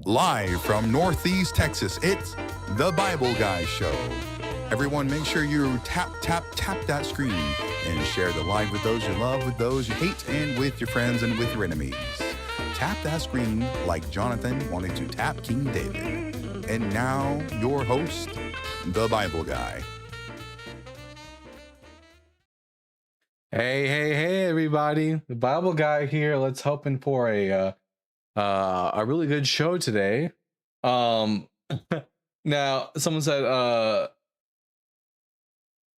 Live from Northeast Texas, it's The Bible Guy Show. Everyone, make sure you tap that screen and share the live with those you love, with those you hate, and with your friends and with your enemies. Tap that screen like Jonathan wanted to tap King David. And now, your host, The Bible Guy. Hey, everybody. The Bible Guy here. Let's hoping for a really good show today. Now someone said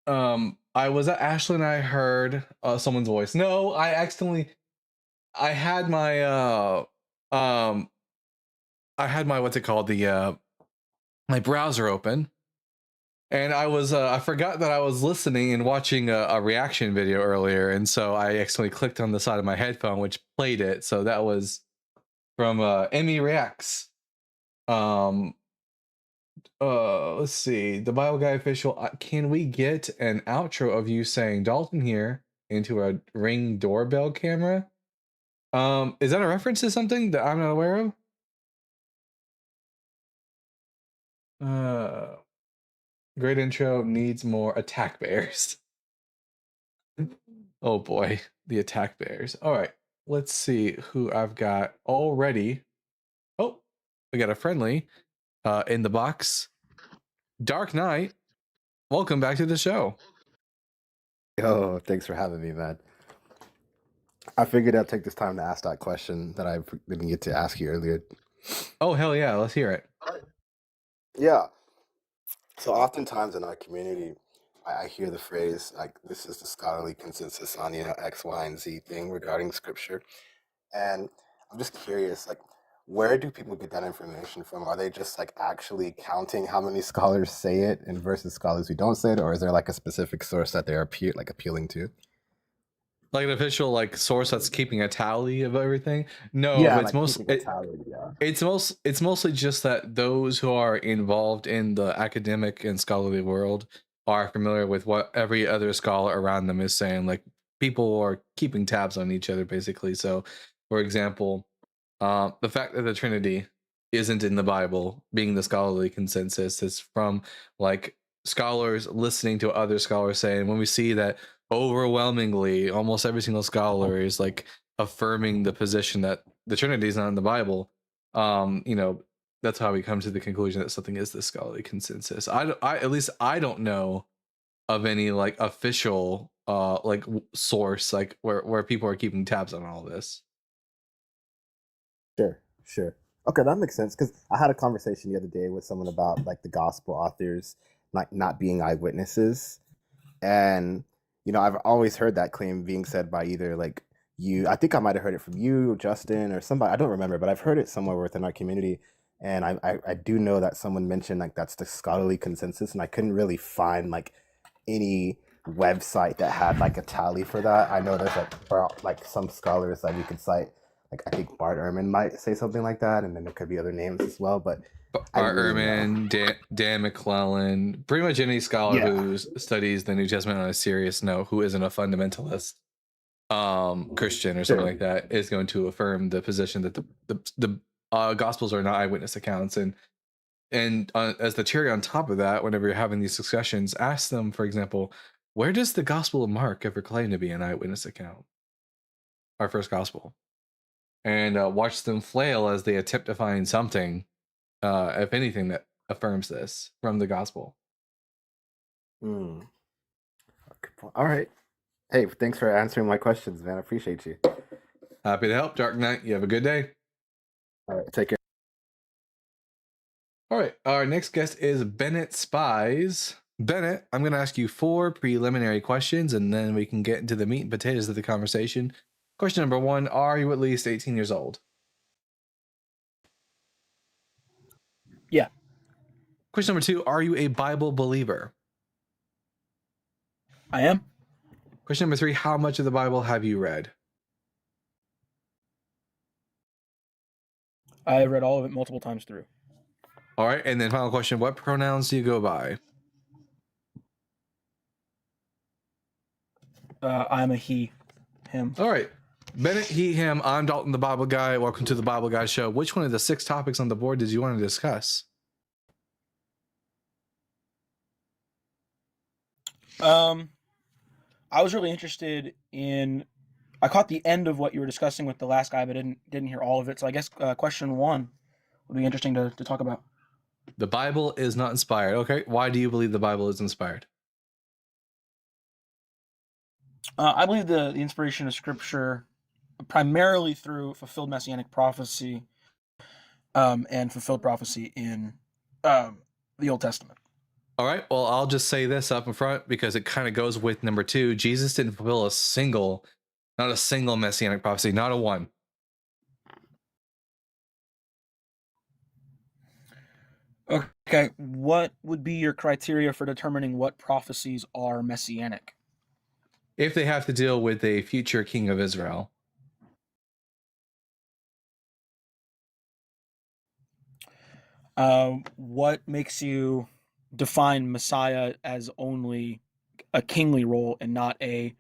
I was at Ashland and I heard someone's voice. No, I had my what's it called, the my browser open, and I forgot that I was listening and watching a reaction video earlier, and so I accidentally clicked on the side of my headphone, which played it. So that was from Emmy Reacts. Let's see. The Bible Guy official. Can we get an outro of you saying "Dalton here" into a Ring doorbell camera? Is that a reference to something that I'm not aware of? Great intro, needs more attack bears. Oh boy, the attack bears. All right, let's see who I've got already. Oh, we got a friendly in the box. Dark Knight, welcome back to the show. Oh, thanks for having me, man. I figured I'd take this time to ask that question that I didn't get to ask you earlier. Oh, hell yeah, let's hear it. Yeah. So oftentimes in our community, I hear the phrase, like, this is the scholarly consensus on, X, Y, and Z thing regarding scripture. And I'm just curious, like, where do people get that information from? Are they just like actually counting how many scholars say it and versus scholars who don't say it? Or is there like a specific source that they're appealing to? Like an official source that's keeping a tally of everything? No, Yeah, it's yeah. it's mostly just that those who are involved in the academic and scholarly world are familiar with what every other scholar around them is saying. Like, people are keeping tabs on each other, basically. So, for example, the fact that the Trinity isn't in the Bible being the scholarly consensus is from like scholars listening to other scholars saying, when we see that overwhelmingly almost every single scholar is like affirming the position that the Trinity is not in the Bible, that's how we come to the conclusion that something is the scholarly consensus. At least I don't know of any like official source like where people are keeping tabs on all this. Sure. Okay, that makes sense, because I had a conversation the other day with someone about like the gospel authors like not being eyewitnesses. And I've always heard that claim being said by either like you, I think I might have heard it from you, Justin, or somebody, I don't remember, but I've heard it somewhere within our community. And I do know that someone mentioned like that's the scholarly consensus, and I couldn't really find like any website that had like a tally for that. I know there's like some scholars that we could cite, like I think Bart Ehrman might say something like that, and then there could be other names as well. But Bart Ehrman, Dan McClellan, pretty much any scholar who studies the New Testament on a serious note, who isn't a fundamentalist Christian or something like that, is going to affirm the position that the Gospels are not eyewitness accounts. And as the cherry on top of that, whenever you're having these discussions, ask them, for example, where does the Gospel of Mark ever claim to be an eyewitness account? Our first Gospel. And watch them flail as they attempt to find something, if anything, that affirms this from the Gospel. All right. Hey, thanks for answering my questions, man. I appreciate you. Happy to help, Dark Knight. You have a good day. All right, take care. All right, our next guest is Bennett Spies. Bennett, I'm going to ask you 4 preliminary questions, and then we can get into the meat and potatoes of the conversation. Question number 1, are you at least 18 years old? Yeah. Question number 2, are you a Bible believer? I am. Question number 3, how much of the Bible have you read? I read all of it multiple times through. All right, and then final question, what pronouns do you go by? I'm a he, him. All right. Bennett, he, him. I'm Dalton, the Bible Guy. Welcome to the Bible Guy Show. Which one of the 6 topics on the board did you want to discuss? I was really interested in. I caught the end of what you were discussing with the last guy, but didn't hear all of it. So I guess question 1 would be interesting to talk about. The Bible is not inspired. Okay, why do you believe the Bible is inspired? I believe the inspiration of Scripture primarily through fulfilled messianic prophecy, and fulfilled prophecy in the Old Testament. All right, well, I'll just say this up in front because it kind of goes with number 2. Jesus didn't fulfill not a single messianic prophecy, not a one. Okay, what would be your criteria for determining what prophecies are messianic? If they have to deal with a future king of Israel. What makes you define Messiah as only a kingly role and not a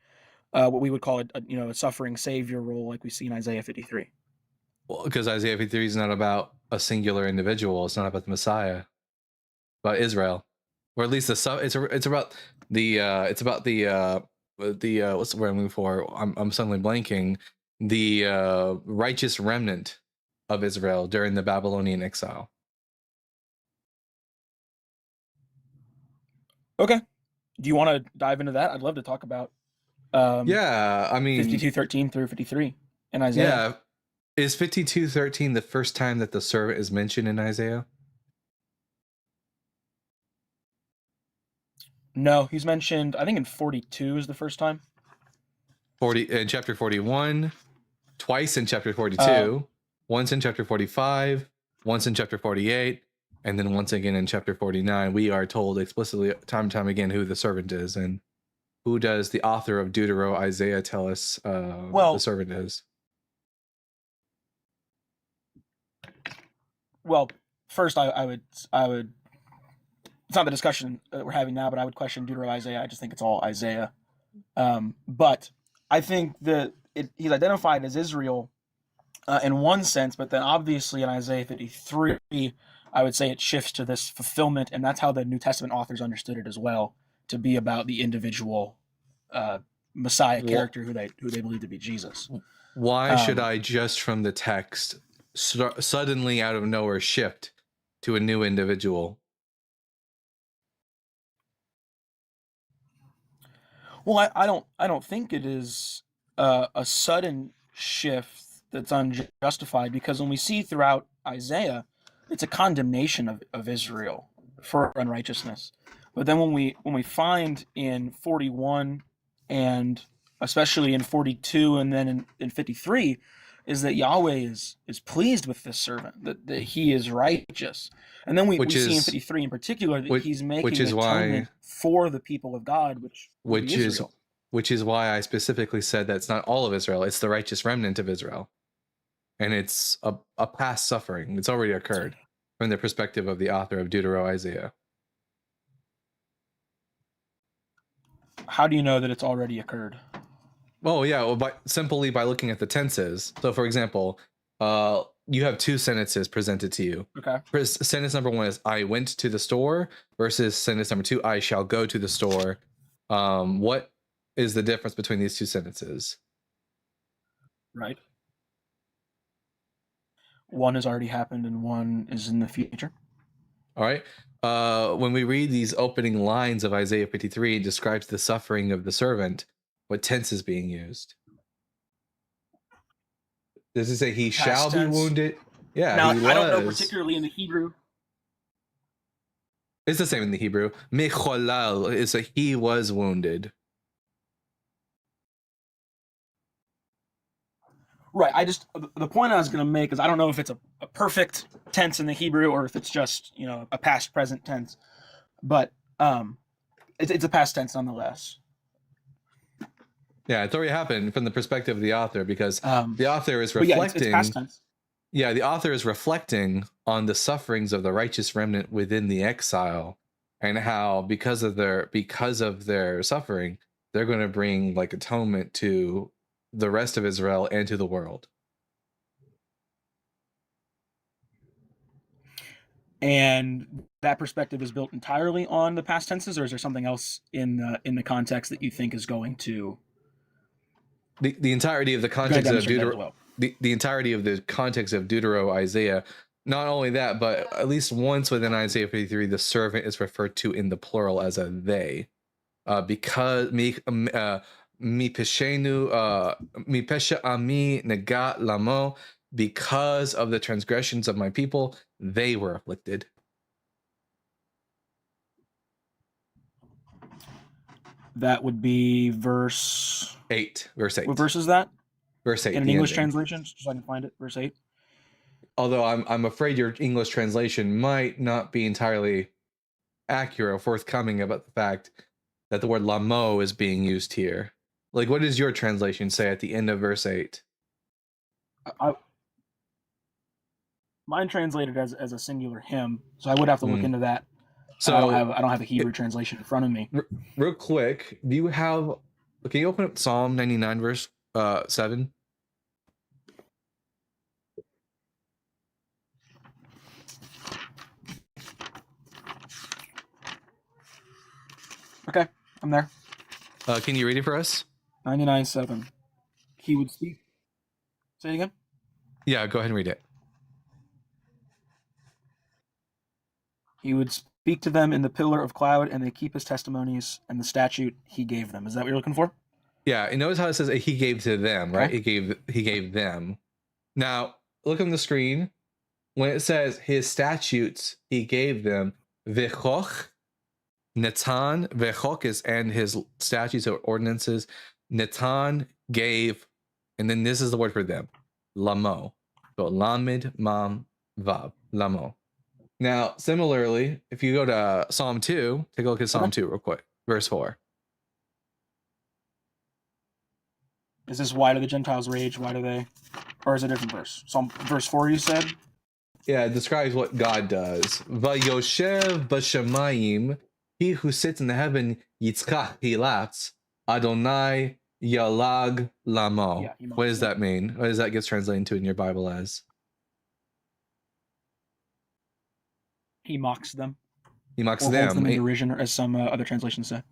what we would call a suffering savior role like we see in Isaiah 53? Well, because Isaiah 53 is not about a singular individual. It's not about the Messiah, about Israel, or at least it's about the what's the word I'm looking for? I'm suddenly blanking. The righteous remnant of Israel during the Babylonian exile. Okay. Do you want to dive into that? I'd love to talk about Yeah, I mean 52:13 through 53 in Isaiah. Yeah. Is 52:13 the first time that the servant is mentioned in Isaiah? No, he's mentioned, I think in 42 is the first time. 40 in chapter 41, twice in chapter 42, once in chapter 45, once in chapter 48, and then once again in chapter 49. We are told explicitly time and time again who the servant is. And who does the author of Deutero Isaiah tell us the servant is? Well, first I would it's not the discussion that we're having now, but I would question Deutero Isaiah. I just think it's all Isaiah. But I think that he's identified as Israel in one sense, but then obviously in Isaiah 53, I would say it shifts to this fulfillment, and that's how the New Testament authors understood it as well, to be about the individual Messiah character who they believe to be Jesus. Why should I just from the text suddenly out of nowhere shift to a new individual? Well, I don't think it is a sudden shift that's unjustified, because when we see throughout Isaiah, it's a condemnation of Israel for unrighteousness. But then when we find in 41 and especially in 42 and then in 53 is that Yahweh is pleased with this servant, that he is righteous. And then we see in 53 in particular that he's making atonement for the people of God, which is why I specifically said that's not all of Israel. It's the righteous remnant of Israel. And it's a past suffering. It's already occurred from the perspective of the author of Deutero Isaiah. How do you know that it's already occurred? Well, yeah, simply by looking at the tenses. So, for example, you have 2 sentences presented to you. Okay. Sentence number 1 is "I went to the store" versus sentence number 2, "I shall go to the store." What is the difference between these 2 sentences? Right. One has already happened and one is in the future. All right. When we read these opening lines of Isaiah 53, it describes the suffering of the servant. What tense is being used? Does it say he Past shall tense. be wounded? Yeah, Now, he was. I don't know particularly in the Hebrew. It's the same in the Hebrew. Mecholal is he was wounded. Right. The point I was going to make is I don't know if it's a perfect tense in the Hebrew or if it's just, a past present tense, but it's a past tense nonetheless. Yeah, it's already happened from the perspective of the author, because the author is reflecting. It's past tense. Yeah, the author is reflecting on the sufferings of the righteous remnant within the exile, and how because of their suffering, they're going to bring atonement to the rest of Israel and to the world. And that perspective is built entirely on the past tenses, or is there something else in the context that you think is going to The entirety of the going to context of demonstrate that as well? the entirety of the context of Deutero Isaiah. Not only that, but at least once within Isaiah 53, the servant is referred to in the plural as a they, because mi peshenu mi pesha ami negat lamo, because of the transgressions of my people, they were afflicted. That would be verse 8, verse 8. What verse is that? Verse 8. In an the English ending. translation, just so I can find it. Verse 8. Although I'm afraid your English translation might not be entirely accurate or forthcoming about the fact that the word lamo is being used here. Like, what does your translation say at the end of verse 8? Mine translated as a singular him, so I would have to look into that. So I don't have a Hebrew translation in front of me. Real quick, do you have? Can you open up Psalm 99 verse 7? Okay, I'm there. Can you read it for us? 99:7. He would speak. Say it again. Yeah, go ahead and read it. He would speak to them in the pillar of cloud, and they keep his testimonies and the statute he gave them. Is that what you're looking for? Yeah, and notice how it says he gave to them, right? Okay. He gave them. Now, look on the screen. When it says his statutes he gave them, v'choch, Natan, v'choch is and his statutes or ordinances, Natan gave, and then this is the word for them, lamo. So lamed, mam, vav, lamo. Now, similarly, if you go to Psalm 2, take a look at Psalm 2 real quick, verse 4. Is this why do the Gentiles rage? Why do they? Or is it a different verse? Verse 4, you said? Yeah, it describes what God does. Vayoshev b'shamayim, he who sits in the heaven, yitzkach, he laughs. Adonai yalag lamo. Yeah, what does that mean? What does that get translated into in your Bible as? He mocks them. He mocks or them. Holds them in derision, as some other translations say.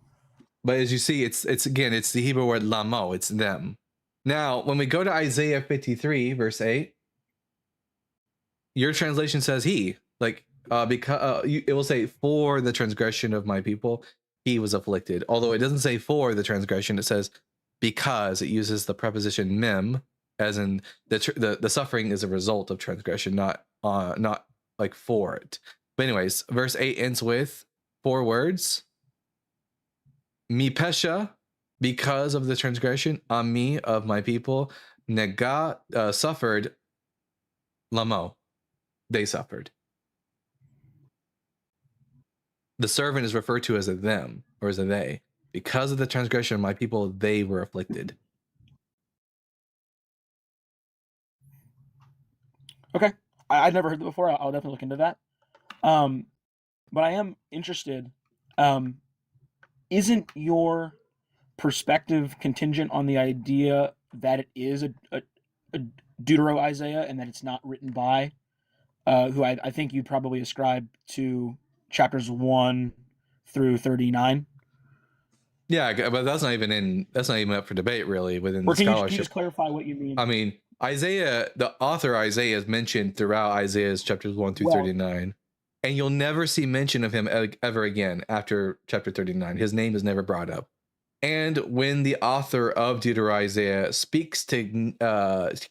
But as you see, it's the Hebrew word lamo. It's them. Now, when we go to Isaiah 53, verse 8, your translation says he, like, because it will say for the transgression of my people, he was afflicted. Although it doesn't say for the transgression, it says because. It uses the preposition mem, as in the suffering is a result of transgression, not like for it. But anyways, verse 8 ends with 4 words. Mi pesha, because of the transgression, ami, of my people, nega, suffered, lamo, they suffered. The servant is referred to as a them, or as a they. Because of the transgression of my people, they were afflicted. Okay. I'd never heard that before. I'll definitely look into that. But I am interested. Isn't your perspective contingent on the idea that it is a Deutero Isaiah and that it's not written by who I think you'd probably ascribe to chapters 1 through 39? Yeah, but that's not even up for debate really within the scholarship. Can you just clarify what you mean? I mean, Isaiah, the author Isaiah is mentioned throughout Isaiah's chapters 1 through 39. And you'll never see mention of him ever again after chapter 39. His name is never brought up. And when the author of Deutero Isaiah speaks to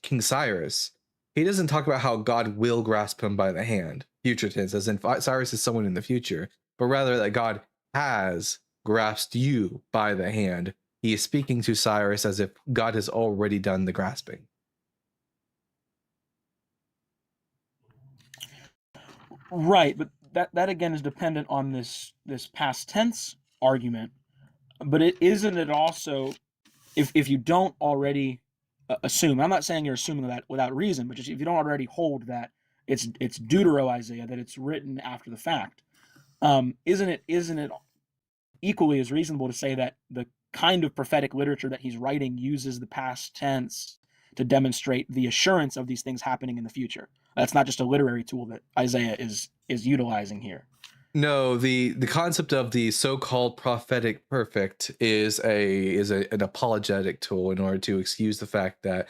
King Cyrus, he doesn't talk about how God will grasp him by the hand, future tense, as in Cyrus is someone in the future, but rather that God has grasped you by the hand. He is speaking to Cyrus as if God has already done the grasping. Right, but that again is dependent on this past tense argument. But isn't it also, if you don't already assume, I'm not saying you're assuming that without reason, but just if you don't already hold that it's Deutero Isaiah, that it's written after the fact, isn't it equally as reasonable to say that kind of prophetic literature that he's writing uses the past tense to demonstrate the assurance of these things happening in the future. That's not just a literary tool that Isaiah is utilizing here. No, the concept of the so-called prophetic perfect is an apologetic tool in order to excuse the fact that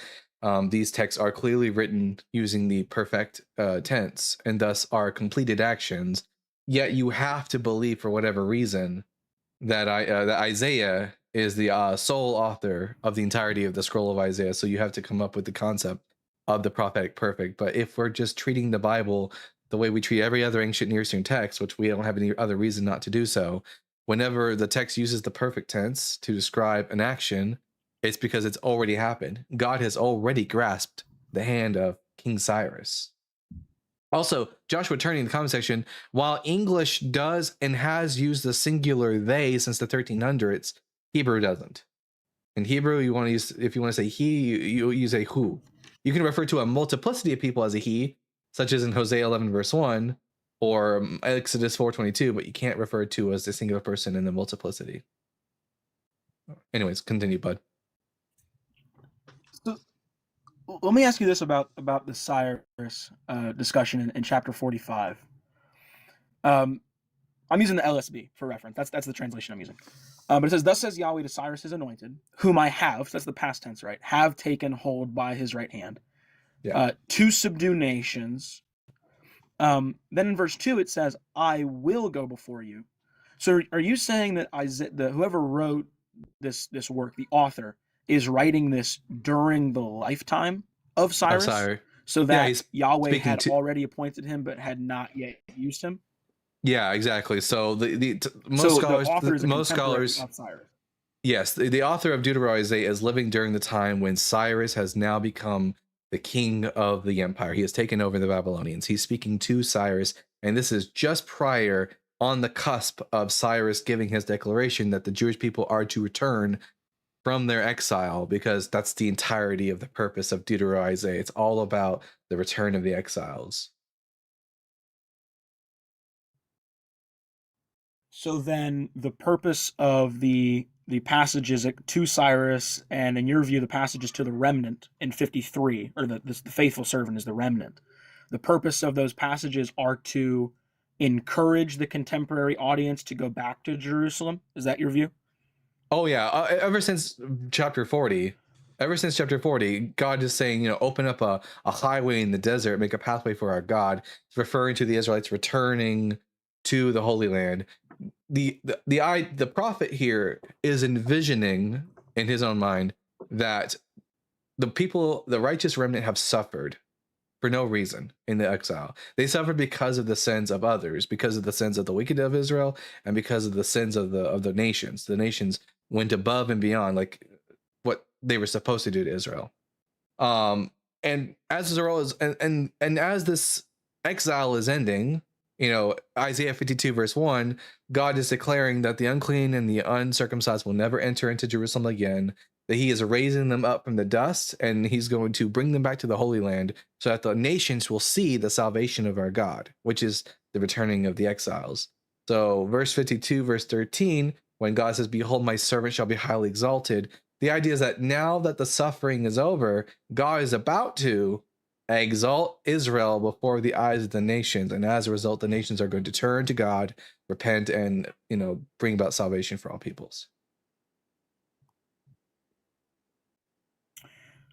these texts are clearly written using the perfect tense and thus are completed actions. Yet you have to believe, for whatever reason, that that Isaiah is the sole author of the entirety of the scroll of Isaiah. So you have to come up with the concept of the prophetic perfect. But if we're just treating the Bible the way we treat every other ancient Near Eastern text, which we don't have any other reason not to do so, whenever the text uses the perfect tense to describe an action, it's because it's already happened. God has already grasped the hand of King Cyrus. Also, Joshua Turning in the comment section, while English does and has used the singular they since the 1300s, Hebrew doesn't. In Hebrew, you want to use, if you want to say he, you use a who. You can refer to a multiplicity of people as a he, such as in Hosea 11 verse 1 or Exodus 4:22, but you can't refer to as a singular person in the multiplicity. Anyways, continue, bud. So, let me ask you this about the Cyrus discussion in chapter 45. I'm using the LSB for reference. That's the translation I'm using. But it says, "Thus says Yahweh to Cyrus his anointed, whom I have," that's the past tense, right? "Have taken hold by his right hand, to subdue nations." Then in verse 2 it says, "I will go before you." So are you saying that whoever wrote this work, the author, is writing this during the lifetime of Cyrus? So that Yahweh had already appointed him but had not yet used him? Yeah, exactly. So most scholars, of Cyrus. Yes, the author of Deuteronomy Isaiah is living during the time when Cyrus has now become the king of the empire. He has taken over the Babylonians. He's speaking to Cyrus, and this is just prior, on the cusp of Cyrus giving his declaration that the Jewish people are to return from their exile, because that's the entirety of the purpose of Deuteronomy Isaiah. It's all about the return of the exiles. So then the purpose of the passages to Cyrus, and in your view, the passages to the remnant in 53, or the faithful servant is the remnant. The purpose of those passages are to encourage the contemporary audience to go back to Jerusalem. Is that your view? Oh yeah, ever since chapter 40, God is saying, open up a highway in the desert, make a pathway for our God. He's referring to the Israelites returning to the Holy Land. The prophet here is envisioning in his own mind that the righteous remnant, have suffered for no reason in the exile. They suffered because of the sins of others, because of the sins of the wicked of Israel, and because of the sins of the nations. The nations went above and beyond like what they were supposed to do to Israel. And as Israel is, and as this exile is ending, Isaiah 52 verse 1, God is declaring that the unclean and the uncircumcised will never enter into Jerusalem again, that he is raising them up from the dust, and he's going to bring them back to the Holy Land so that the nations will see the salvation of our God, which is the returning of the exiles. So verse 52, verse 13, when God says, "Behold, my servant shall be highly exalted," the idea is that now that the suffering is over, God is about to exalt Israel before the eyes of the nations, and as a result, the nations are going to turn to God, repent, and bring about salvation for all peoples.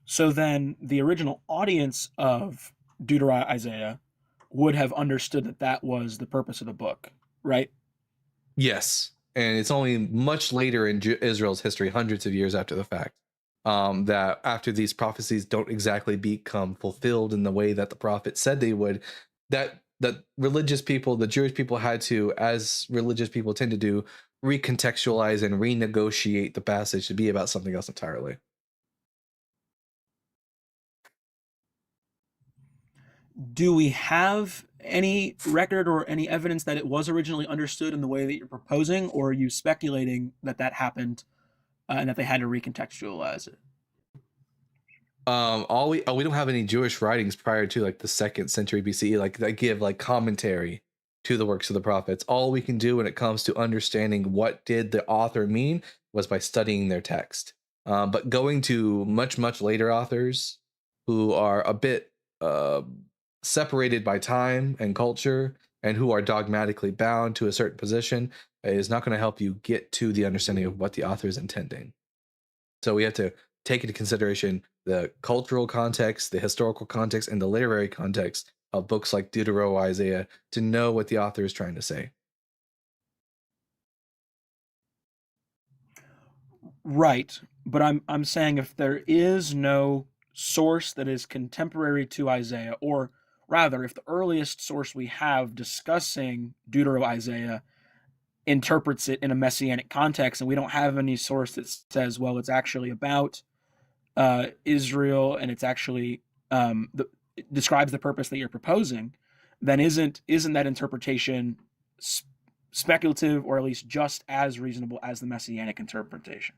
So then the original audience of Deuteronomy Isaiah would have understood that was the purpose of the book, right? Yes, and it's only much later in Israel's history, hundreds of years after the fact, that after these prophecies don't exactly become fulfilled in the way that the prophet said they would, that religious people, the Jewish people, had to, as religious people tend to do, recontextualize and renegotiate the passage to be about something else entirely. Do we have any record or any evidence that it was originally understood in the way that you're proposing, or are you speculating that happened and that they had to recontextualize it? We don't have any Jewish writings prior to like the 2nd century BCE, like that give like commentary to the works of the prophets. All we can do when it comes to understanding what did the author mean was by studying their text. But going to much later authors who are a bit separated by time and culture and who are dogmatically bound to a certain position is not going to help you get to the understanding of what the author is intending. So we have to take into consideration the cultural context, the historical context, and the literary context of books like Deuteronomy, Isaiah to know what the author is trying to say. Right, but I'm saying if there is no source that is contemporary to Isaiah, or rather, if the earliest source we have discussing Deuteronomy, Isaiah interprets it in a messianic context, and we don't have any source that says, well, it's actually about Israel, and it's actually it describes the purpose that you're proposing, then isn't that interpretation speculative, or at least just as reasonable as the messianic interpretation?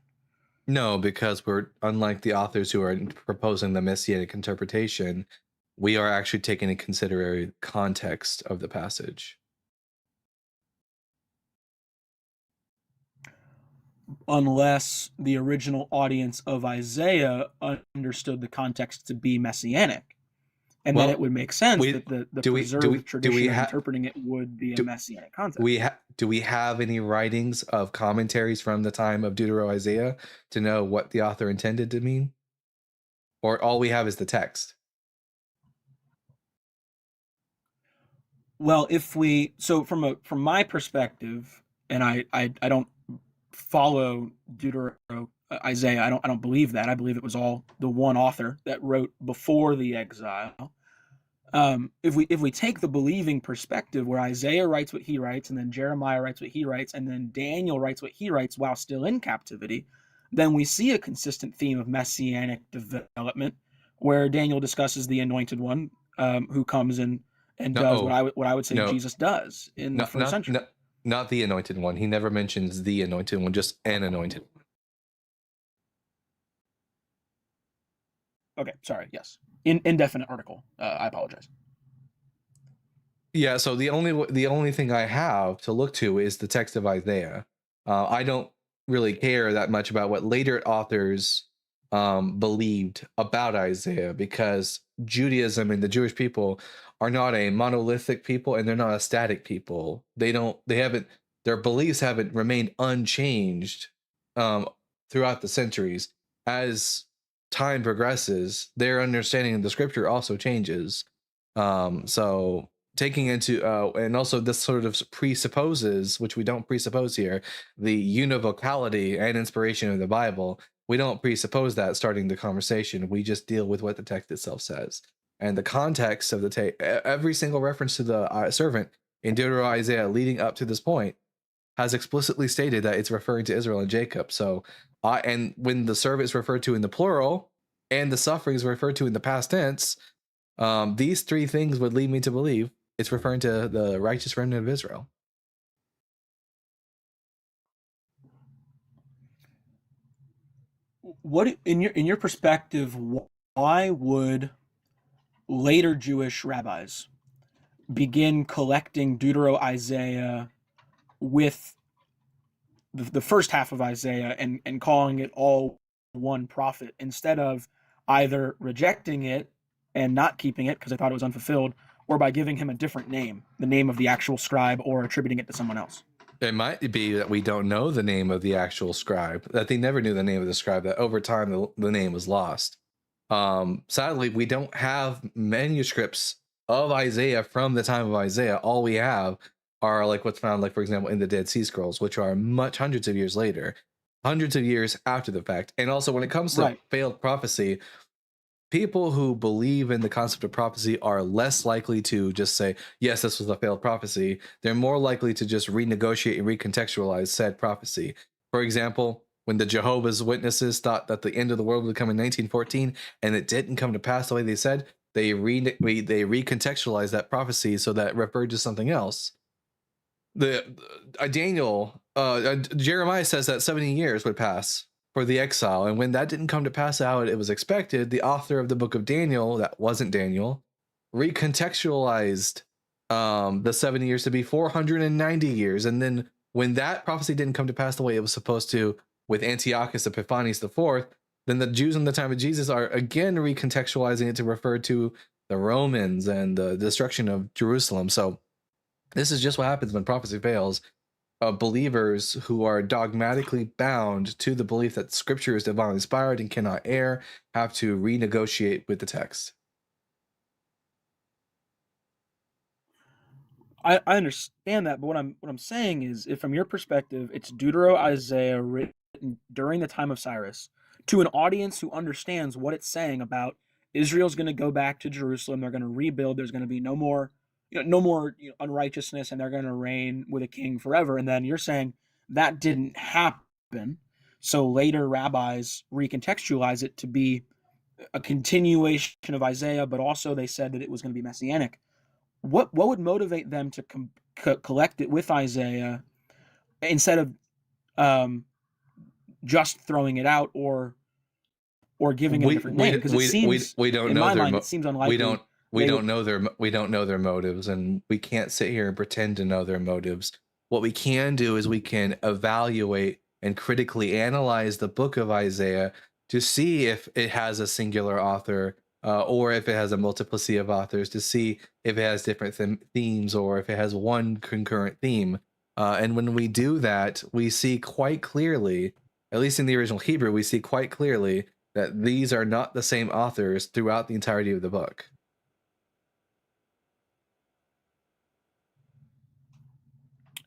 No, because we're unlike the authors who are proposing the messianic interpretation, we are actually taking into consideration context of the passage. Unless the original audience of Isaiah understood the context to be messianic. And then it would make sense that the preserved tradition of interpreting it would be a messianic context. Do we have any writings of commentaries from the time of Deuteronomy, Isaiah to know what the author intended to mean? Or all we have is the text? Well, so from my perspective, and I don't follow Deuteronomy, Isaiah. I don't believe that. I believe it was all the one author that wrote before the exile. If we take the believing perspective, where Isaiah writes what he writes, and then Jeremiah writes what he writes, and then Daniel writes what he writes while still in captivity, then we see a consistent theme of messianic development, where Daniel discusses the Anointed One, who comes and does what I would say Jesus does in the first century. Not the Anointed One. He never mentions the Anointed One, just an Anointed One. Okay, sorry. Yes, indefinite article. I apologize. Yeah. So the only thing I have to look to is the text of Isaiah. I don't really care that much about what later authors believed about Isaiah, because Judaism and the Jewish people are not a monolithic people, and they're not a static people. Their beliefs haven't remained unchanged throughout the centuries. As time progresses, their understanding of the scripture also changes. So taking into and also this sort of presupposes, which we don't presuppose here, the univocality and inspiration of the Bible. We don't presuppose that starting the conversation. We just deal with what the text itself says. And the context of the text, every single reference to the servant in Deuteronomy, Isaiah leading up to this point has explicitly stated that it's referring to Israel and Jacob. So, and when the servant is referred to in the plural and the suffering is referred to in the past tense, these three things would lead me to believe it's referring to the righteous remnant of Israel. What, in your perspective, why would later Jewish rabbis begin collecting Deuteronomy, Isaiah with the first half of Isaiah and calling it all one prophet, instead of either rejecting it and not keeping it because they thought it was unfulfilled, or by giving him a different name, the name of the actual scribe, or attributing it to someone else? It might be that we don't know the name of the actual scribe, that they never knew the name of the scribe, that over time the name was lost. Sadly, we don't have manuscripts of Isaiah from the time of Isaiah. All we have are like what's found, like, for example, in the Dead Sea Scrolls, which are hundreds of years later, hundreds of years after the fact. And also when it comes to failed prophecy, people who believe in the concept of prophecy are less likely to just say, yes, this was a failed prophecy. They're more likely to just renegotiate and recontextualize said prophecy. For example, when the Jehovah's Witnesses thought that the end of the world would come in 1914 and it didn't come to pass the way they said, they recontextualized that prophecy so that it referred to something else. Jeremiah says that 70 years would pass for the exile, and when that didn't come to pass out it was expected, the author of the book of Daniel, that wasn't Daniel, recontextualized the 70 years to be 490 years. And then when that prophecy didn't come to pass the way it was supposed to with Antiochus Epiphanes IV, then the Jews in the time of Jesus are again recontextualizing it to refer to the Romans and the destruction of Jerusalem. So this is just what happens when prophecy fails. Believers who are dogmatically bound to the belief that scripture is divinely inspired and cannot err have to renegotiate with the text. I understand that, but what I'm saying is, if from your perspective, it's Deutero-Isaiah written during the time of Cyrus to an audience who understands what it's saying about Israel's going to go back to Jerusalem, they're going to rebuild, there's going to be no more unrighteousness, and they're going to reign with a king forever. And then you're saying that didn't happen, so later rabbis recontextualize it to be a continuation of Isaiah, but also they said that it was going to be messianic. What would motivate them to collect it with Isaiah instead of just throwing it out or giving it a different name? Because it seems, we don't in know my their mind, it seems unlikely. we don't know their motives, and we can't sit here and pretend to know their motives. What we can do is we can evaluate and critically analyze the book of Isaiah to see if it has a singular author, or if it has a multiplicity of authors, to see if it has different themes or if it has one concurrent theme. And when we do that, we see quite clearly, at least in the original Hebrew, we see quite clearly that these are not the same authors throughout the entirety of the book.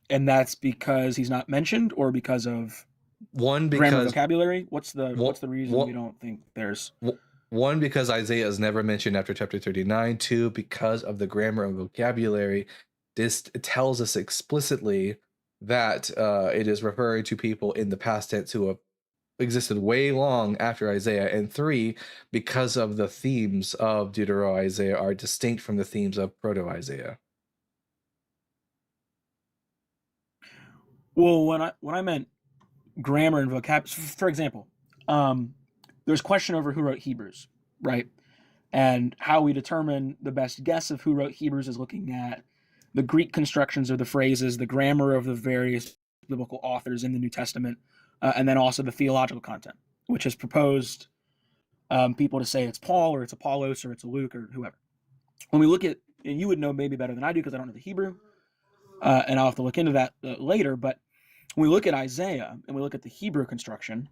And that's because he's not mentioned, or because of grammar, vocabulary? What's the reason you don't think there's... One, because Isaiah is never mentioned after chapter 39. Two, because of the grammar and vocabulary. This tells us explicitly that it is referring to people in the past tense who have existed way long after Isaiah. And three, because of the themes of Deutero-Isaiah are distinct from the themes of Proto-Isaiah. Well, when I meant grammar and vocabulary, for example, there's question over who wrote Hebrews, right? And how we determine the best guess of who wrote Hebrews is looking at the Greek constructions of the phrases, the grammar of the various biblical authors in the New Testament, and then also the theological content, which has proposed people to say it's Paul or it's Apollos or it's Luke or whoever. When we look at, and you would know maybe better than I do because I don't know the Hebrew, and I'll have to look into that later, but when we look at Isaiah and we look at the Hebrew construction,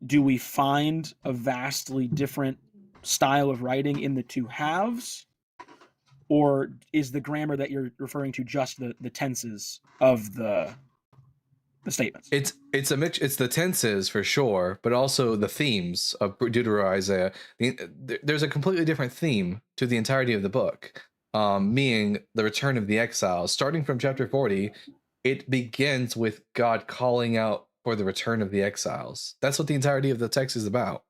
do we find a vastly different style of writing in the two halves? Or is the grammar that you're referring to just the tenses of the statements? It's a mix. It's the tenses for sure, but also the themes of Deutero-Isaiah. There's a completely different theme to the entirety of the book, meaning the return of the exiles. Starting from chapter 40, it begins with God calling out for the return of the exiles. That's what the entirety of the text is about.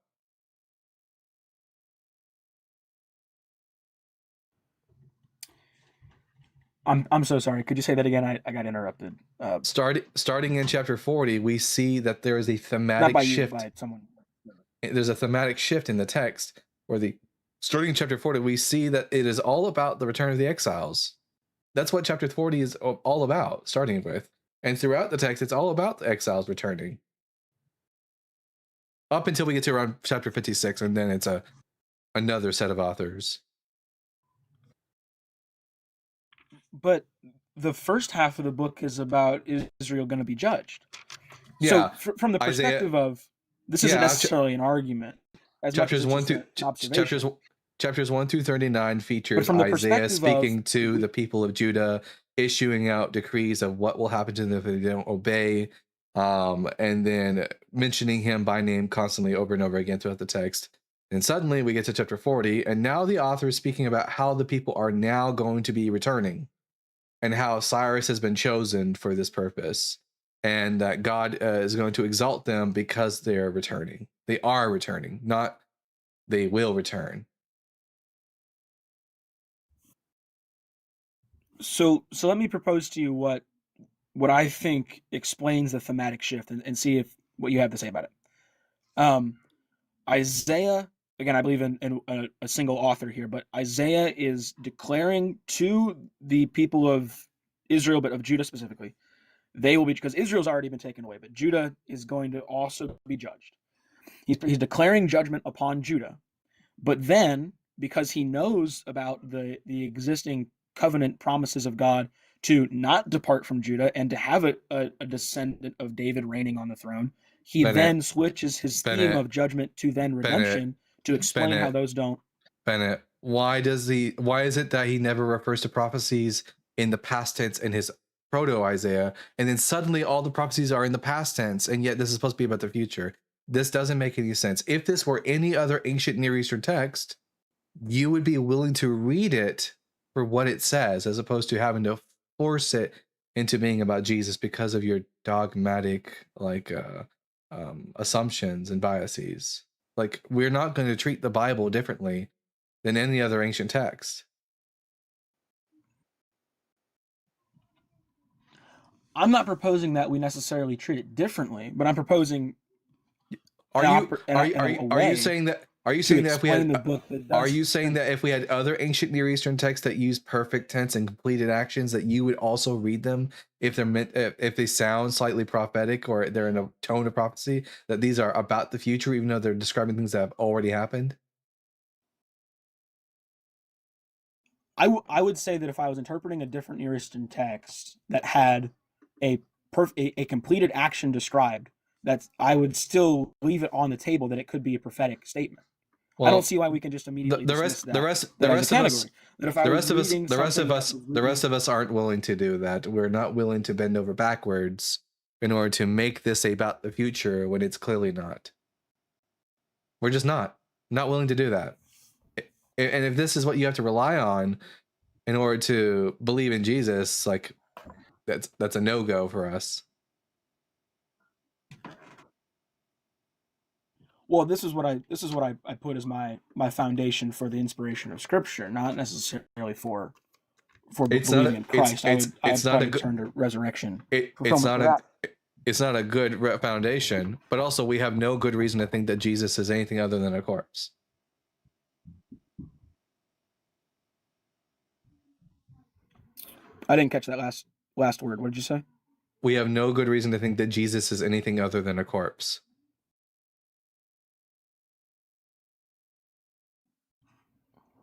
I'm so sorry. Could you say that again? I got interrupted. Starting in chapter 40, we see that there is a thematic shift. By someone. There's a thematic shift in the text, starting in chapter 40, we see that it is all about the return of the exiles. That's what chapter 40 is all about, starting with. And throughout the text, it's all about the exiles returning. Up until we get to around chapter 56, and then it's another set of authors. But the first half of the book is about Israel going to be judged. Yeah. So from the perspective of, this isn't necessarily an argument. Chapters 1 through 39 features Isaiah speaking to the people of Judah, issuing out decrees of what will happen to them if they don't obey, and then mentioning him by name constantly over and over again throughout the text. And suddenly we get to chapter 40, and now the author is speaking about how the people are now going to be returning, and how Cyrus has been chosen for this purpose, and that God is going to exalt them because they are returning. They are returning, not they will return. So let me propose to you what I think explains the thematic shift, and see if what you have to say about it. Isaiah again, I believe in a single author here, but Isaiah is declaring to the people of Israel, but of Judah specifically, they will be, because Israel's already been taken away, but Judah is going to also be judged. He's declaring judgment upon Judah, but then because he knows about the existing covenant promises of God to not depart from Judah and to have a descendant of David reigning on the throne, he Bennett, then switches his theme Bennett, of judgment to then redemption to explain how Bennett. those don't. Bennett, why is it that he never refers to prophecies in the past tense in his proto Isaiah, and then suddenly all the prophecies are in the past tense, and yet this is supposed to be about the future? This doesn't make any sense. If this were any other ancient Near Eastern text, you would be willing to read it for what it says, as opposed to having to force it into being about Jesus because of your dogmatic assumptions and biases. Like, we're not going to treat the Bible differently than any other ancient text. I'm not proposing that we necessarily treat it differently, but I'm proposing. Are you saying that? Are you saying that if we had? Are you saying that if we had other ancient Near Eastern texts that use perfect tense and completed actions, that you would also read them if they're meant, if they sound slightly prophetic or they're in a tone of prophecy, that these are about the future, even though they're describing things that have already happened? I would say that if I was interpreting a different Near Eastern text that had a completed action described, that I would still leave it on the table that it could be a prophetic statement. Well, I don't see why we can just immediately the rest of us aren't willing to do that. We're not willing to bend over backwards in order to make this about the future when it's clearly not. We're just not willing to do that. And if this is what you have to rely on in order to believe in Jesus, like, that's a no-go for us. Well, this is what I put as my foundation for the inspiration of Scripture, not necessarily for believing in Christ. It's not a good turn to resurrection. It's not a good foundation, but also we have no good reason to think that Jesus is anything other than a corpse. I didn't catch that last word. What did you say? We have no good reason to think that Jesus is anything other than a corpse.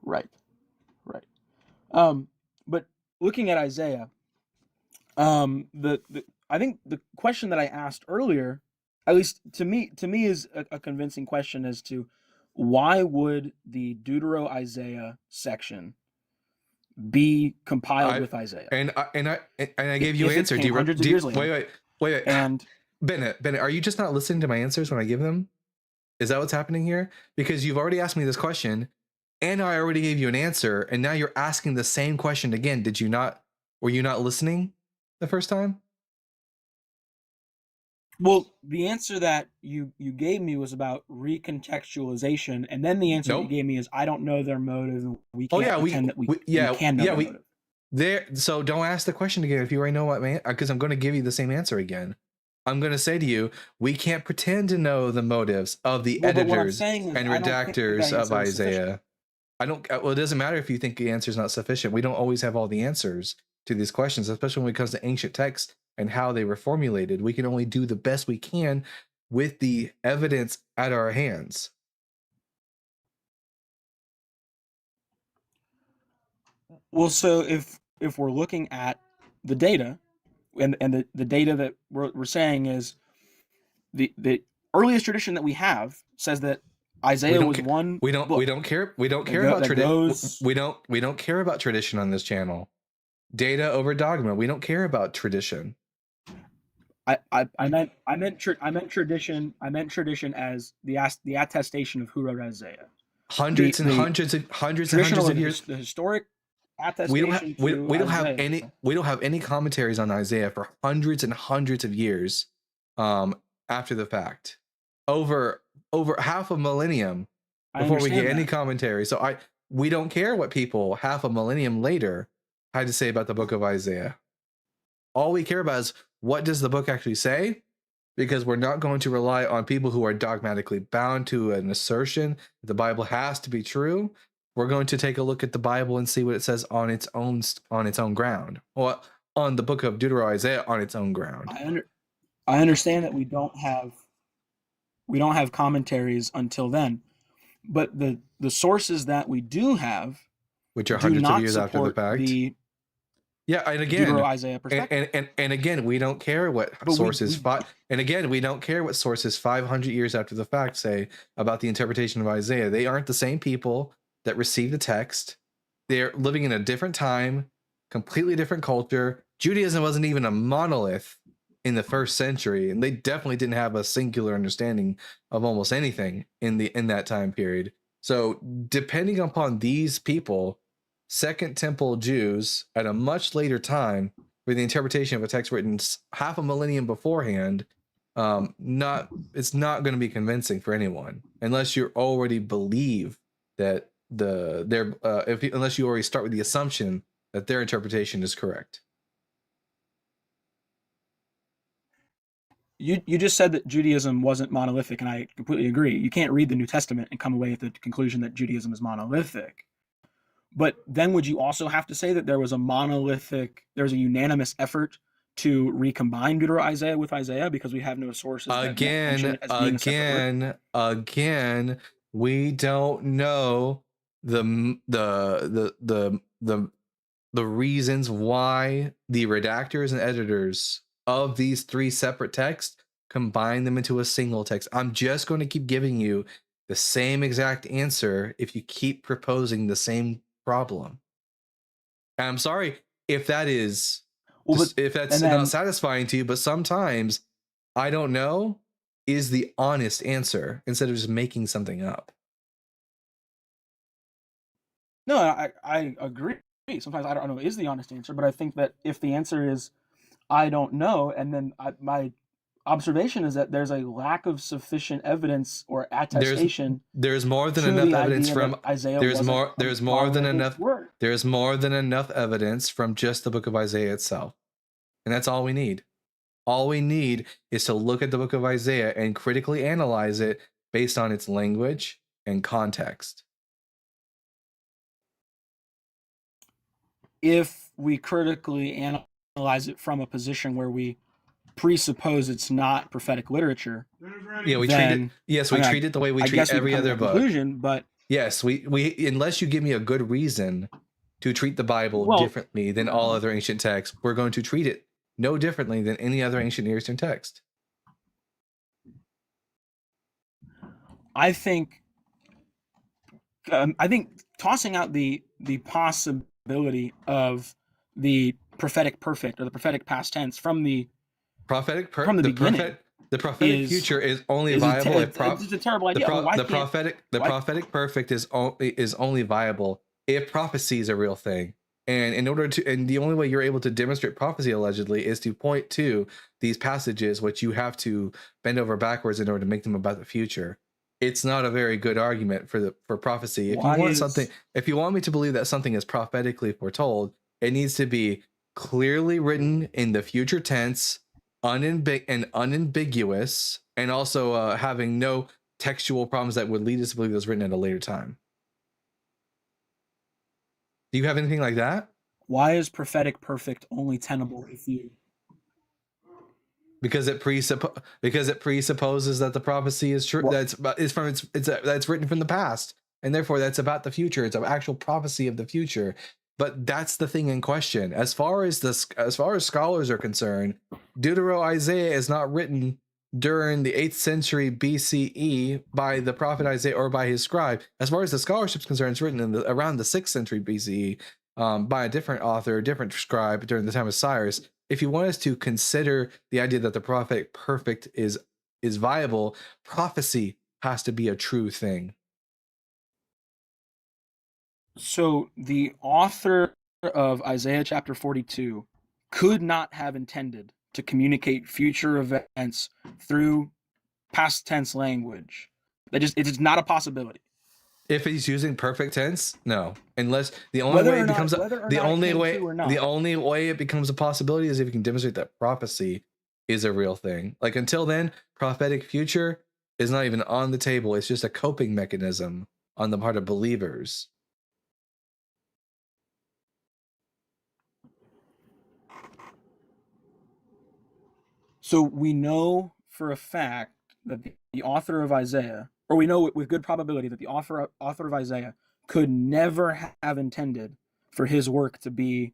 Right. But looking at Isaiah, I think the question that I asked earlier, at least to me is a convincing question as to why would the Deutero-Isaiah section be compiled with Isaiah? And I gave you an answer. Wait. And Bennett, are you just not listening to my answers when I give them? Is that what's happening here? Because you've already asked me this question, and I already gave you an answer, and now you're asking the same question again. Did you not? Were you not listening the first time? Well, the answer that you gave me was about recontextualization, and then the answer you gave me is I don't know their motive, and we can't pretend that we can know their motive. So don't ask the question again if you already know what, man, because I'm going to give you the same answer again. I'm going to say to you, we can't pretend to know the motives of the editors and redactors of Isaiah. Well, it doesn't matter if you think the answer is not sufficient. We don't always have all the answers to these questions, especially when it comes to ancient texts and how they were formulated. We can only do the best we can with the evidence at our hands. Well, so if we're looking at the data, and the data that we're saying is the earliest tradition that we have says that Isaiah was one. We don't care about tradition. We don't care about tradition on this channel. Data over dogma. We don't care about tradition. I meant tradition. I meant tradition as the attestation of who wrote Isaiah. Hundreds and hundreds of years. The historic attestation. We don't have any commentaries on Isaiah for hundreds and hundreds of years after the fact. Over half a millennium before we get any commentary. So we don't care what people half a millennium later had to say about the book of Isaiah. All we care about is what does the book actually say, because we're not going to rely on people who are dogmatically bound to an assertion that the Bible has to be true. We're going to take a look at the Bible and see what it says on its own ground, or on the book of Deuteronomy, Isaiah on its own ground. I understand that we don't have commentaries until then, but the sources that we do have, Which are do hundreds of not years after the support fact. the Yeah, and again, Deutero-Isaiah perspective. and again, we don't care what But sources and again, we don't care what sources 500 years after the fact say about the interpretation of Isaiah. They aren't the same people that received the text. They're living in a different time, completely different culture. Judaism wasn't even a monolith in the first century, and they definitely didn't have a singular understanding of almost anything in that time period. So, depending upon these people, Second Temple Jews at a much later time, with the interpretation of a text written half a millennium beforehand, it's not going to be convincing for anyone unless you already believe that unless you already start with the assumption that their interpretation is correct. You just said that Judaism wasn't monolithic, and I completely agree. You can't read the New Testament and come away with the conclusion that Judaism is monolithic. But then would you also have to say that there was a unanimous effort to recombine Deutero-Isaiah with Isaiah, because we have no sources that mention it as being a separate word? Again, we don't know the reasons why the redactors and editors of these three separate texts combine them into a single text. I'm just going to keep giving you the same exact answer if you keep proposing the same problem. And I'm sorry if that is if that's not satisfying to you, but sometimes I don't know is the honest answer instead of just making something up. No, I agree. Sometimes I don't know is the honest answer, but I think that if the answer is I don't know, and then my observation is that there's a lack of sufficient evidence or attestation. There's more than enough evidence from Isaiah. There's more than enough evidence from just the book of Isaiah itself. And that's all we need. All we need is to look at the book of Isaiah and critically analyze it based on its language and context. If we critically analyze it from a position where we presuppose it's not prophetic literature, yeah, we treat it the way we treat every other book. But yes, we unless you give me a good reason to treat the Bible differently than all other ancient texts, we're going to treat it no differently than any other ancient Near Eastern text. I think tossing out the possibility of the prophetic perfect or the prophetic past tense from the beginning. The prophetic future is only viable. It's a terrible idea. The prophetic perfect is only viable if prophecy is a real thing. And the only way you're able to demonstrate prophecy allegedly is to point to these passages, which you have to bend over backwards in order to make them about the future. It's not a very good argument for prophecy. If you want me to believe that something is prophetically foretold, it needs to be clearly written in the future tense, unambiguous, and also having no textual problems that would lead us to believe it was written at a later time. Do you have anything like that? Why is prophetic perfect only tenable if you? Because it presupposes that the prophecy is true. That's written from the past, and therefore that's about the future. It's an actual prophecy of the future. But that's the thing in question. As far as scholars are concerned, Deutero-Isaiah is not written during the 8th century BCE by the prophet Isaiah or by his scribe. As far as the scholarship is concerned, it's written around the 6th century BCE by a different author, a different scribe during the time of Cyrus. If you want us to consider the idea that the prophetic perfect is viable, prophecy has to be a true thing. So the author of Isaiah chapter 42 could not have intended to communicate future events through past tense language. It's not a possibility. If he's using perfect tense, no. Unless the only way it becomes a possibility is if you can demonstrate that prophecy is a real thing. Like until then, prophetic future is not even on the table. It's just a coping mechanism on the part of believers. So we know for a fact that the author of Isaiah, or we know with good probability that the author of Isaiah could never have intended for his work to be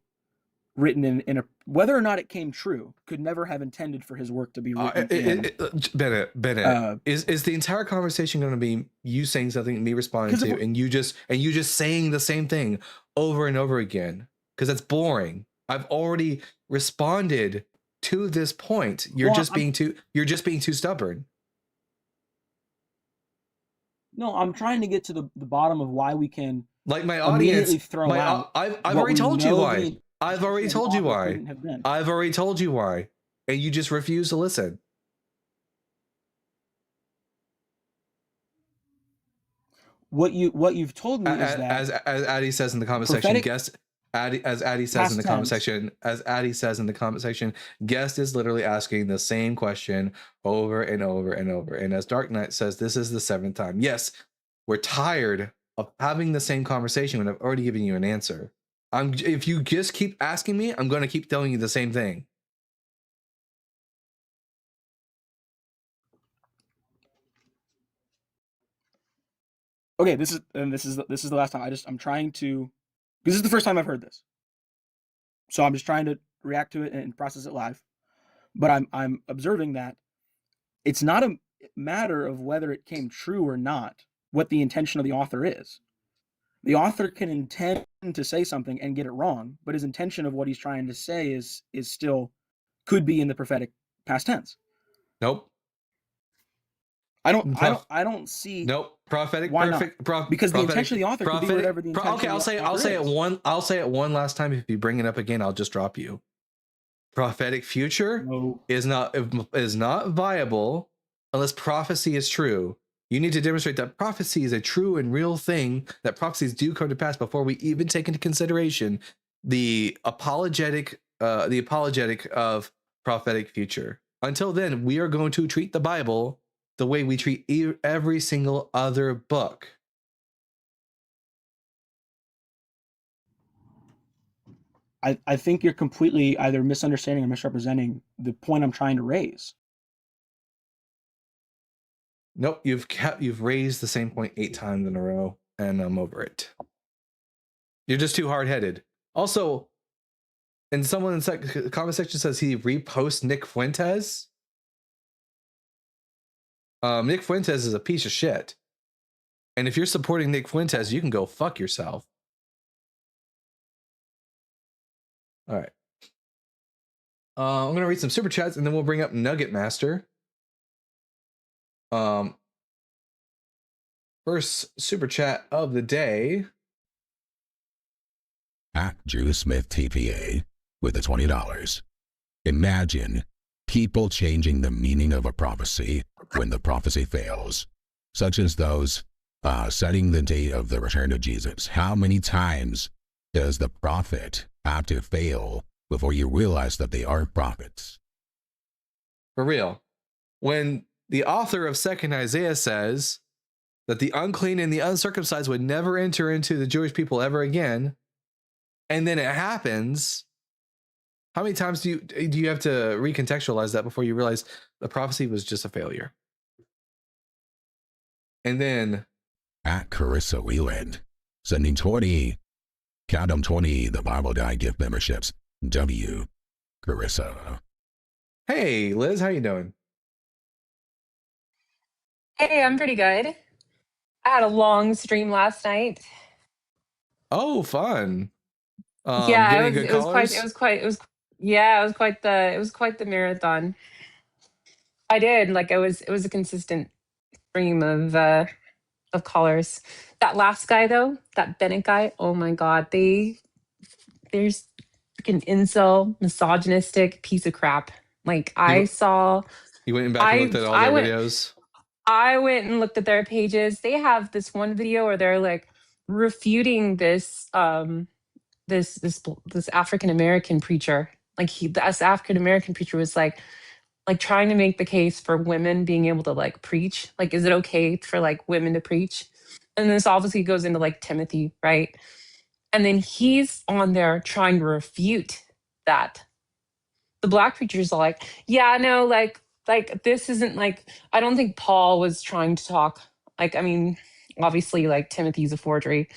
written in a, whether or not it came true, could never have intended for his work to be written Bennett, is the entire conversation going to be you saying something, me responding to, and you just saying the same thing over and over again? Because that's boring. I've already responded to this point. You're just being too stubborn. No, I'm trying to get to the bottom of why we can, like, my audience throw out. I've already told you why. I've already told you why. I've already told you why, and you just refuse to listen. What you've told me is that, as Addy says in the comment section, guest. As Addy says in the comment section, guest is literally asking the same question over and over and over. And as Dark Knight says, this is the 7th time. Yes, we're tired of having the same conversation when I've already given you an answer. If you just keep asking me, I'm going to keep telling you the same thing. Okay, this is the last time. I'm trying to, because this is the first time I've heard this, so I'm just trying to react to it and process it live. But I'm observing that it's not a matter of whether it came true or not, what the intention of the author is. The author can intend to say something and get it wrong, but his intention of what he's trying to say is still, could be in the prophetic past tense. Nope. I don't see. Nope. Prophetic. Why perfect. Not? Because the intention of the author could be whatever the intention. Okay, I'll say it one last time. If you bring it up again, I'll just drop you. Prophetic future is not viable unless prophecy is true. You need to demonstrate that prophecy is a true and real thing, that prophecies do come to pass before we even take into consideration the apologetic of prophetic future. Until then, we are going to treat the Bible the way we treat every single other book. I think you're completely either misunderstanding or misrepresenting the point I'm trying to raise. Nope, you've raised the same point 8 times in a row, and I'm over it. You're just too hard-headed. Also, and someone in the comment section says he reposts Nick Fuentes. Nick Fuentes is a piece of shit. And if you're supporting Nick Fuentes, you can go fuck yourself. All right. I'm going to read some super chats and then we'll bring up Nugget Master. First super chat of the day. At Drew Smith TPA with the $20. Imagine people changing the meaning of a prophecy when the prophecy fails, such as those setting the date of the return of Jesus. How many times does the prophet have to fail before you realize that they aren't prophets? For real. When the author of 2nd Isaiah says that the unclean and the uncircumcised would never enter into the Jewish people ever again, and then it happens, how many times do you have to recontextualize that before you realize the prophecy was just a failure? And then at Carissa Wieland, sending 20, count them 20, the Bible Guy gift memberships. W. Carissa. Hey, Liz, how you doing? Hey, I'm pretty good. I had a long stream last night. Oh, fun. Yeah, it was quite the marathon. I did. Like it was a consistent stream of callers. That last guy though, that Bennett guy, oh my god, there's freaking incel, misogynistic piece of crap. Like you went back and looked at all their videos. I went and looked at their pages. They have this one video where they're like refuting this this African American preacher. Like this African American preacher was like, like trying to make the case for women being able to like preach. Like, is it okay for like women to preach? And this obviously goes into like Timothy, right? And then he's on there trying to refute that. The black preachers are like, yeah, no, like this isn't like, I don't think Paul was trying to talk. Like, I mean, obviously, like Timothy's a forgery,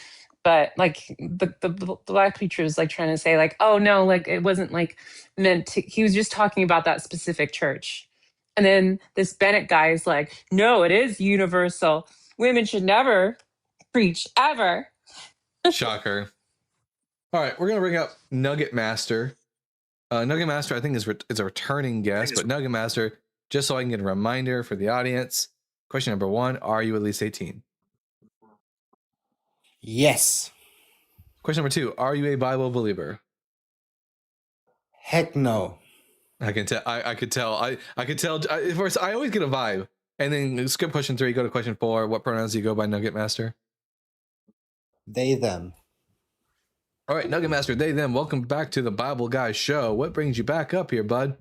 but like the black preacher is like trying to say like, oh no, like it wasn't like meant to. He was just talking about that specific church. And then this Bennett guy is like, no, it is universal. Women should never preach ever. Shocker. All right, we're gonna bring up Nugget Master. Nugget Master, I think, is a returning guest, but Nugget Master, just so I can get a reminder for the audience. Question number 1: are you at least 18? Yes. Question number 2: are you a Bible believer? Heck no. I can tell. I could tell. I could tell. First, I always get a vibe, and then skip question 3, go to question 4. What pronouns do you go by, Nugget Master? They, them. All right, Nugget Master, they, them. Welcome back to the Bible Guy Show. What brings you back up here, bud?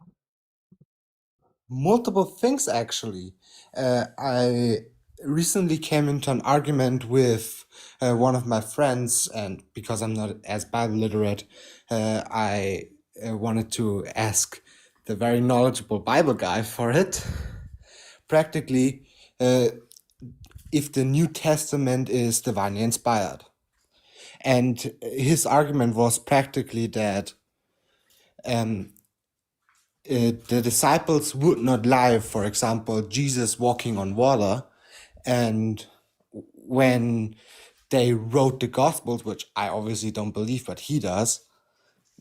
Multiple things, actually. I recently came into an argument with one of my friends, and because I'm not as Bible literate, I wanted to ask the very knowledgeable Bible guy for it. Practically, if the New Testament is divinely inspired. And his argument was practically that the disciples would not lie, for example, Jesus walking on water. And when they wrote the Gospels, which I obviously don't believe, but he does,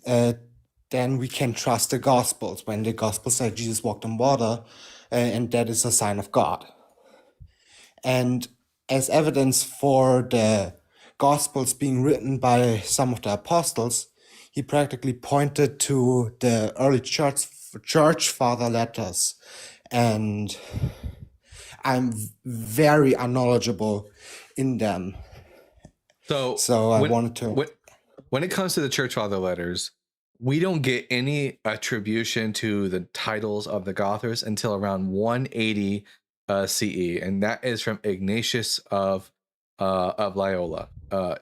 then we can trust the Gospels when the Gospels say Jesus walked on water, and that is a sign of God. And as evidence for the Gospels being written by some of the apostles, he practically pointed to the early church father letters, and I'm very unknowledgeable in them. So I wanted to. When it comes to the church father letters, we don't get any attribution to the titles of the authors until around 180 CE, and that is from Ignatius of Loyola.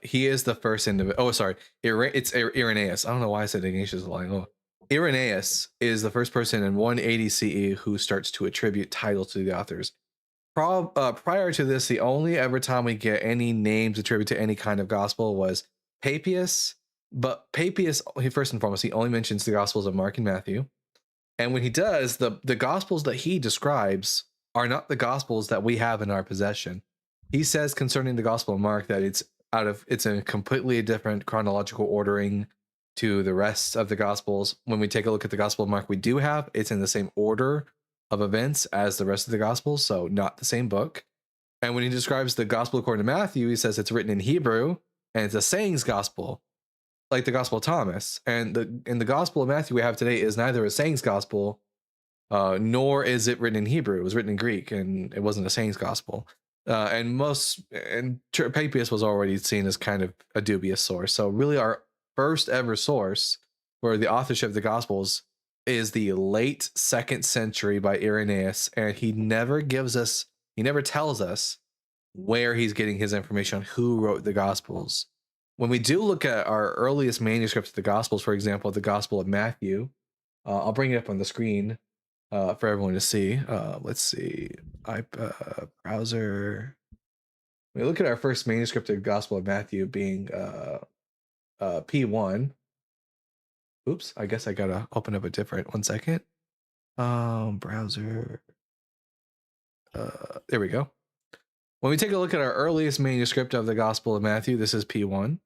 He is the first individual. Oh, sorry, it's Irenaeus. I don't know why I said Ignatius of Loyola. Irenaeus is the first person in 180 CE who starts to attribute titles to the authors. Prior to this, the only ever time we get any names attributed to any kind of gospel was Papias. But Papias, first and foremost, he only mentions the Gospels of Mark and Matthew. And when he does, the Gospels that he describes are not the Gospels that we have in our possession. He says concerning the Gospel of Mark that it's in a completely different chronological ordering to the rest of the Gospels. When we take a look at the Gospel of Mark, we do have it's in the same order of events as the rest of the Gospels, so not the same book. And when he describes the Gospel according to Matthew, he says it's written in Hebrew and it's a sayings gospel, like the Gospel of Thomas. And in the Gospel of Matthew we have today is neither a sayings gospel, nor is it written in Hebrew. It was written in Greek, and it wasn't a sayings gospel. And Papias was already seen as kind of a dubious source. So really, our first ever source for the authorship of the Gospels is the late 2nd century by Irenaeus, and he never tells us where he's getting his information on who wrote the Gospels. When we do look at our earliest manuscripts of the Gospels, for example, the Gospel of Matthew, I'll bring it up on the screen for everyone to see. Let's see, browser. We look at our first manuscript of the Gospel of Matthew being P1. Oops, I guess I gotta open up a different 1 second. Browser. There we go. When we take a look at our earliest manuscript of the Gospel of Matthew, this is P1.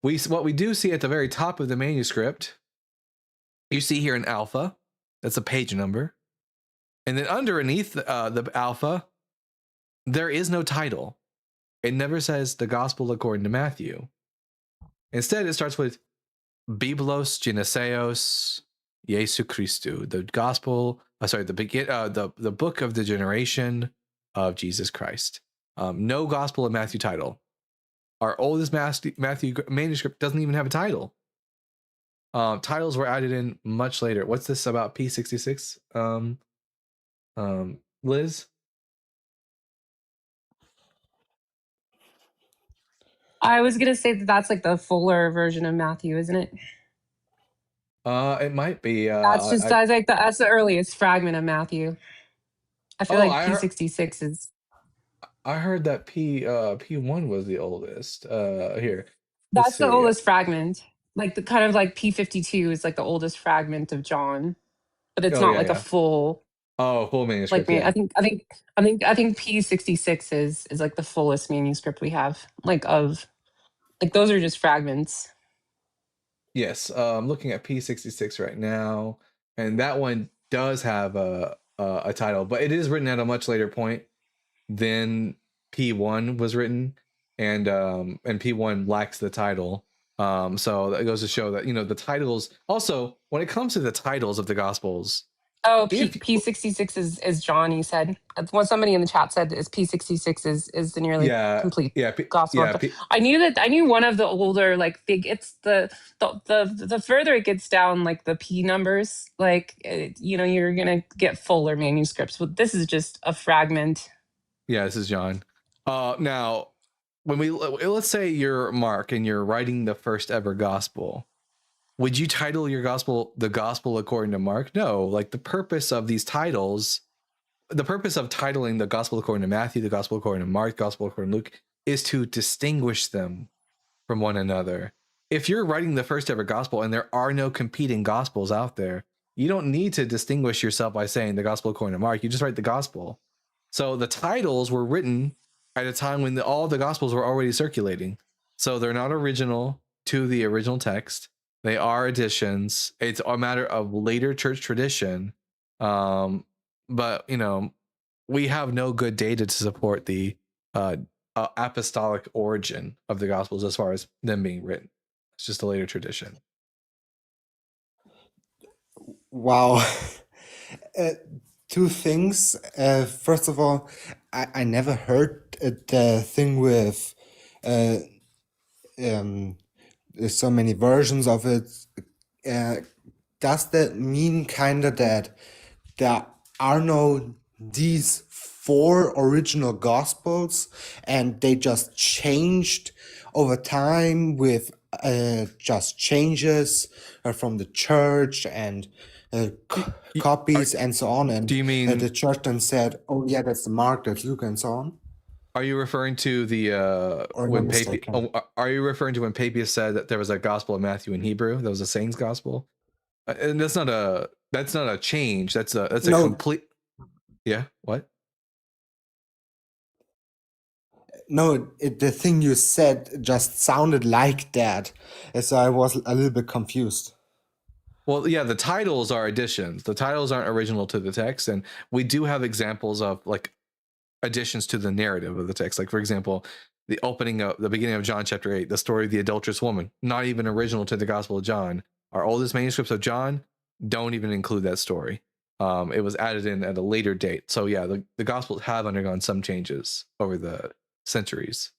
What we do see at the very top of the manuscript, you see here an alpha. That's a page number. And then underneath the alpha, there is no title. It never says the Gospel according to Matthew. Instead, it starts with Biblos Geneseos Jesu Christu, the gospel. The book of the generation of Jesus Christ. No Gospel of Matthew title. Our oldest Matthew manuscript doesn't even have a title. Titles were added in much later. What's this about P66? Liz? I was gonna say that that's like the fuller version of Matthew, isn't it? It might be. That's just I think that's the earliest fragment of Matthew. I feel like P66 is. I heard that P1 was the oldest. Here. That's the oldest fragment. Like the kind of like P52 is like the oldest fragment of John, but it's not like a full. Oh, full manuscript. Like I think P66 is like the fullest manuscript we have. Like of, like those are just fragments. Yes, I'm looking at P66 right now, and that one does have a title, but it is written at a much later point than P1 was written, and P1 lacks the title. So that goes to show that, you know, the titles. Also, when it comes to the titles of the Gospels. Oh, P66 is John. You said what somebody in the chat said is P66 is the nearly complete gospel. I knew one of the older, like it's the further it gets down, like the P numbers, like you know, you're gonna get fuller manuscripts. But this is just a fragment. Yeah, this is John. Now, when let's say you're Mark and you're writing the first ever gospel. Would you title your gospel the gospel according to Mark? No, like the purpose of these titles, the purpose of titling the gospel according to Matthew, the gospel according to Mark, gospel according to Luke, is to distinguish them from one another. If you're writing the first ever gospel and there are no competing gospels out there, you don't need to distinguish yourself by saying the gospel according to Mark. You just write the gospel. So the titles were written at a time when all the gospels were already circulating. So they're not original to the original text. They are additions. It's a matter of later church tradition. But, you know, we have no good data to support the apostolic origin of the Gospels as far as them being written. It's just a later tradition. Wow. Two things. First of all, I never heard the thing with there's so many versions of it. Does that mean kind of that there are no these 4 original gospels and they just changed over time with just changes from the church and copies and so on? And do you mean the church then said, "Oh yeah, that's Mark, that's Luke, and so on"? Are you referring to the when are you referring to when Papias said that there was a gospel of Matthew in Hebrew? That was a Saints gospel, and that's not a change. That's a complete. Yeah. What? No, the thing you said just sounded like that, so I was a little bit confused. Well, yeah, the titles are additions. The titles aren't original to the text, and we do have examples of like additions to the narrative of the text. Like, for example, the beginning of John chapter 8, the story of the adulterous woman, not even original to the Gospel of John. Our oldest manuscripts of John don't even include that story. It was added in at a later date. So yeah, the Gospels have undergone some changes over the centuries.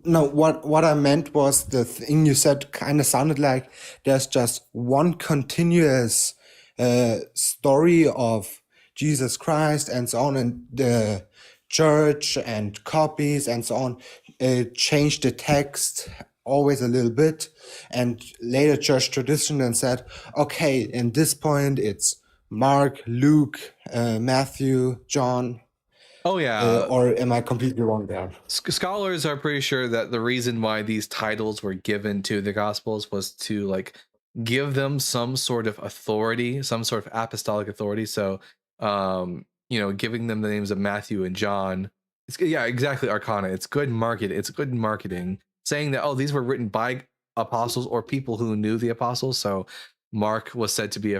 No, what I meant was the thing you said kind of sounded like there's just one continuous story of Jesus Christ and so on, and the church and copies and so on changed the text always a little bit, and later church tradition then said, okay, in this point it's Mark, Luke, Matthew, John. Oh yeah. Or am I completely wrong there? Scholars are pretty sure that the reason why these titles were given to the Gospels was to like give them some sort of authority, some sort of apostolic authority. So you know, giving them the names of Matthew and John. Yeah, exactly, Arcana. It's good marketing. Saying that, oh, these were written by apostles or people who knew the apostles. So Mark was said to be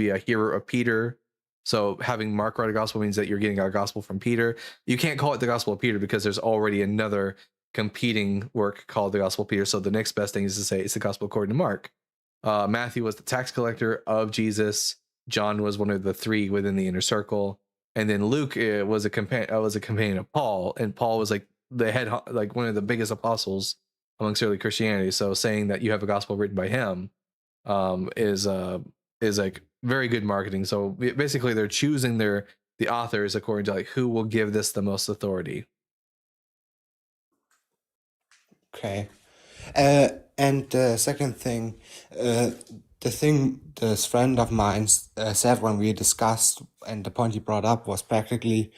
a hearer of Peter. So having Mark write a gospel means that you're getting a gospel from Peter. You can't call it the Gospel of Peter because there's already another competing work called the Gospel of Peter. So the next best thing is to say it's the Gospel according to Mark. Matthew was the tax collector of Jesus. John was one of the 3 within the inner circle, and then Luke was a companion of Paul, and Paul was like the head, like one of the biggest apostles amongst early Christianity. So saying that you have a gospel written by him is like very good marketing. So basically, they're choosing the authors according to like who will give this the most authority. Okay. And the second thing, the thing this friend of mine said when we discussed, and the point he brought up was practically,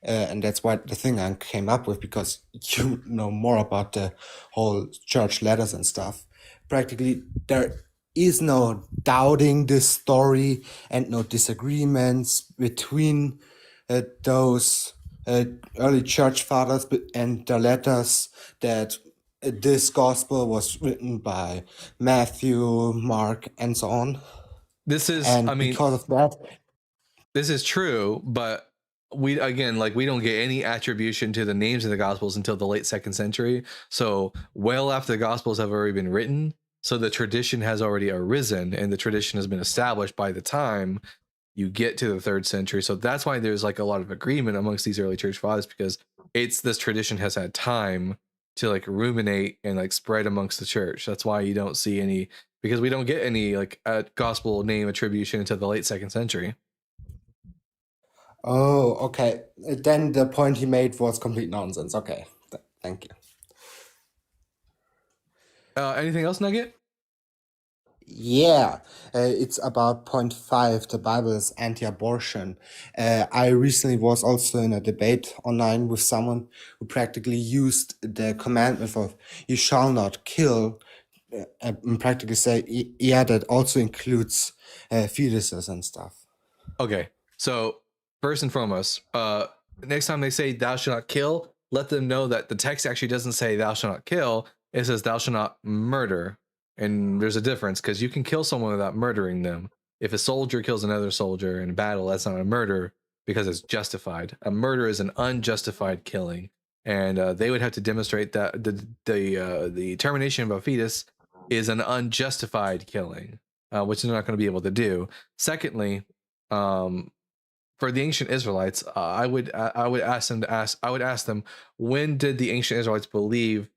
and that's what the thing I came up with, because you know more about the whole church letters and stuff. Practically, there is no doubting this story and no disagreements between those early church fathers and the letters that this gospel was written by Matthew, Mark, and so on. This is, And I mean, because of that, this is true, but we don't get any attribution to the names of the gospels until the late 2nd century. So well after the gospels have already been written, so the tradition has already arisen, and the tradition has been established by the time you get to the 3rd century. So that's why there's like a lot of agreement amongst these early church fathers, because this tradition has had time to like ruminate and like spread amongst the church. That's why you don't see any, because we don't get any like gospel name attribution until the late 2nd century. oh, okay. Then the point he made was complete nonsense. Okay, thank you. Anything else, Nugget? Yeah, it's about point 5. The Bible is anti-abortion. I recently was also in a debate online with someone who practically used the commandment of "you shall not kill," and practically say, yeah, that also includes fetuses and stuff. Okay, so first and foremost, next time they say "thou shalt not kill," let them know that the text actually doesn't say "thou shalt not kill." It says "thou shalt not murder." And there's a difference, because you can kill someone without murdering them. If a soldier kills another soldier in battle, that's not a murder because it's justified. A murder is an unjustified killing, and they would have to demonstrate that the termination of a fetus is an unjustified killing, which they're not going to be able to do. Secondly, for the ancient Israelites, I would ask them, when did the ancient Israelites believe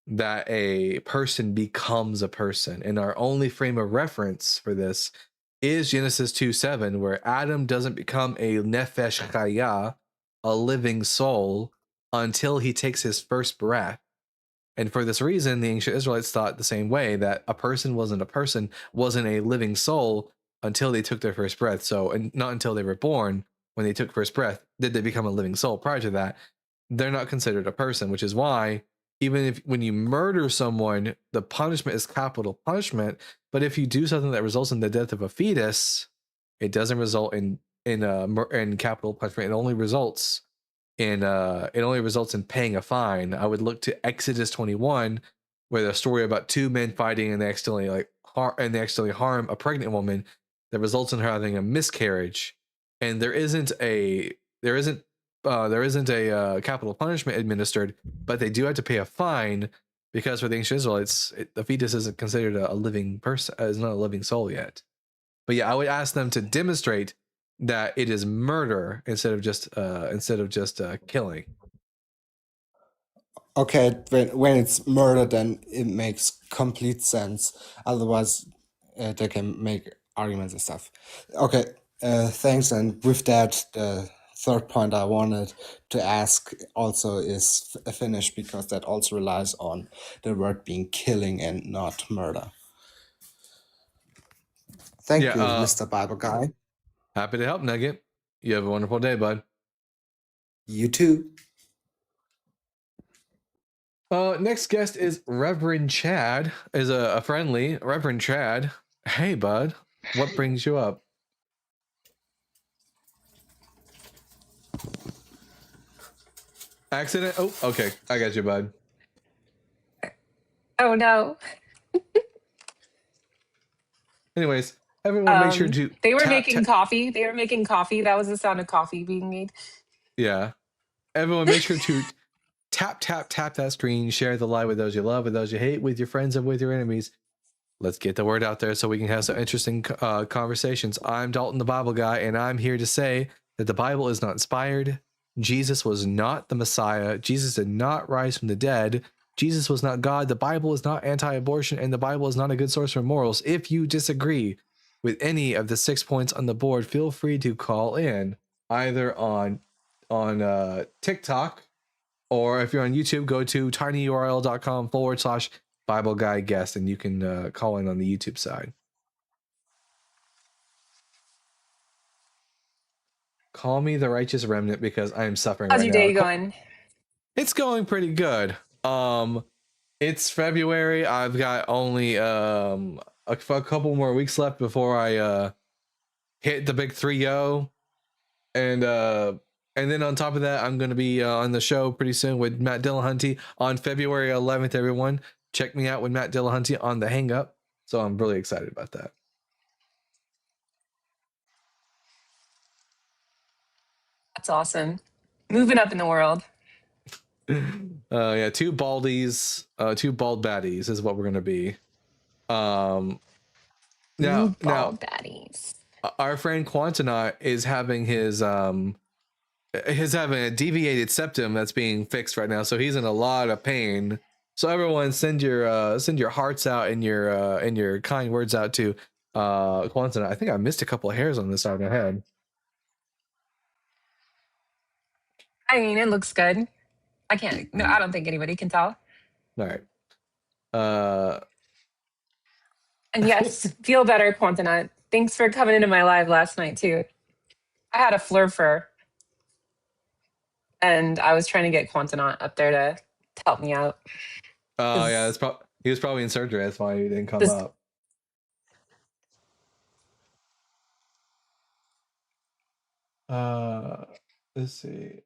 that a person becomes a person? And our only frame of reference for this is Genesis 2:7, where Adam doesn't become a nefesh chaya, a living soul, until he takes his first breath. And for this reason, the ancient Israelites thought the same way, that a person wasn't a living soul until they took their first breath. So, and not until they were born, when they took first breath, did they become a living soul. Prior to that, they're not considered a person, which is why even if when you murder someone, the punishment is capital punishment. But if you do something that results in the death of a fetus, it doesn't result in capital punishment. It only results in paying a fine. I would look to Exodus 21, where the story about two men fighting and they accidentally harm a pregnant woman that results in her having a miscarriage, and there isn't a capital punishment administered, but they do have to pay a fine, because for the ancient Israelites, the fetus isn't considered a living person, is not a living soul yet. But yeah, I would ask them to demonstrate that it is murder instead of just killing. Okay, when it's murder, then it makes complete sense. Otherwise, they can make arguments and stuff. Okay, thanks. And with that, the third point I wanted to ask also is finished, because that also relies on the word being killing and not murder. Thank you, Mr. Bible Guy. Happy to help, Nugget. You have a wonderful day, bud. You too. Next guest is Reverend Chad. Is a friendly Reverend Chad. Hey, bud. What brings you up? Accident? Oh, okay. I got you, bud. Oh no. Anyways, everyone make sure to They were making coffee. They were making coffee. That was the sound of coffee being made. Yeah. Everyone make sure to tap that screen, share the live with those you love, with those you hate, with your friends and with your enemies. Let's get the word out there so we can have some interesting conversations. I'm Dalton the Bible Guy, and I'm here to say that the Bible is not inspired. Jesus was not the Messiah. Jesus did not rise from the dead. Jesus was not God, the Bible is not anti-abortion, and the Bible is not a good source for morals. If you disagree with any of the 6 points on the board, feel free to call in either on TikTok, or if you're on YouTube, go to tinyurl.com/Bible Guy Guest, and you can call in on the YouTube side. Call me the righteous remnant because I am suffering How's right your now. day going? It's going pretty good. It's February. I've got only a couple more weeks left before I hit the big 3-0, and then on top of that, I'm going to be on the show pretty soon with Matt Dillahunty on February 11th. Everyone, check me out with Matt Dillahunty on the Hang Up. So I'm really excited about that. That's awesome. Moving up in the world. Yeah, two baldies, two bald baddies is what we're gonna be. Now Bald baddies. our friend Quantanaut is having his having a deviated septum that's being fixed right now, so he's in a lot of pain. So everyone, send your hearts out and your kind words out to Quantanaut. I think I missed a couple of hairs on this side of my head. I mean, it looks good. I don't think anybody can tell. All right. And yes, feel better, Quantanut. Thanks for coming into my live last night too. I had a flurfur, and I was trying to get Quantanut up there to help me out. Oh yeah, he was probably in surgery. That's why he didn't come This- up. Let's see.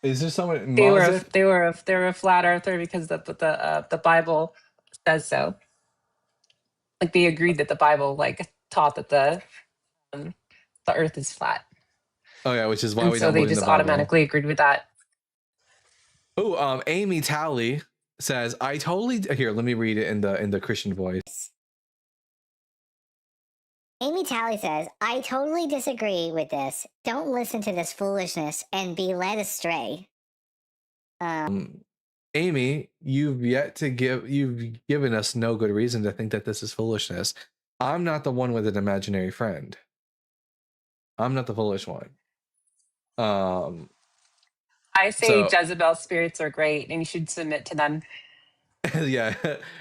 Is there someone? They were a flat earther because the Bible says so. Like they agreed that the Bible taught that the Earth is flat. Oh yeah, which is why And we so don't they believe in just the Bible. automatically agreed with that. Oh, Amy Talley says, "I totally." Here, let me read it in the Christian voice. Amy Talley says, I totally disagree with this. Don't listen to this foolishness and be led astray. Amy, you've given us no good reason to think that this is foolishness. I'm not the one with an imaginary friend. I'm not the foolish one. I say Jezebel spirits are great, and you should submit to them. Yeah,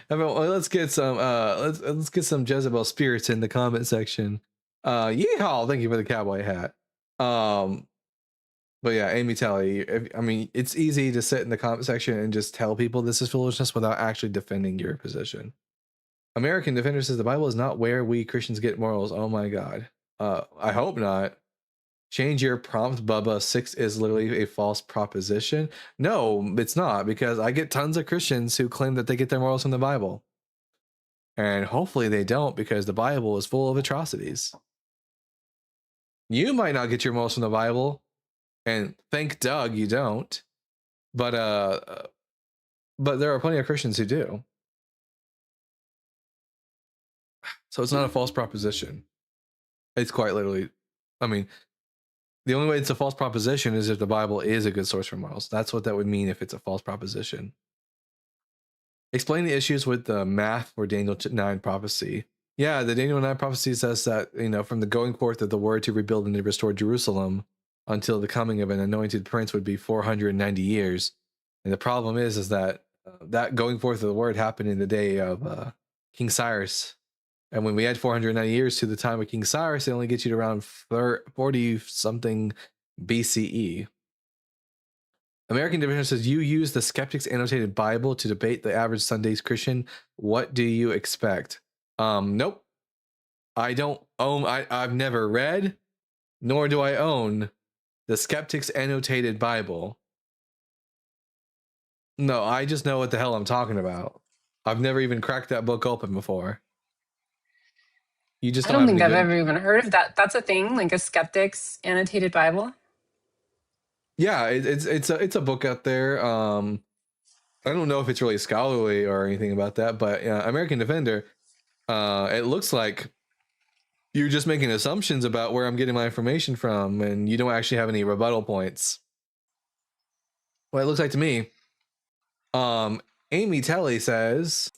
everyone, let's get some let's get some Jezebel spirits in the comment section. Yeehaw! Thank you for the cowboy hat. But yeah, Amy Talley. I mean, it's easy to sit in the comment section and just tell people this is foolishness without actually defending your position. American Defender says the Bible is not where we Christians get morals. Oh my God. I hope not. Change your prompt, Bubba. 6 is literally a false proposition. No, it's not, because I get tons of Christians who claim that they get their morals from the Bible. And hopefully they don't, because the Bible is full of atrocities. You might not get your morals from the Bible, and thank Doug you don't. But there are plenty of Christians who do. So it's not a false proposition. It's quite literally, I mean, the only way it's a false proposition is if the Bible is a good source for morals. That's what that would mean if it's a false proposition. Explain the issues with the math for Daniel 9 prophecy. Yeah, the Daniel 9 prophecy says that, from the going forth of the word to rebuild and to restore Jerusalem until the coming of an anointed prince would be 490 years. And the problem is that that going forth of the word happened in the day of King Cyrus. And when we add 490 years to the time of King Cyrus, it only gets you to around 40-something BCE. American Defender says, you use the Skeptics Annotated Bible to debate the average Sunday Christian. What do you expect? Nope. I don't own, I've never read, nor do I own the Skeptics Annotated Bible. No, I just know what the hell I'm talking about. I've never even cracked that book open before. You just I don't think I've ever even heard of that. That's a thing, like a Skeptics Annotated Bible. Yeah, it's a book out there. I don't know if it's really scholarly or anything about that, but American Defender, it looks like you're just making assumptions about where I'm getting my information from, and you don't actually have any rebuttal points. Well, it looks like to me, Amy Telly says,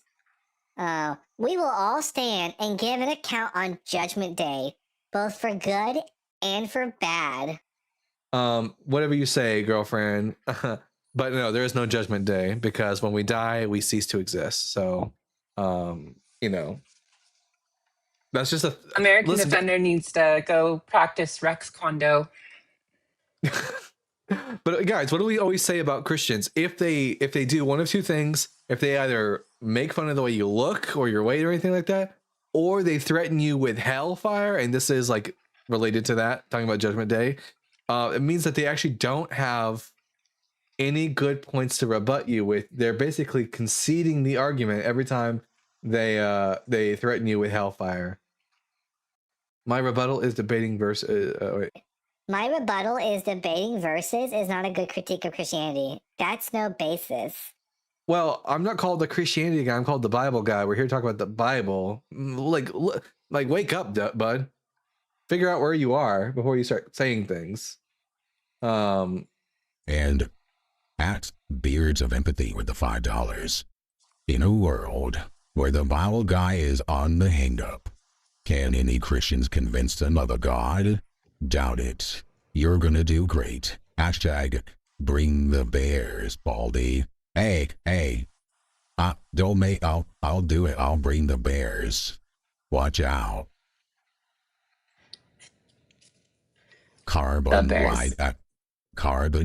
We will all stand and give an account on Judgment Day, both for good and for bad. whatever you say, girlfriend. But no, there is no judgment day, because when we die, we cease to exist. So, you know, that's just a American listen, Defender needs to go practice Rex Kondo. But guys, what do we always say about Christians? If they do one of two things, if they either make fun of the way you look or your weight or anything like that, or they threaten you with hellfire, and this is like related to that, talking about Judgment Day, it means that they actually don't have any good points to rebut you with. They're basically conceding the argument every time they threaten you with hellfire. My rebuttal is debating verse. My rebuttal is debating verses is not a good critique of Christianity. That's no basis. Well, I'm not called the Christianity guy. I'm called the Bible guy. We're here to talk about the Bible. Like wake up, bud. Figure out where you are before you start saying things. And at Beards of Empathy with the $5. In a world where the Bible guy is on the hang-up, can any Christians convince another God? Doubt it. You're gonna do great. Hashtag bring the bears, Baldy. Hey. Don't make. I'll do it. I'll bring the bears. Watch out. Carbon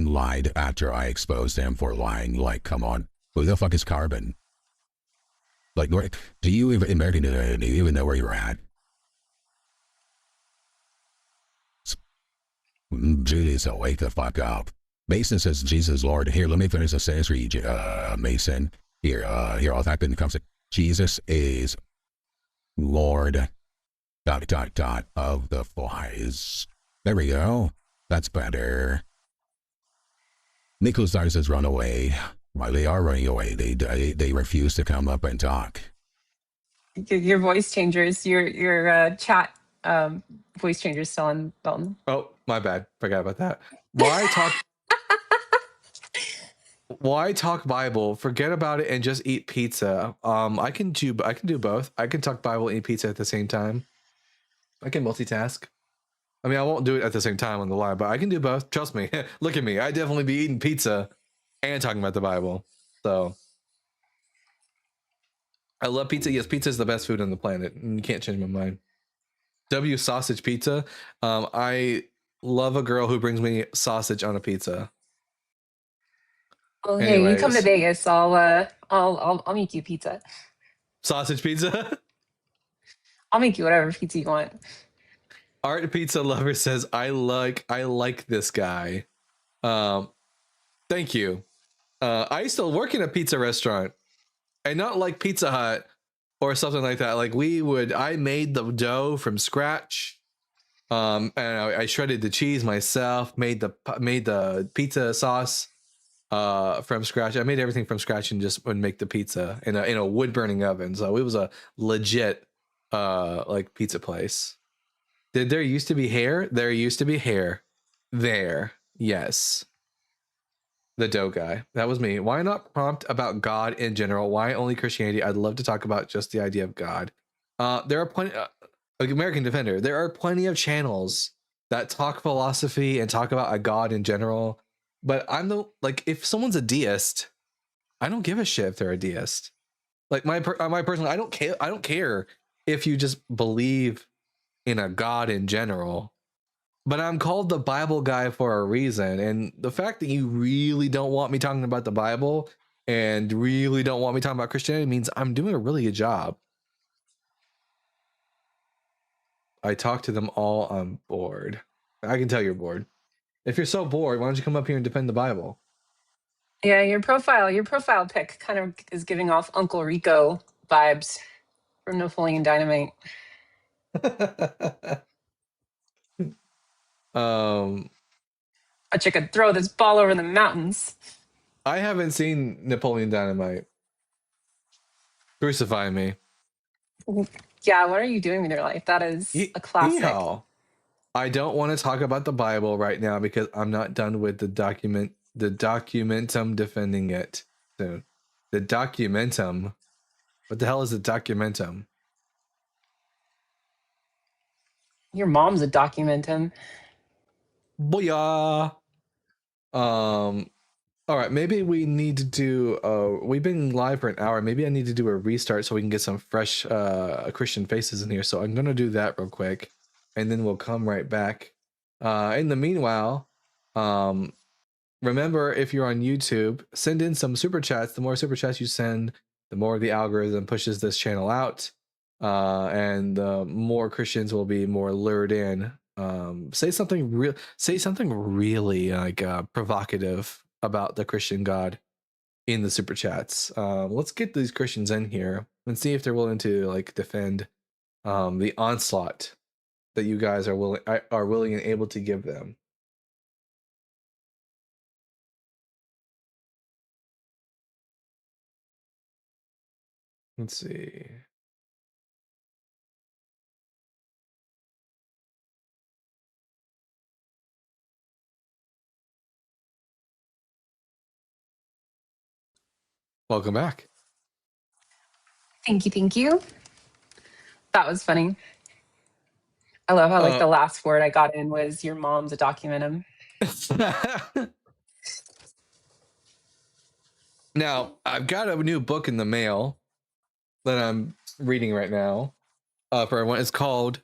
lied after I exposed him for lying. Like, come on. Who the fuck is Carbon? Like, do you even know where you're at? Judas, wake the fuck up. Mason says, Jesus Lord. Here, let me finish the sentence for you, Mason. Here, all type in the comments. Jesus is Lord, ... of the flies. There we go. That's better. Nicholas Dyer says, run away. Why, they are running away. They refuse to come up and talk. Your voice changers, your chat voice changers still on Dalton. Oh, my bad. Forgot about that. Why talk Bible? Forget about it and just eat pizza. I can do both. I can talk Bible and eat pizza at the same time. I can multitask. I mean, I won't do it at the same time on the live, but I can do both. Trust me. Look at me. I definitely be eating pizza and talking about the Bible. So I love pizza. Yes, pizza is the best food on the planet. And you can't change my mind. W sausage pizza. I love a girl who brings me sausage on a pizza. Well, hey, you come to Vegas, I'll make you pizza. Sausage pizza? I'll make you whatever pizza you want. Art Pizza Lover says, I like this guy. Thank you. I used to work in a pizza restaurant, and not like Pizza Hut or something like that. Like I made the dough from scratch. And I shredded the cheese myself, made the pizza sauce from scratch. I made everything from scratch and just would make the pizza in a wood burning oven. So it was a legit like pizza place. Did there used to be hair? There used to be hair there. Yes. The dough guy. That was me. Why not prompt about God in general? Why only Christianity? I'd love to talk about just the idea of God. There are plenty, like American Defender, there are plenty of channels that talk philosophy and talk about a God in general. But if someone's a deist, I don't give a shit if they're a deist. Like my personal, I don't care if you just believe in a God in general, but I'm called the Bible guy for a reason. And the fact that you really don't want me talking about the Bible and really don't want me talking about Christianity means I'm doing a really good job. I talk to them all. I'm bored. I can tell you're bored. If you're so bored, why don't you come up here and defend the Bible? Yeah, your profile pic kind of is giving off Uncle Rico vibes from Napoleon Dynamite. But you could throw this ball over the mountains. I haven't seen Napoleon Dynamite. Crucify me. Yeah, what are you doing with your life? That is a classic. I don't want to talk about the Bible right now because I'm not done with the documentum defending it soon. The documentum. What the hell is a documentum? Your mom's a documentum. Booyah! All right, maybe we need to do. We've been live for an hour. Maybe I need to do a restart so we can get some fresh Christian faces in here. So I'm gonna do that real quick, and then we'll come right back. In the meanwhile, remember, if you're on YouTube, send in some super chats. The more super chats you send, the more the algorithm pushes this channel out, and more Christians will be more lured in. Say something really like provocative about the Christian God in the super chats. Let's get these Christians in here and see if they're willing to like defend the onslaught that you guys are willing and able to give them. Let's see. Welcome back. Thank you, thank you. That was funny. I love how like the last word I got in was your mom's a documentum. Now, I've got a new book in the mail that I'm reading right now for everyone. It's called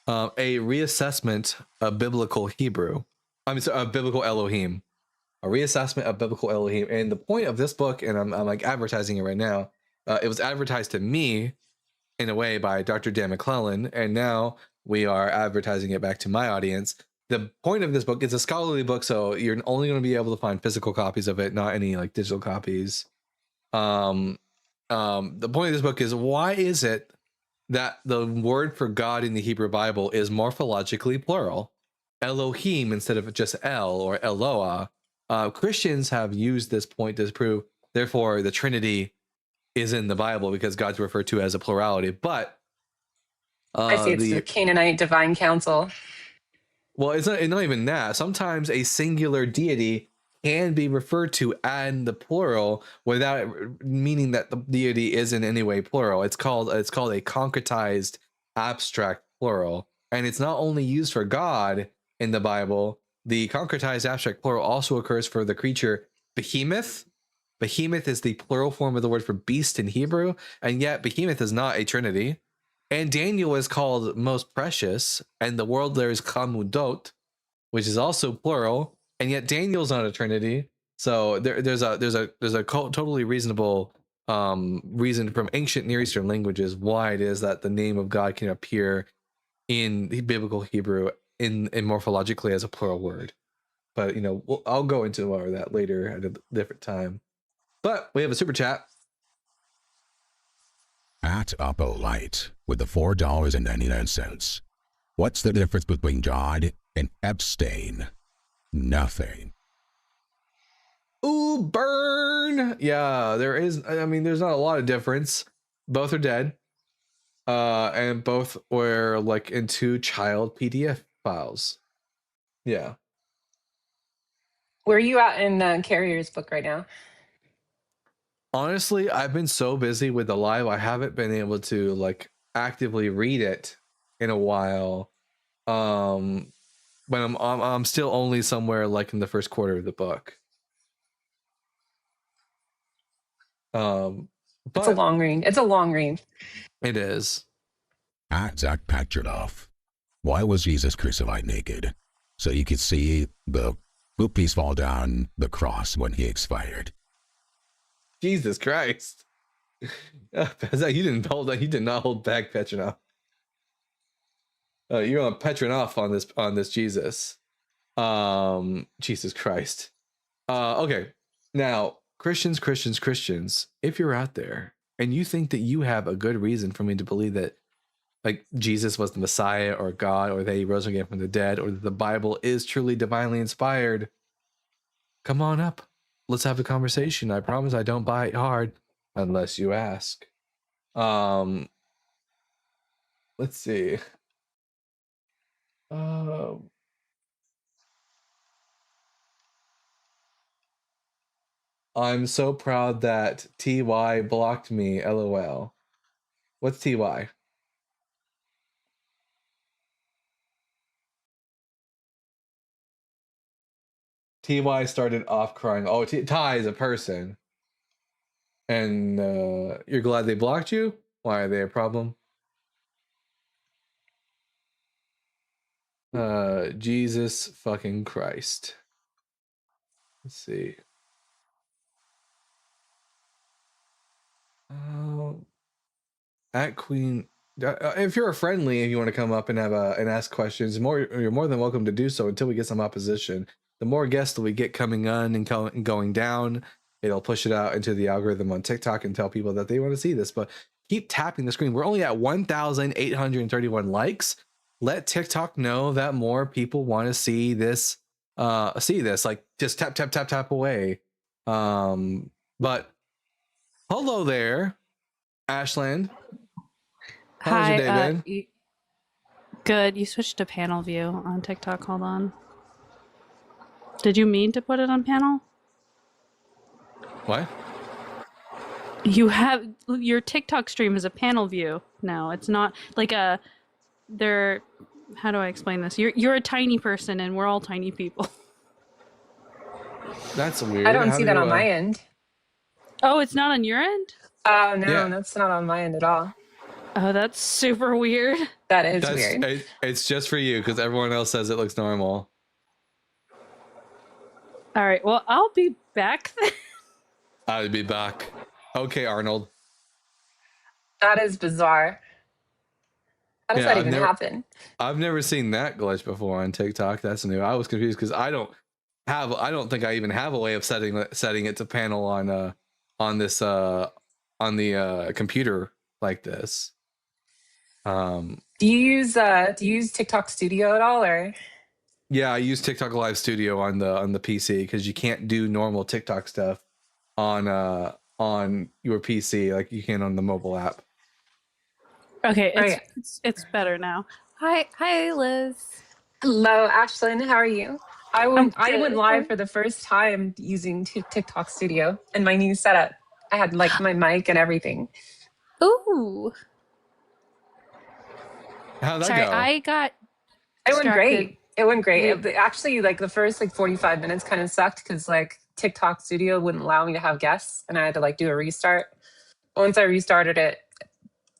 A Reassessment of Biblical Hebrew. I mean, sorry, Biblical Elohim. A Reassessment of Biblical Elohim. And the point of this book, and I'm like advertising it right now, it was advertised to me in a way by Dr. Dan McClellan, and now we are advertising it back to my audience. The point of this book is a scholarly book, so you're only going to be able to find physical copies of it, not any like digital copies. The point of this book is, why is it that the word for God in the Hebrew Bible is morphologically plural? Elohim instead of just El or Eloah. Christians have used this point to prove, therefore, the Trinity is in the Bible because God's referred to as a plurality. But I say it's the Canaanite divine council. Well, it's not even that. Sometimes a singular deity can be referred to in the plural without meaning that the deity is in any way plural. It's called a concretized abstract plural, and it's not only used for God in the Bible. The concretized abstract plural also occurs for the creature behemoth. Behemoth is the plural form of the word for beast in Hebrew, and yet behemoth is not a trinity. And Daniel is called most precious, and the world there is Kamudot, which is also plural, and yet Daniel's not a trinity. So there's a totally reasonable reason from ancient Near Eastern languages why it is that the name of God can appear in biblical Hebrew in morphologically as a plural word. But I'll go into more of that later at a different time. But we have a super chat. At Light with the $4.99. What's the difference between God and Epstein? Nothing. Ooh, burn! Yeah, there is. I mean, there's not a lot of difference. Both are dead. And both were like in 2 child PDF files. Yeah. Where are you at in Carrier's book right now? Honestly, I've been so busy with the live, I haven't been able to like actively read it in a while. But I'm still only somewhere like in the first quarter of the book. But it's a long read. It's a long read. It is. At Zach Patronoff. Why was Jesus crucified naked? So you could see the boopies fall down the cross when he expired. Jesus Christ. You did not hold back, Petronoff. You're on Petronoff on this Jesus. Jesus Christ. Okay. Now, Christians, if you're out there and you think that you have a good reason for me to believe that like Jesus was the Messiah or God, or that he rose again from the dead, or that the Bible is truly divinely inspired, come on up. Let's have a conversation. I promise I don't bite hard unless you ask. Let's see. I'm so proud that TY blocked me. LOL. What's TY? TY started off crying. Oh, Ty is a person. And you're glad they blocked you? Why, are they a problem? Jesus fucking Christ. Let's see. At Queen, if you're a friendly and you want to come up and have and ask questions, you're more than welcome to do so until we get some opposition. The more guests that we get coming on and going down, it'll push it out into the algorithm on TikTok and tell people that they want to see this. But keep tapping the screen. We're only at 1,831 likes. Let TikTok know that more people want to see this. Like just tap, tap, tap, tap away. But hello there, Ashland. How's Hi, your day been? good. You switched to panel view on TikTok. Hold on. Did you mean to put it on panel? What? You have your TikTok stream is a panel view now. It's not like a. They're. How do I explain this? You're a tiny person, and we're all tiny people. That's weird. I don't see that on my end. Oh, it's not on your end? Oh, no, Yeah. that's not on my end at all. Oh, that's super weird. That is weird. It's just for you because everyone else says it looks normal. All right. Well, I'll be back then. I'll be back. Okay, Arnold. That is bizarre. How does that even happen? I've never seen that glitch before on TikTok. That's new. I was confused because I don't think I even have a way of setting it to panel on the computer like this. Do you use TikTok Studio at all, or? Yeah, I use TikTok Live Studio on the PC because you can't do normal TikTok stuff on your PC like you can on the mobile app. Okay, it's better now. Hi, Liz. Hello, Ashlyn. How are you? I went live for the first time using TikTok Studio and my new setup. I had like my mic and everything. Ooh. How'd that go? It went great. It went great. Actually, like the first 45 minutes kind of sucked because like TikTok Studio wouldn't allow me to have guests, and I had to like do a restart. Once I restarted it,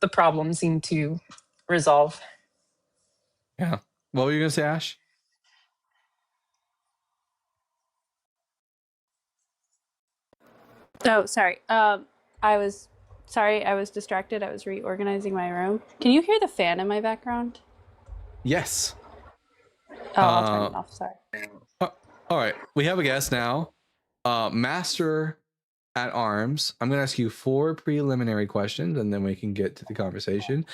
the problem seemed to resolve. Yeah. What were you gonna say, Ash? Oh, sorry. I was distracted. I was reorganizing my room. Can you hear the fan in my background? Yes. Oh, I'll turn it off. Sorry. All right. We have a guest now. Master at Arms. I'm going to ask you 4 preliminary questions, and then we can get to the conversation.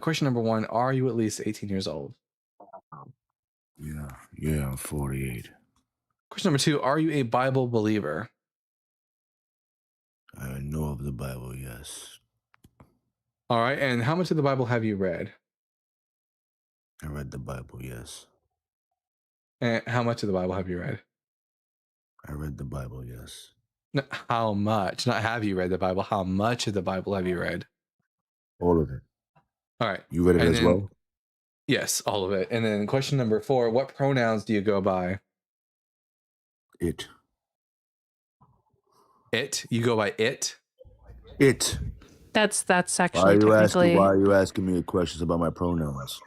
Question number 1: are you at least 18 years old? Yeah, I'm 48. Question number 2: are you a Bible believer? I know of the Bible, yes. All right. And how much of the Bible have you read? I read the Bible, yes. And how much of the Bible have you read? I read the Bible, yes. No, how much? Not have you read the Bible. How much of the Bible have you read? All of it. All right. You read it as well? Yes, all of it. And then question number 4: what pronouns do you go by? It. It? You go by it? It. That's actually technically. Why are you asking me questions about my pronouns?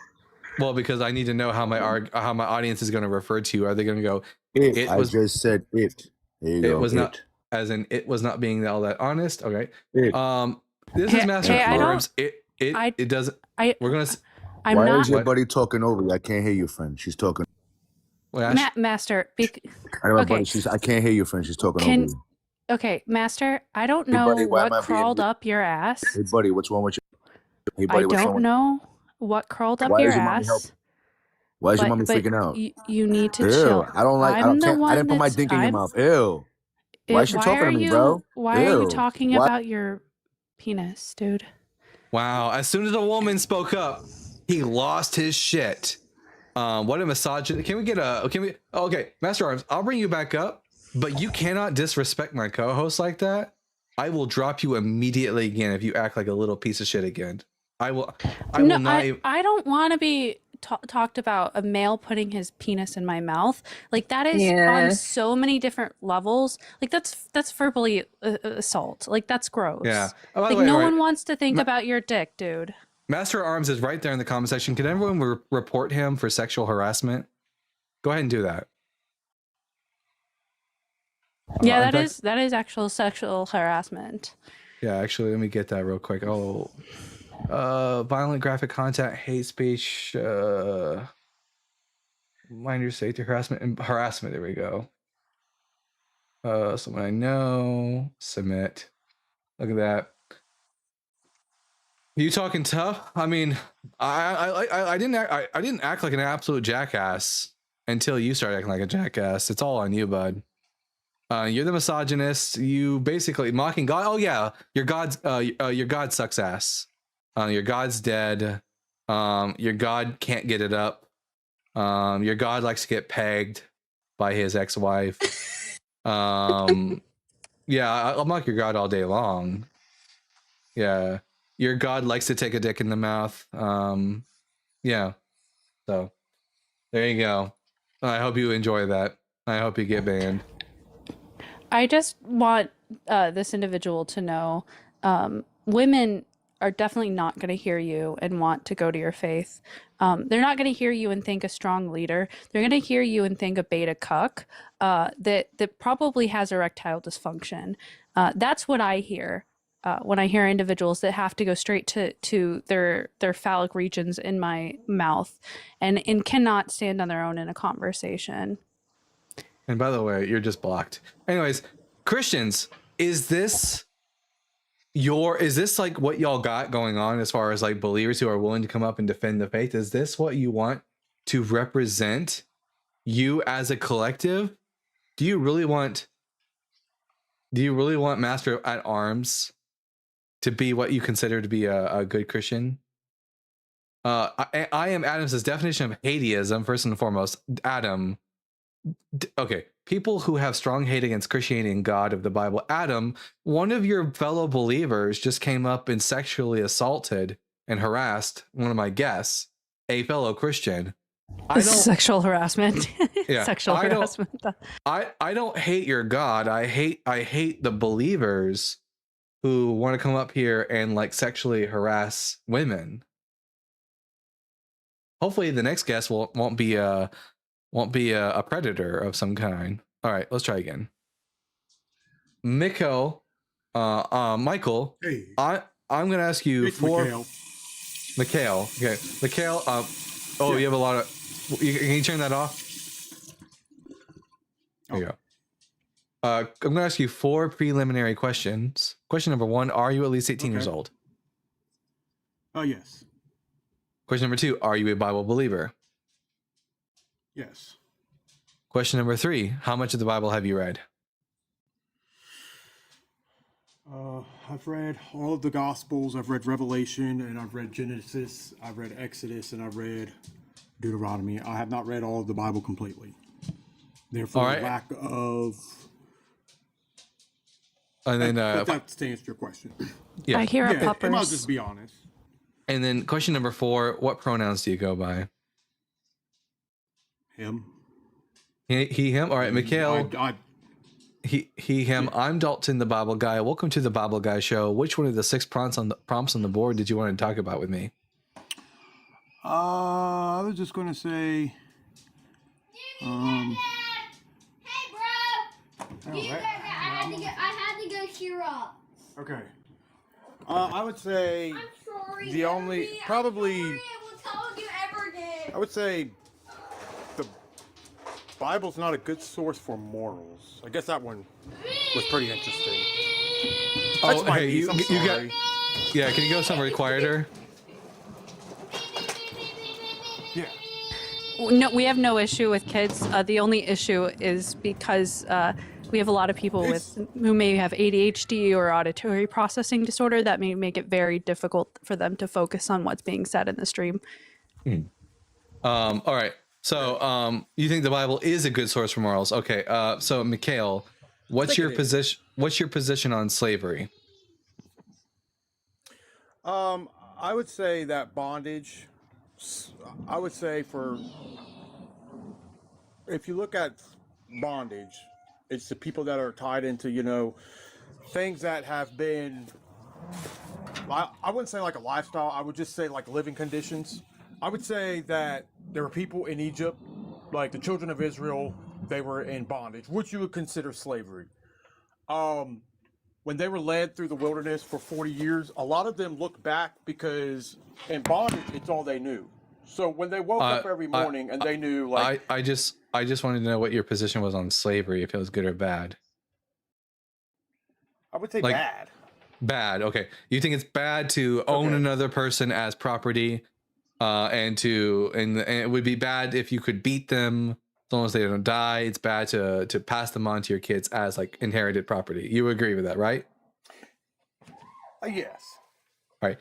Well, because I need to know how my audience is going to refer to you. Are they going to go? I just said it. There you go. It was not, as in it was not being all that honest. Okay. This is Master at Arms. It doesn't. We're gonna. Why is your buddy talking over you? I can't hear your friend. She's talking. Master. I can't hear your friend. She's talking over you. Okay, Master. I don't know what crawled up your ass. Hey, buddy, what's wrong with you? Hey, buddy, I don't know what crawled up your ass. Why is your mommy freaking out? You need to chill. I don't like. I didn't put my dick in your mouth. Ew. Why is she talking to me, bro? Why are you talking about your penis, dude? Wow. As soon as a woman spoke up, he lost his shit. What a misogynist. Okay, Master Arms, I'll bring you back up. but you cannot disrespect my co-host like that. I will drop you immediately again if you act like a little piece of shit again. I will not. I don't want to be talked about a male putting his penis in my mouth. Like that is on so many different levels. Like that's verbally assault. Like that's gross. Yeah. Like no one wants to think about your dick, dude. Master Arms is right there in the comment section. Can everyone report him for sexual harassment? Go ahead and do that. Yeah, that is actual sexual harassment. Yeah, actually, let me get that real quick. Oh, violent graphic content, hate speech, minor safety harassment, and harassment. There we go. Someone I know, submit. Look at that. You talking tough? I mean, I didn't act like an absolute jackass until you started acting like a jackass. It's all on you, bud. You're the misogynist. You basically mocking God. Oh yeah, your God sucks ass. Your God's dead. Your God can't get it up. Your God likes to get pegged by his ex-wife. Yeah, I'll mock your God all day long. Yeah, your God likes to take a dick in the mouth. Yeah. So there you go. I hope you enjoy that. I hope you get banned. I just want this individual to know women are definitely not going to hear you and want to go to your faith. They're not going to hear you and think a strong leader. They're going to hear you and think a beta cuck that probably has erectile dysfunction. That's what I hear when I hear individuals that have to go straight to their phallic regions in my mouth and cannot stand on their own in a conversation. And by the way, you're just blocked. Anyways, Christians, is this like what y'all got going on as far as like believers who are willing to come up and defend the faith? Is this what you want to represent you as a collective? Do you really want Master at Arms to be what you consider to be a good Christian? I am Adam's definition of hateism, first and foremost. Adam, okay, people who have strong hate against Christianity and God of the Bible. Adam, one of your fellow believers just came up and sexually assaulted and harassed one of my guests, a fellow Christian. Sexual harassment. Yeah, Sexual harassment. I don't hate your God. I hate the believers who want to come up here and like sexually harass women. Hopefully the next guest won't be a predator of some kind. All right, let's try again. Michael, Michael. Hey. I'm gonna ask you Mikhail. Okay, Mikhail. Oh, you have a lot of. Can you turn that off? There you go. I'm gonna ask you 4 preliminary questions. Question number 1: are you at least 18 years old? Oh, yes. Question number 2: are you a Bible believer? Yes. Question number 3: how much of the Bible have you read? I've read all of the Gospels. I've read Revelation, and I've read Genesis. I've read Exodus, and I've read Deuteronomy. I have not read all of the Bible completely. Therefore, lack of. And then, that's to answer your question. Yeah, I hear a puppers. I'll just be honest. And then, question number 4: what pronouns do you go by? Him. He, him. All right, Mikhail. He, him. I'm Dalton, the Bible guy. Welcome to the Bible Guy Show. Which one of the 6 prompts on the board did you want to talk about with me? I was just going to say. Hey, bro. I had to go cheer up. Okay. I would say. I'm sorry. The only probably. I will tell you ever again. I would say. The Bible's not a good source for morals. I guess that one was pretty interesting. Oh, hey, you got. Yeah, can you go somewhere quieter? Yeah. No, we have no issue with kids. The only issue is because we have a lot of people who may have ADHD or auditory processing disorder that may make it very difficult for them to focus on what's being said in the stream. All right. So, you think the Bible is a good source for morals? Okay. So Mikhail, what's your position? What's your position on slavery? I would say that bondage. I would say if you look at bondage, it's the people that are tied into things that have been. I wouldn't say like a lifestyle. I would just say like living conditions. I would say that there were people in Egypt, like the children of Israel, they were in bondage, which you would consider slavery. When they were led through the wilderness for 40 years, a lot of them look back because in bondage, it's all they knew. So when they woke up every morning and they knew, like, I just wanted to know what your position was on slavery, if it was good or bad. I would say Like, bad. Bad. Okay. You think it's bad to own another person as property, and it would be bad if you could beat them as long as they don't die. It's bad to pass them on to your kids as like inherited property. You agree with that, right? Yes. All right.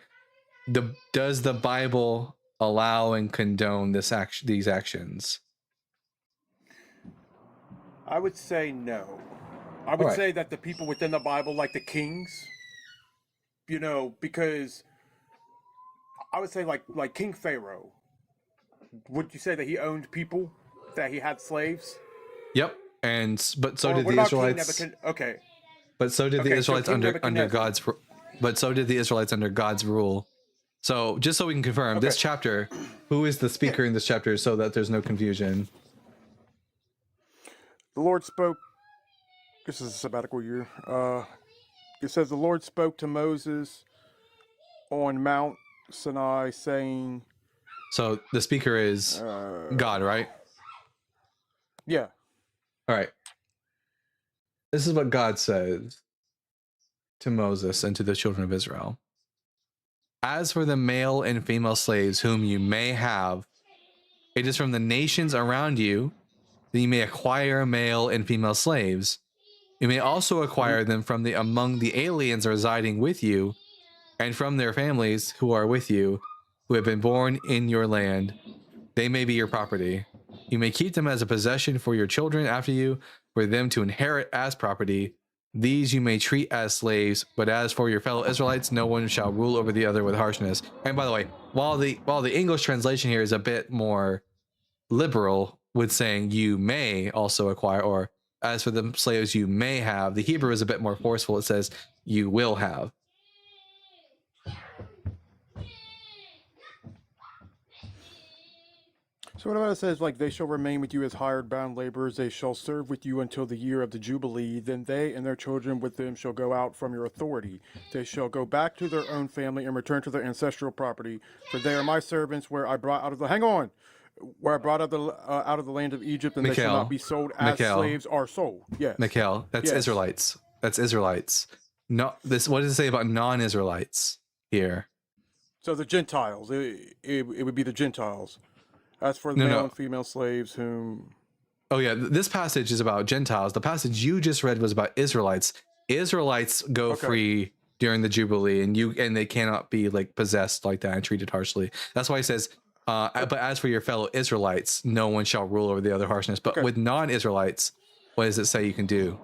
Does the Bible allow and condone these actions? I would say no. I would say that the people within the Bible, like the kings, because I would say like King Pharaoh, would you say that he owned people, that he had slaves? Yep. But so did the Israelites. Okay. But so did the Israelites under God's. But so did the Israelites under God's rule. So just so we can confirm this chapter, who is the speaker in this chapter, so that there's no confusion? The Lord spoke. This is a sabbatical year. It says the Lord spoke to Moses on Mount Sinai, saying. So the speaker is God, right? Yeah. All right. This is what God says to Moses and to the children of Israel. As for the male and female slaves whom you may have, it is from the nations around you that you may acquire male and female slaves. You may also acquire them from among the aliens residing with you, and from their families who are with you, who have been born in your land. They may be your property. You may keep them as a possession for your children after you, for them to inherit as property. These you may treat as slaves, but as for your fellow Israelites, no one shall rule over the other with harshness. And by the way, while the English translation here is a bit more liberal with saying you may also acquire, or as for the slaves you may have, the Hebrew is a bit more forceful. It says you will have. So what about it says, like, they shall remain with you as hired bound laborers, they shall serve with you until the year of the Jubilee, then they and their children with them shall go out from your authority. They shall go back to their own family and return to their ancestral property, for they are my servants where I brought out of the, where I brought out of the land of Egypt, and they shall not be sold as slaves are sold. Yes. Mikhail, that's Israelites. That's Israelites. No, what does it say about non-Israelites here? So the Gentiles, it would be the Gentiles. As for the male and female slaves whom... Oh yeah, this passage is about Gentiles. The passage you just read was about Israelites. Israelites go free during the Jubilee, and they cannot be like possessed like that and treated harshly. That's why he says, but as for your fellow Israelites, no one shall rule over the other harshness. But with non-Israelites, what does it say you can do?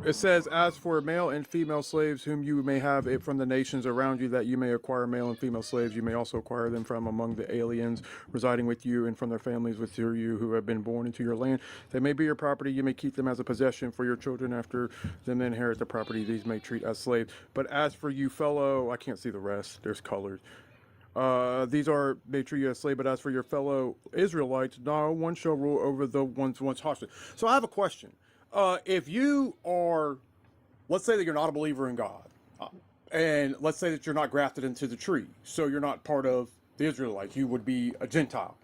It says, as for male and female slaves whom you may have it from the nations around you, that you may acquire male and female slaves, you may also acquire them from among the aliens residing with you and from their families with you who have been born into your land. They may be your property. You may keep them as a possession for your children after them inherit the property. These may treat as slaves. But as for you fellow, I can't see the rest. There's colors. They treat you as slave, but as for your fellow Israelites, no one shall rule over the ones once hostile. So I have a question. If you are, let's say that you're not a believer in God, and let's say that you're not grafted into the tree, so you're not part of the Israelites, you would be a Gentile.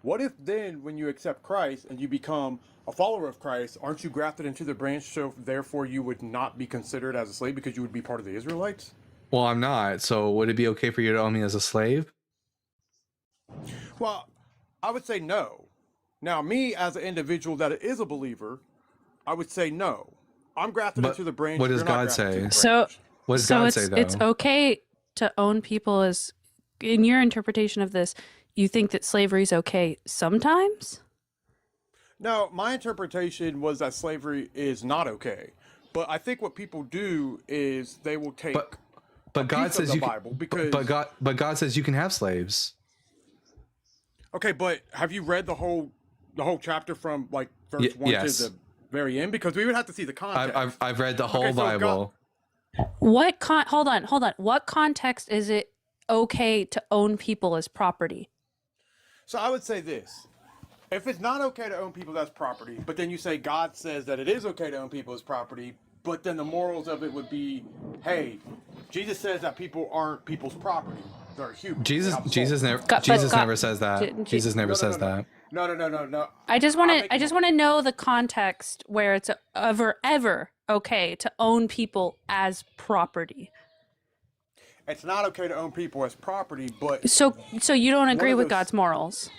What if then when you accept Christ and you become a follower of Christ, aren't you grafted into the branch, so therefore you would not be considered as a slave because you would be part of the Israelites? Well, I'm not, so would it be okay for you to own me as a slave? Well, I would say no. Now, me as an individual that is a believer, I would say no. I'm grafted into the branch. What does God say? What does God say, though? It's okay to own people as, in your interpretation of this, you think that slavery is okay sometimes? No, my interpretation was that slavery is not okay. But I think what people do is they will take But God says you Bible can, because but God says you can have slaves. Okay, but have you read the whole chapter from like verse 1 yes. to the very end? Because we would have to see the context. I've read the whole Bible. Hold on. What context is it okay to own people as property? So I would say this. If it's not okay to own people as property, but then you say God says that it is okay to own people as property, but then the morals of it would be, hey, Jesus says that people aren't people's property. They're human. Jesus never says that. Jesus never says that. No. I just want to know the context where it's ever okay to own people as property. It's not okay to own people as property, but so you don't agree with God's morals?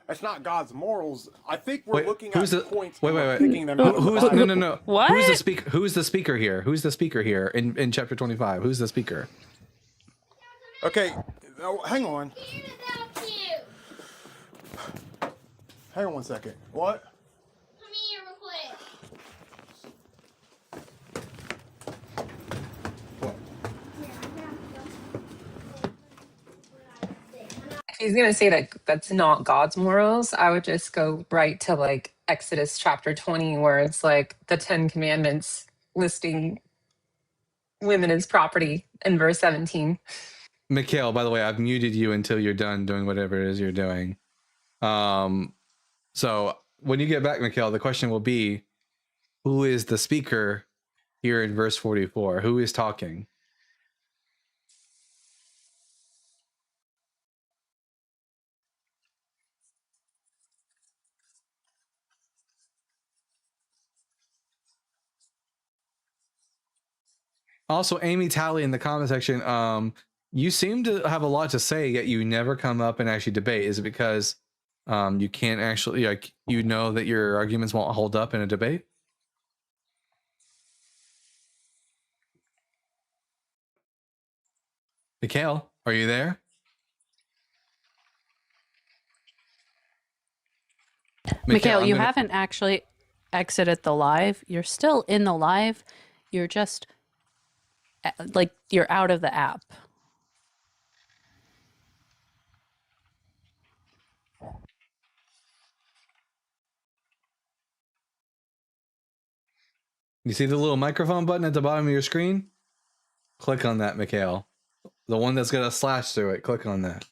It's not God's morals. I think we're looking at points. Wait. Picking them out No. What? Who's the speaker? Who's the speaker here? Who's the speaker here in chapter 25? Who's the speaker? Okay, hang on. Hang on 1 second. What? Come here real quick. If he's gonna say that that's not God's morals, I would just go right to like Exodus chapter 20, where it's like the 10 Commandments listing women as property in verse 17. Mikhail, by the way, I've muted you until you're done doing whatever it is you're doing. So when you get back, Mikhail, the question will be, who is the speaker here in verse 44? Who is talking? Also, Amy Talley in the comment section, you seem to have a lot to say, yet you never come up and actually debate. Is it because you can't actually, like, you know that your arguments won't hold up in a debate? Mikhail, are you there? Mikhail, you haven't actually exited the live. You're still in the live. You're just like you're out of the app. You see the little microphone button at the bottom of your screen? Click on that, Mikhail. The one that's got a slash through it. Click on that.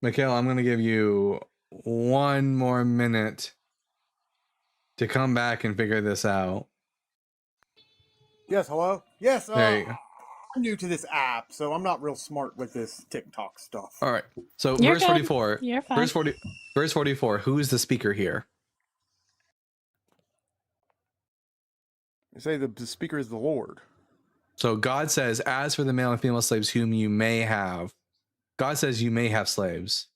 Mikhail, I'm going to give you 1 more minute to come back and figure this out. Yes, hello? Yes, There you go. I'm new to this app, so I'm not real smart with this TikTok stuff. All right. So You're verse good. 44. You're fine. Verse 44. Who is the speaker here? You say the speaker is the Lord. So God says, as for the male and female slaves whom you may have, God says you may have slaves.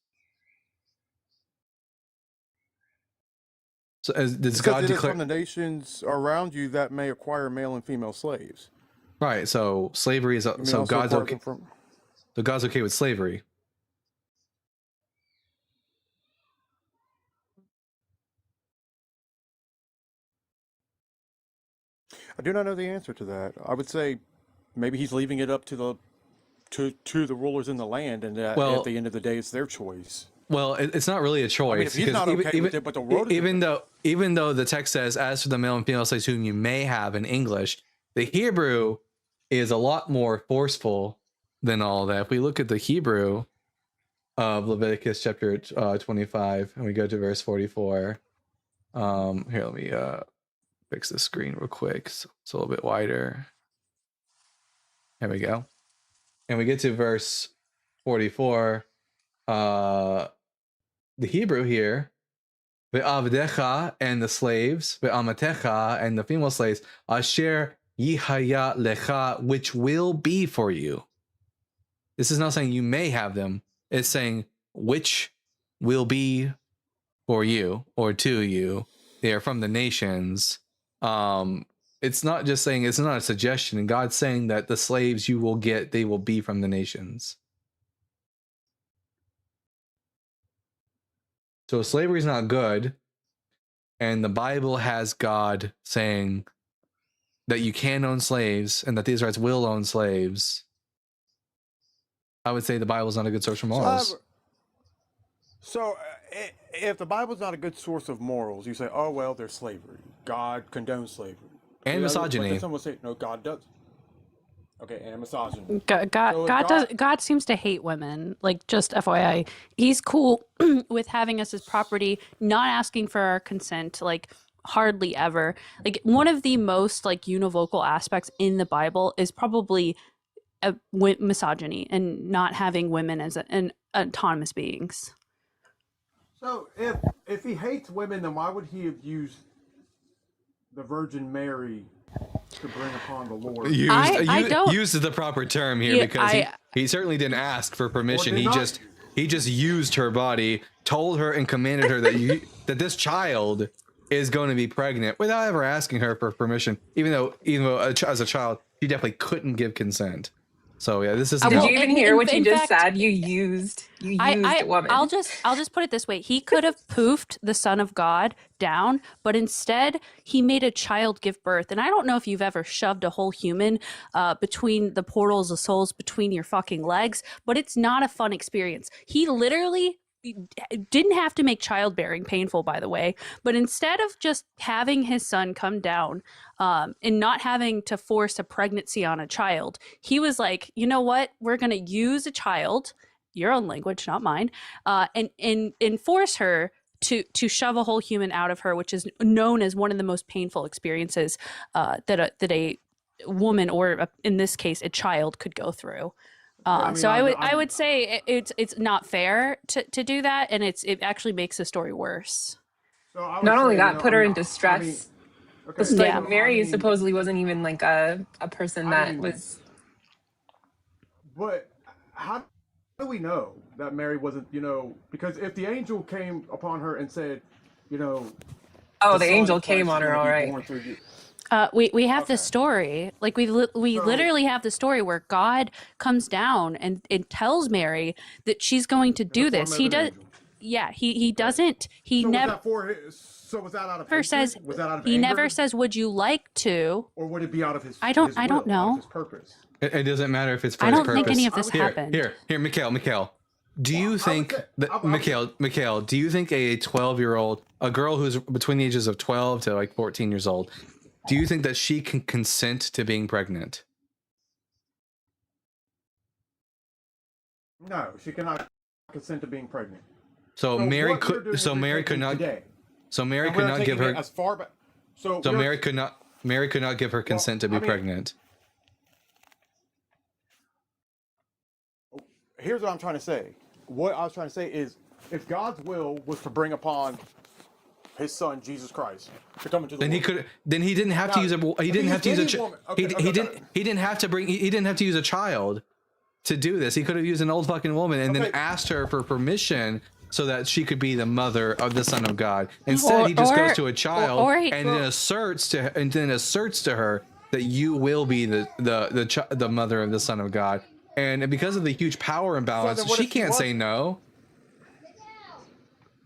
So does God declare from the nations around you that may acquire male and female slaves? Right? So slavery is so God's okay. So God's okay with slavery. I do not know the answer to that. I would say maybe he's leaving it up to the rulers in the land, and at the end of the day, it's their choice. Well, it's not really a choice. I mean, if he's not okay with it, but the world even though the text says, as for the male and female slaves whom you may have in English, the Hebrew is a lot more forceful than all that. If we look at the Hebrew of Leviticus chapter 25, and we go to verse 44. Here, let me fix the screen real quick so it's a little bit wider. There we go. And we get to verse 44. The Hebrew here, ve'avdecha, and the slaves, ve'amatecha, and the female slaves, asher yihaya lecha, which will be for you. This is not saying you may have them. It's saying which will be for you or to you. They are from the nations. it's not just saying, it's not a suggestion. And God's saying that the slaves you will get, they will be from the nations. So slavery is not good. And the Bible has God saying that you can own slaves and that the Israelites will own slaves. I would say the Bible is not a good source for morals. If the Bible's not a good source of morals, you say, oh, well, there's slavery. God condones slavery. And misogyny. But then someone will say, no, God does. Okay, and misogyny. God seems to hate women. Like, just FYI, he's cool with having us as property, not asking for our consent, like hardly ever. Like, one of the most like univocal aspects in the Bible is probably misogyny and not having women as an autonomous beings. So if he hates women, then why would he have used the Virgin Mary to bring upon the Lord? Used is the proper term here, because he certainly didn't ask for permission. He just used her body, told her and commanded her that this child is going to be pregnant without ever asking her for permission. Even though as a child, she definitely couldn't give consent. So yeah, this is. Did you even hear what you just said? You used a woman. I'll just put it this way: he could have poofed the Son of God down, but instead he made a child give birth. And I don't know if you've ever shoved a whole human between the portals of souls between your fucking legs, but it's not a fun experience. He literally didn't have to make childbearing painful, by the way, but instead of just having his son come down and not having to force a pregnancy on a child, he was like, you know what, we're going to use a child, your own language, not mine, and force her to shove a whole human out of her, which is known as one of the most painful experiences that a woman, or in this case a child, could go through. So I would say it's not fair to do that, and it actually makes the story worse. So not only that, put her in distress. Mary supposedly wasn't even like a person that was. But how do we know that Mary wasn't? Because if the angel came upon her and said, oh, the angel came on her, all right. We have the story, like we literally have the story where God comes down and tells Mary that she's going to do this. He does, yeah. He doesn't. He never. So was that out of? Never says. Was that out of he anger? never says, "Would you like to?" Or would it be out of his? I don't know. His purpose. It doesn't matter if it's for I don't his think purpose. any of this happened. Here, Mikhail. Do you think that Mikhail? Do you think a 12-year-old, a girl who's between the ages of 12 to like 14 years old? Do you think that she can consent to being pregnant? No, she cannot consent to being pregnant. So Mary could. So Mary could not. Today, so Mary could not give her. As far back. So Mary could not. Mary could not give her consent to be pregnant. Here's what I'm trying to say. What I was trying to say is, if God's will was to bring upon his son Jesus Christ to come into the world, then he didn't have to use a. He didn't have to use a. He didn't have to bring. He didn't have to use a child to do this. He could have used an old fucking woman and then asked her for permission so that she could be the mother of the Son of God. Instead, he just goes to a child and then asserts to her that you will be the mother of the Son of God. And because of the huge power imbalance, she can't say no.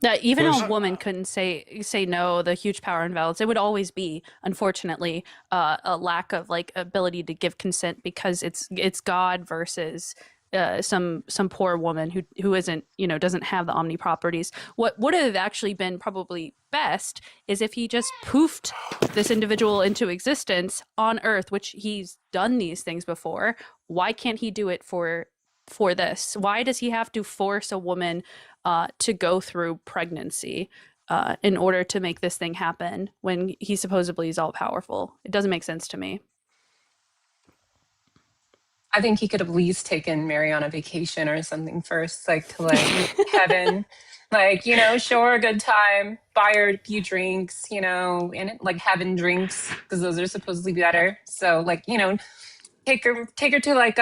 That even a woman couldn't say no. The huge power imbalance. It would always be, unfortunately, a lack of like ability to give consent, because it's God versus some poor woman who isn't, doesn't have the omni properties. What would have actually been probably best is if he just poofed this individual into existence on Earth, which he's done these things before. Why can't he do it for this? Why does he have to force a woman to go through pregnancy in order to make this thing happen when he supposedly is all powerful? It doesn't make sense to me. I think he could have at least taken Mary on a vacation or something first, like to like heaven, like, show her a good time, buy her a few drinks, and like heaven drinks, because those are supposedly better. So like, take her to like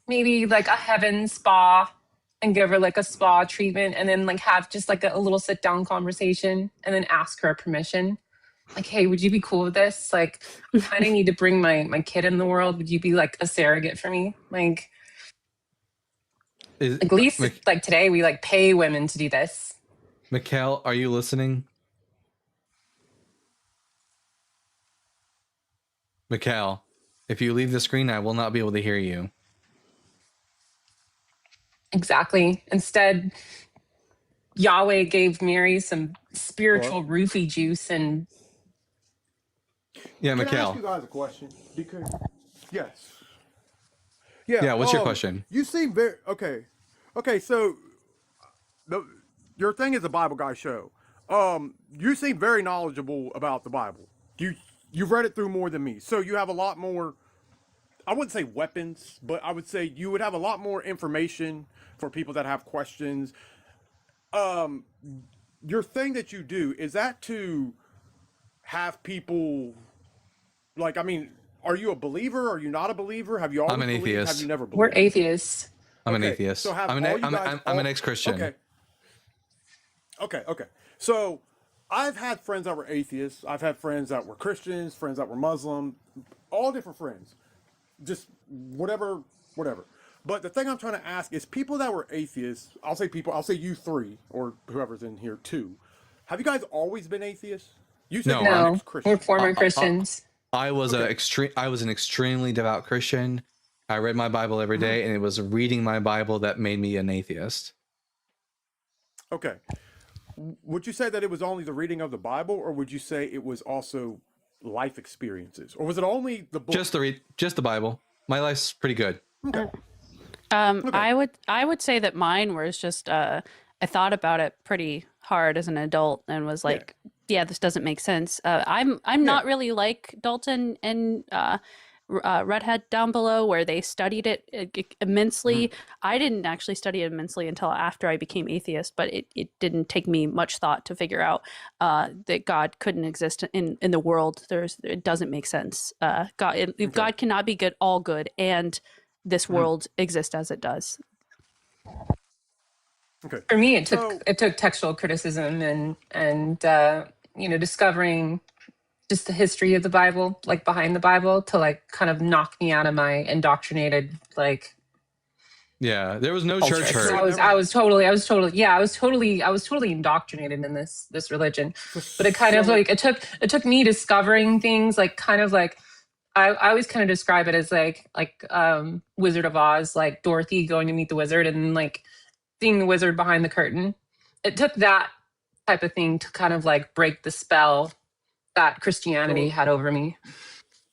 maybe like a heaven spa and give her like a spa treatment, and then like have just like a little sit down conversation, and then ask her permission. like, hey, would you be cool with this? Like, I kind of need to bring my kid in the world. Would you be like a surrogate for me? Like, Is, at least like today we like pay women to do this. Mikhail, are you listening? Mikhail, if you leave the screen, I will not be able to hear you. Exactly. Instead, Yahweh gave Mary some spiritual roofie juice and. Yeah, Can I Mikhail. ask you guys a question? Because yes. Yeah, what's your question? You seem very okay. Okay, so your thing is a Bible Guy show. You seem very knowledgeable about the Bible. You've read it through more than me, so you have a lot more. I wouldn't say weapons, but I would say you would have a lot more information for people that have questions. Your thing that you do, is that to have people like, I mean, are you a believer? Are you not a believer? Have you always I'm an believed? atheist. Have you never believed? We're atheists. I'm an Okay, atheist. so have I'm all you guys I'm an all- ex-Christian. Okay. So I've had friends that were atheists. I've had friends that were Christians, friends that were Muslim, all different friends. Just whatever. But the thing I'm trying to ask is, people that were atheists, I'll say you three, or whoever's in here too, have you guys always been atheists? You said No, you're an No, ex-Christian. we're former Christians. I was Okay. I was an extremely devout Christian. I read my Bible every day, and it was reading my Bible that made me an atheist. Okay. Would you say that it was only the reading of the Bible, or would you say it was also life experiences, or was it only the book? Just the Bible. My life's pretty good. Okay. I would say that mine was just I thought about it pretty hard as an adult and was like, yeah, this doesn't make sense. I'm not really like Dalton and Redhead down below, where they studied it immensely. I didn't actually study it immensely until after I became atheist, but it didn't take me much thought to figure out that God couldn't exist in the world. It doesn't make sense. God cannot be good, all good, and this world exist as it does. Okay. For me, it So- took textual criticism and discovering just the history of the Bible, like behind the Bible, to like kind of knock me out of my indoctrinated like. Yeah, there was no culture. church 'Cause hurt. I was totally indoctrinated in this religion. But it kind of like it took me discovering things, like kind of like I always kind of describe it as like Wizard of Oz, like Dorothy going to meet the wizard and like seeing the wizard behind the curtain. It took that type of thing to kind of like break the spell that Christianity had over me.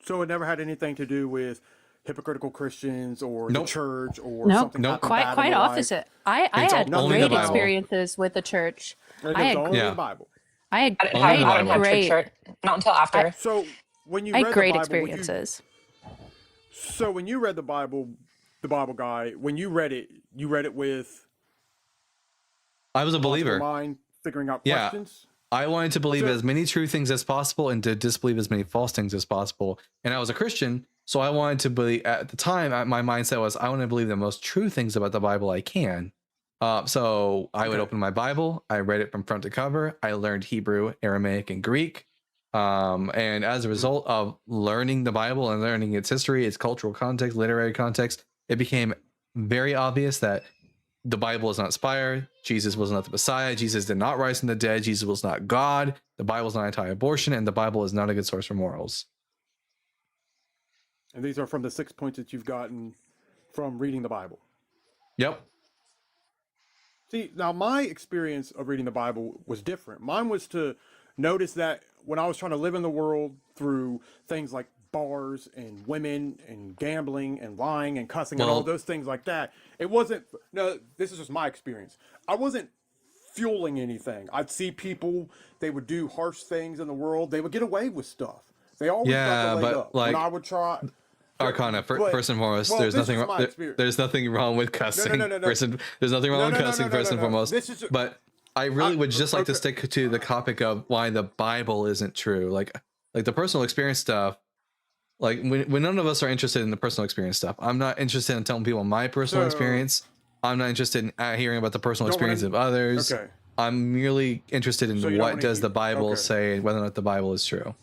So it never had anything to do with hypocritical Christians or Nope. the church or Nope. something happened bad in Quite the life? opposite. I It's had only the great Bible. experiences with the church. It I was had only Yeah. the Bible. I had I didn't Only have, the I didn't have great- church hurt. Not until after. So when you I read had great the Bible, experiences. so when you read the Bible Guy, when you read it with I was a logical believer. mind, figuring out Yeah. questions. I wanted to believe So- as many true things as possible and to disbelieve as many false things as possible. And I was a Christian, so I wanted to believe. At the time, my mindset was I want to believe the most true things about the Bible I can. So I would Okay. open my Bible. I read it from front to cover. I learned Hebrew, Aramaic, and Greek. And as a result of learning the Bible and learning its history, its cultural context, literary context, it became very obvious that the Bible is not inspired. Jesus was not the Messiah. Jesus did not rise from the dead. Jesus was not God. The Bible is not anti-abortion, and the Bible is not a good source for morals. And these are from the 6 points that you've gotten from reading the Bible. Yep. See, now my experience of reading the Bible was different. Mine was to notice that when I was trying to live in the world through things like bars and women and gambling and lying and cussing and all Well- those things like that, it wasn't, no, this is just my experience. I wasn't fueling anything. I'd see people, they would do harsh things in the world. They would get away with stuff. They always Yeah, got the leg but, up. like, when I would try, Arcana, But- first and foremost, well, there's this nothing is my wrong. experience. There's nothing wrong with cussing. no. There's nothing wrong with No, cussing. First and foremost, This is but I really would just like to okay. stick to the topic of why the Bible isn't true. Like the personal experience stuff. Like when none of us are interested in the personal experience stuff. I'm not interested in telling people my personal So- experience. I'm not interested in hearing about the personal Don't wanna- experience of others. Okay. I'm merely interested in So you don't what wanna does eat- the Bible okay. say, whether or not the Bible is true.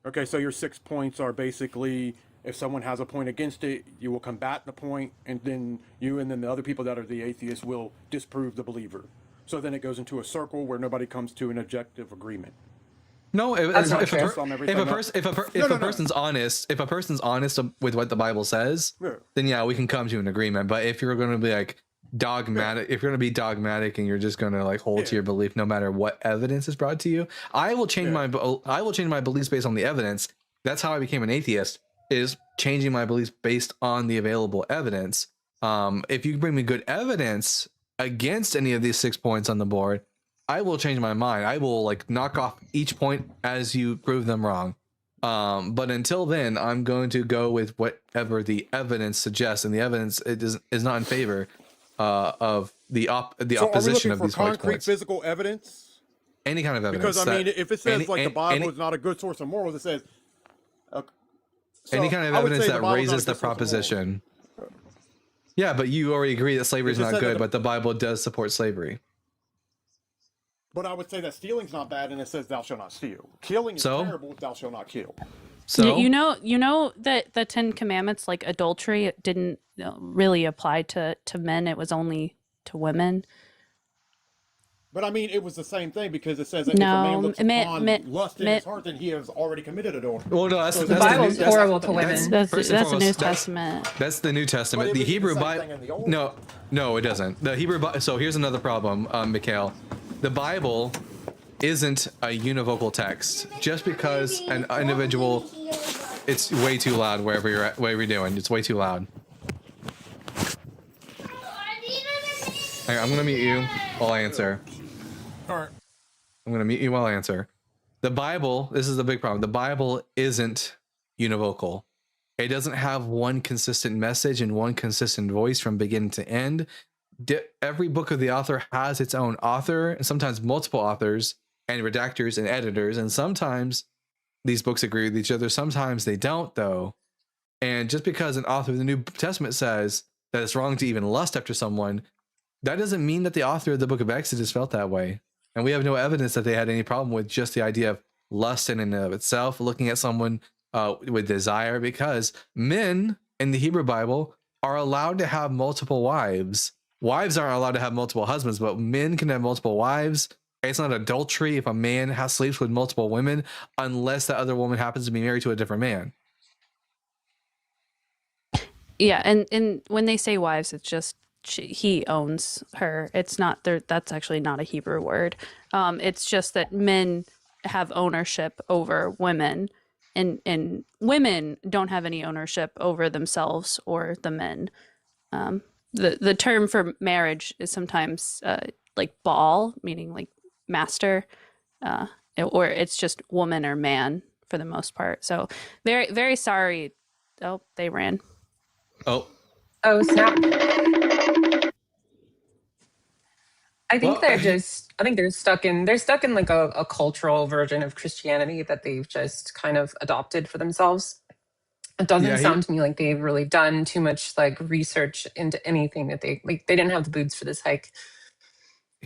Okay, so your 6 points are basically if someone has a point against it, you will combat the point, and then you and then the other people that are the atheists will disprove the believer. So then it goes into a circle where nobody comes to an objective agreement. No, That's not if true. a person's honest, if a person's honest with what the Bible says, Yeah. then yeah, we can come to an agreement. But if you're going to be like dogmatic, if you're going to be dogmatic and you're just going to like hold to your belief no matter what evidence is brought to you, I will change my beliefs based on the evidence. That's how I became an atheist, is changing my beliefs based on the available evidence. If you bring me good evidence against any of these 6 points on the board, I will change my mind. I will like knock off each point as you prove them wrong. But until then, I'm going to go with whatever the evidence suggests, and the evidence is not in favor of the So opposition are of we looking these for 5 concrete points. Physical evidence? Any kind of evidence. Because I mean, if it says like the Bible any, is not a good source of morals, it says any kind of I would evidence say the that Bible's not a raises the good source of morals. proposition. Yeah, but you already agree that slavery is It just not said that good, the- but the Bible does support slavery. But I would say that stealing's not bad, and it says thou shalt not steal. Killing is So? terrible. Thou shalt not kill. So you know that the 10 Commandments, like adultery, it didn't really apply to men. It was only to women. But I mean, it was the same thing because it says that No, if a man looks upon lust in men- his heart, then he has already committed adultery. Well, no, that's So The it's Bible's that's- horrible to women. That's First and the New foremost, Testament. That's the New Testament. But it The was the Hebrew same Bible. thing in the Old. No, it doesn't. The Hebrew. So here's another problem, Mikhail. The Bible isn't a univocal text. Just because an individual, it's way too loud wherever you're at, whatever you're doing. It's way too loud. All right, I'm gonna mute you while I answer. All right. I'm going to mute you while I answer. The Bible, this is the big problem. The Bible isn't univocal. It doesn't have one consistent message and one consistent voice from beginning to end. Every book of the author has its own author, and sometimes multiple authors and redactors and editors. And sometimes these books agree with each other. Sometimes they don't, though. And just because an author of the New Testament says that it's wrong to even lust after someone, that doesn't mean that the author of the book of Exodus felt that way. And we have no evidence that they had any problem with just the idea of lust in and of itself, looking at someone with desire, because men in the Hebrew Bible are allowed to have multiple wives. Wives aren't allowed to have multiple husbands, but men can have multiple wives. It's not adultery if a man sleeps with multiple women, unless that other woman happens to be married to a different man. Yeah, and when they say wives, it's just he owns her. It's not there. That's actually not a Hebrew word. It's just that men have ownership over women, and women don't have any ownership over themselves or the men. The term for marriage is sometimes like baal, meaning like master, or it's just woman or man for the most part. So very, very sorry. Oh, they ran. Oh snap. I think Well, I think they're stuck in like a cultural version of Christianity that they've just kind of adopted for themselves. It doesn't sound to me like they've really done too much like research into anything that they didn't have the boots for this hike.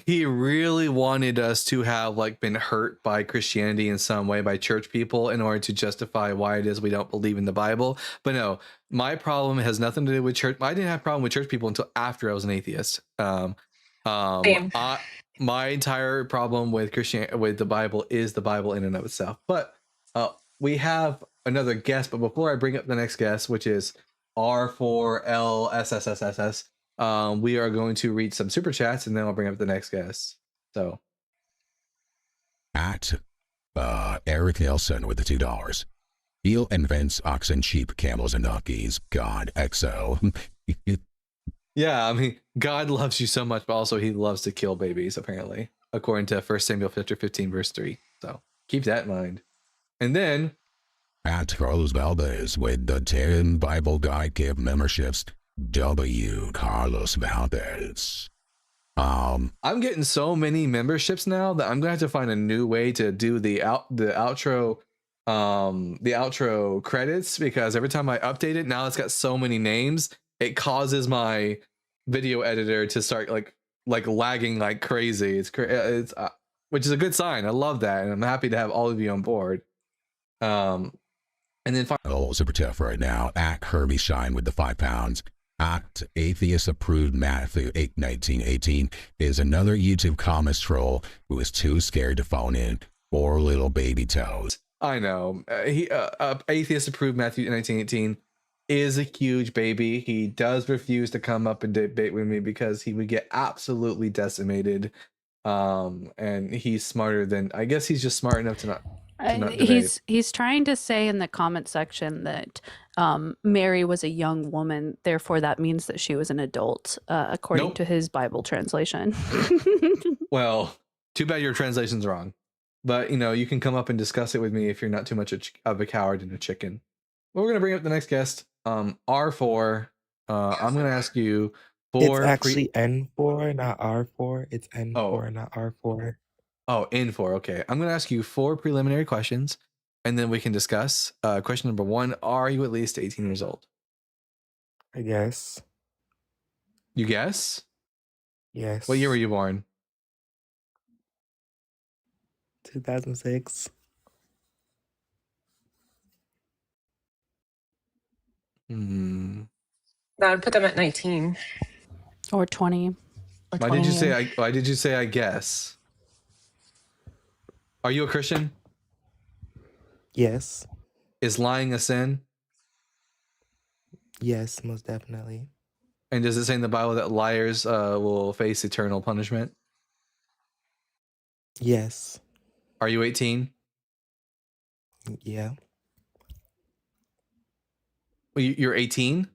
He really wanted us to have like been hurt by Christianity in some way, by church people, in order to justify why it is we don't believe in the Bible. But no, my problem has nothing to do with church. I didn't have a problem with church people until after I was an atheist. Same. My entire problem with with the Bible is the Bible in and of itself. But we have another guest. But before I bring up the next guest, which is R4LSSSSS, we are going to read some super chats, and then I'll bring up the next guest. So At Eric Nelson with the $2. He'll invents oxen, sheep, camels, and donkeys. God, XO. yeah, I mean, God loves you so much, but also he loves to kill babies, apparently, according to 1 Samuel 15, verse 3. So keep that in mind. And then At Carlos Valdez with the 10 Bible Guide Give memberships. W. Carlos Valdez. I'm getting so many memberships now that I'm gonna have to find a new way to do the outro credits, because every time I update it, now it's got so many names, it causes my video editor to start like like lagging like crazy. It's which is a good sign. I love that, and I'm happy to have all of you on board. And then oh, super tough right now. At Herbie Shine with the £5. At Atheist Approved Matthew 81918 is another YouTube comments troll who is too scared to phone in. Poor little baby toes. I know. Atheist Approved Matthew 1918 is a huge baby. He does refuse to come up and debate with me because he would get absolutely decimated. And he's smarter than, I guess he's just smart enough to not debate. He's trying to say in the comment section that Mary was a young woman, therefore that means that she was an adult, according to his Bible translation. Well, too bad your translation's wrong. But, you know, you can come up and discuss it with me if you're not too much of a coward and a chicken. Well, we're going to bring up the next guest, R4. I'm going to ask you for... It's actually N4, not R4. It's N4, not R4. Oh, N4. Okay. I'm going to ask you 4 preliminary questions, and then we can discuss. Question number 1, are you at least 18 years old? I guess. You guess? Yes. What year were you born? 2006. That would put them at 19 or 20. Or Why 20. did you say I guess? Are you a Christian? Yes. Is lying a sin? Yes, most definitely. And does it say in the Bible that liars will face eternal punishment? Yes. Are you 18? Yeah. Well, you're 18?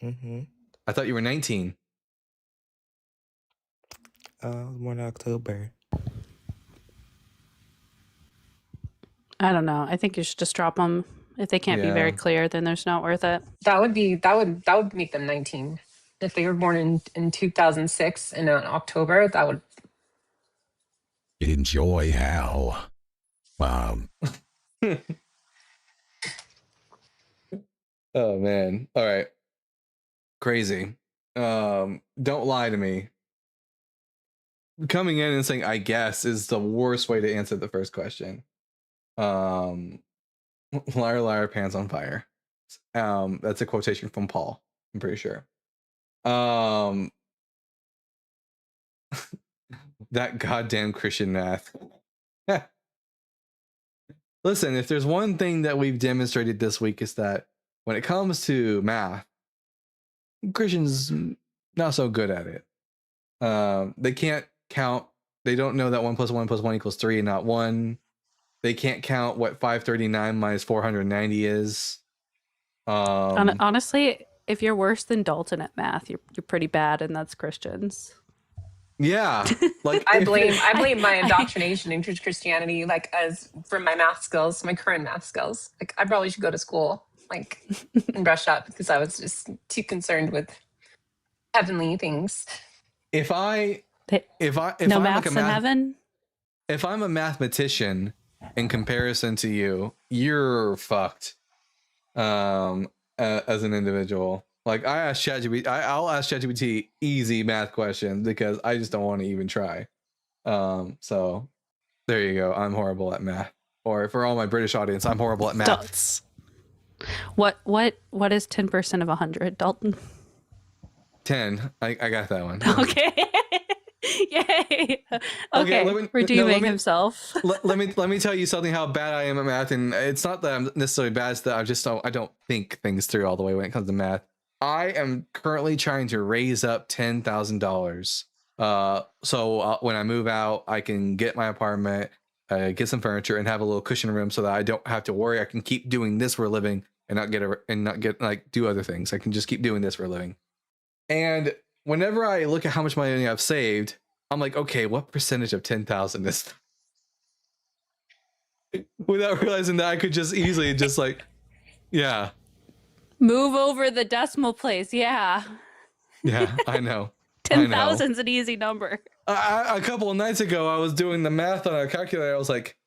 Mm-hmm. I thought you were 19. I was born in October. I don't know. I think you should just drop them. If they can't be very clear, then there's not worth it. That would make them 19. If they were born in 2006 in October, that would. Enjoy hell. Oh man. All right. Crazy. Don't lie to me. Coming in and saying I guess is the worst way to answer the first question. Liar, liar, pants on fire. That's a quotation from Paul, I'm pretty sure. That goddamn Christian math. Listen, if there's one thing that we've demonstrated this week is that when it comes to math, Christians not so good at it. They can't count. They don't know that 1 + 1 + 1 = 3 and not 1. They can't count what 539 minus 490 is. Honestly, if you're worse than Dalton at math, you're pretty bad, and that's Christians. Yeah, like I blame my indoctrination into Christianity, like as for my math skills, my current math skills. Like I probably should go to school, like and brush up because I was just too concerned with heavenly things. If I'm maths in heaven. If I'm a mathematician in comparison to you, you're fucked. As an individual. Like I asked ChatGPT, I'll ask ChatGPT easy math questions because I just don't want to even try. So there you go. I'm horrible at math. Or for all my British audience, I'm horrible at maths. What is 10% of 100, Dalton? 10. I got that one. Okay. Yay. Okay, redeeming himself. let me tell you something how bad I am at math, and it's not that I'm necessarily bad, it's that I don't think things through all the way when it comes to math. I am currently trying to raise up $10,000. So when I move out, I can get my apartment, get some furniture, and have a little cushion room so that I don't have to worry. I can keep doing this for a living and not get like do other things. I can just keep doing this for a living. And whenever I look at how much money I've saved, I'm like, okay, what percentage of 10,000 is? Without realizing that I could just easily just like, yeah. Move over the decimal place. Yeah. Yeah, I know. 10,000's an easy number. A couple of nights ago, I was doing the math on a calculator. I was like,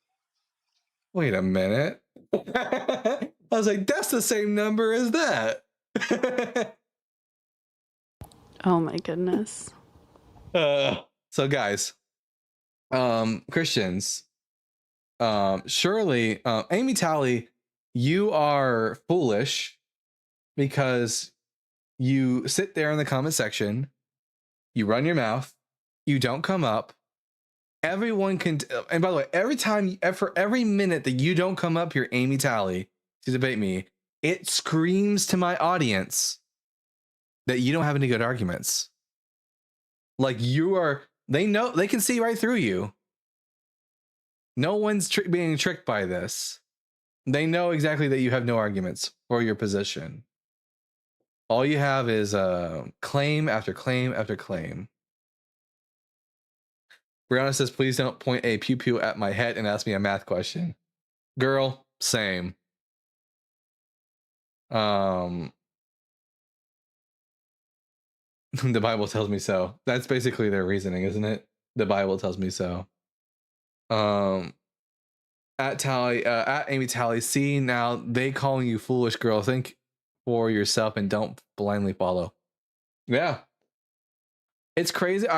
wait a minute. I was like, that's the same number as that. Oh my goodness. So guys, Christians, surely, Amy Tally, you are foolish because you sit there in the comment section, you run your mouth, you don't come up. Everyone can, and by the way, for every minute that you don't come up here, Amy Tally, to debate me, it screams to my audience that you don't have any good arguments. Like they know, they can see right through you. No one's being tricked by this. They know exactly that you have no arguments for your position. All you have is claim after claim after claim. Brianna says, please don't point a pew pew at my head and ask me a math question. Girl, same. The Bible tells me so. That's basically their reasoning, isn't it? The Bible tells me so. At Amy Tally, see, now they calling you foolish, girl. Think for yourself and don't blindly follow. Yeah. It's crazy.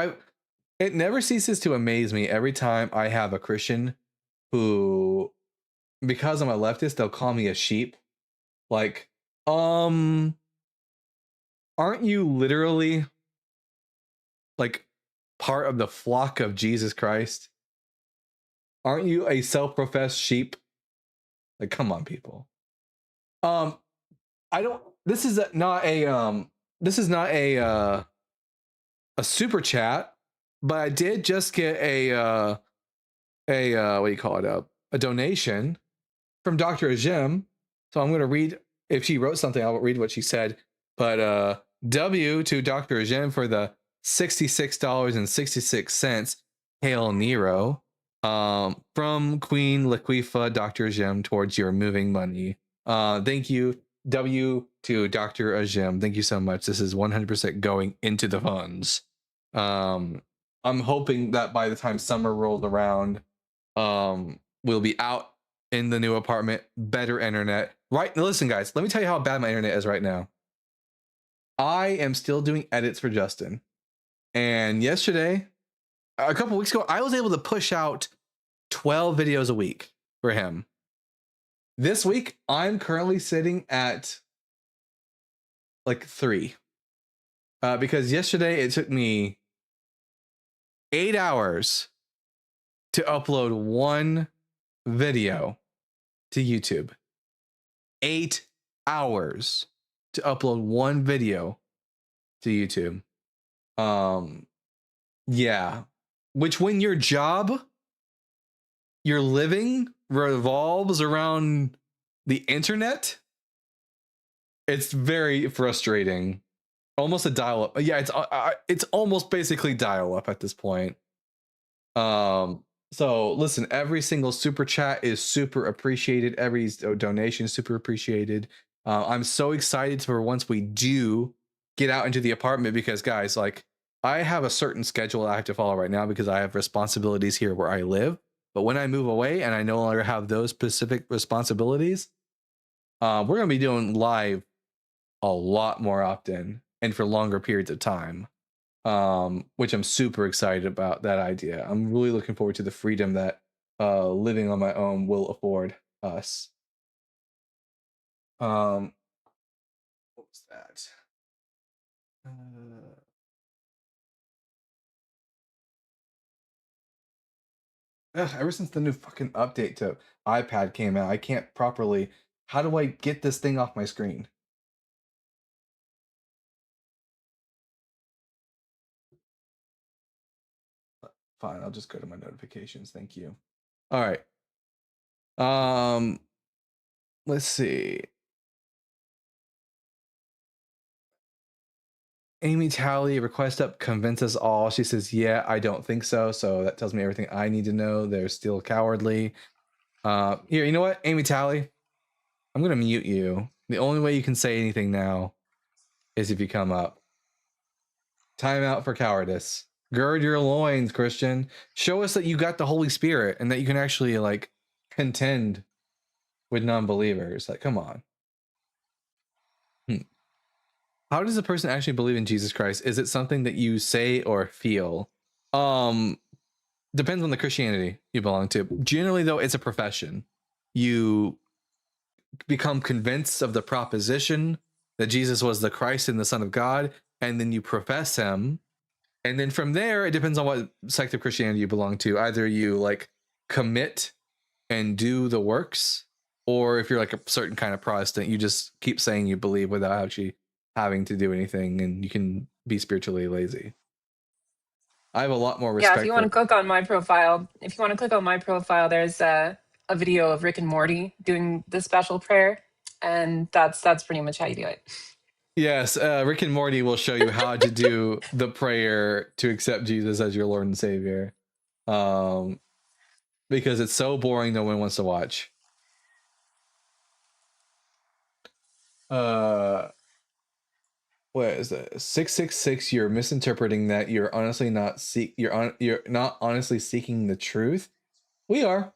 It never ceases to amaze me every time I have a Christian who, because I'm a leftist, they'll call me a sheep. Like, aren't you literally like part of the flock of Jesus Christ? Aren't you a self-professed sheep? Like, come on, people. This is not a super chat, but I did just get a what do you call it, a donation from Dr. Ajim. So I'm going to read, if she wrote something, I'll read what she said. But W to Dr. Ajim for the $66.66. Hail Nero. From Queen Laquifa, Dr. Ajim, towards your moving money. Thank you, W to Dr. Ajim. Thank you so much. This is 100% going into the funds. I'm hoping that by the time summer rolls around, we'll be out in the new apartment, better internet. Right, now listen, guys, let me tell you how bad my internet is right now. I am still doing edits for Justin. And yesterday, a couple weeks ago, I was able to push out 12 videos a week for him. This week, I'm currently sitting at like 3. Because yesterday it took me 8 hours to upload one video to YouTube. 8 hours to upload one video to YouTube. Yeah. Which, when your job, your living revolves around the internet, it's very frustrating. Almost a dial-up. Yeah, it's almost basically dial-up at this point. So listen, every single super chat is super appreciated. Every donation is super appreciated. I'm so excited for once we do get out into the apartment, because guys, like, I have a certain schedule I have to follow right now because I have responsibilities here where I live. But when I move away and I no longer have those specific responsibilities, we're going to be doing live a lot more often and for longer periods of time, which I'm super excited about that idea. I'm really looking forward to the freedom that living on my own will afford us. What was that? Ever since the new fucking update to iPad came out, I can't properly. How do I get this thing off my screen? Fine, I'll just go to my notifications. Thank you. All right. Let's see. Amy Tally, request up, convince us all. She says, yeah, I don't think so. So that tells me everything I need to know. They're still cowardly. Here, you know what, Amy Tally? I'm going to mute you. The only way you can say anything now is if you come up. Time out for cowardice. Gird your loins, Christian. Show us that you got the Holy Spirit and that you can actually, like, contend with non-believers. Like, come on. how does a person actually believe in Jesus Christ? Is it something that you say or feel? Depends on the Christianity you belong to. Generally, though, it's a profession. You become convinced of the proposition that Jesus was the Christ and the Son of God, and then you profess him. And then from there, it depends on what sect of Christianity you belong to. Either you like commit and do the works, or if you're like a certain kind of Protestant, you just keep saying you believe without actually having to do anything, and you can be spiritually lazy. I have a lot more respect. Yeah, if you want to click on my profile, there's a video of Rick and Morty doing the special prayer, and that's pretty much how you do it. Yes, Rick and Morty will show you how to do the prayer to accept Jesus as your Lord and Savior. Because it's so boring, no one wants to watch. What is that? 666. You're misinterpreting that. You're honestly not you're not honestly seeking the truth. We are.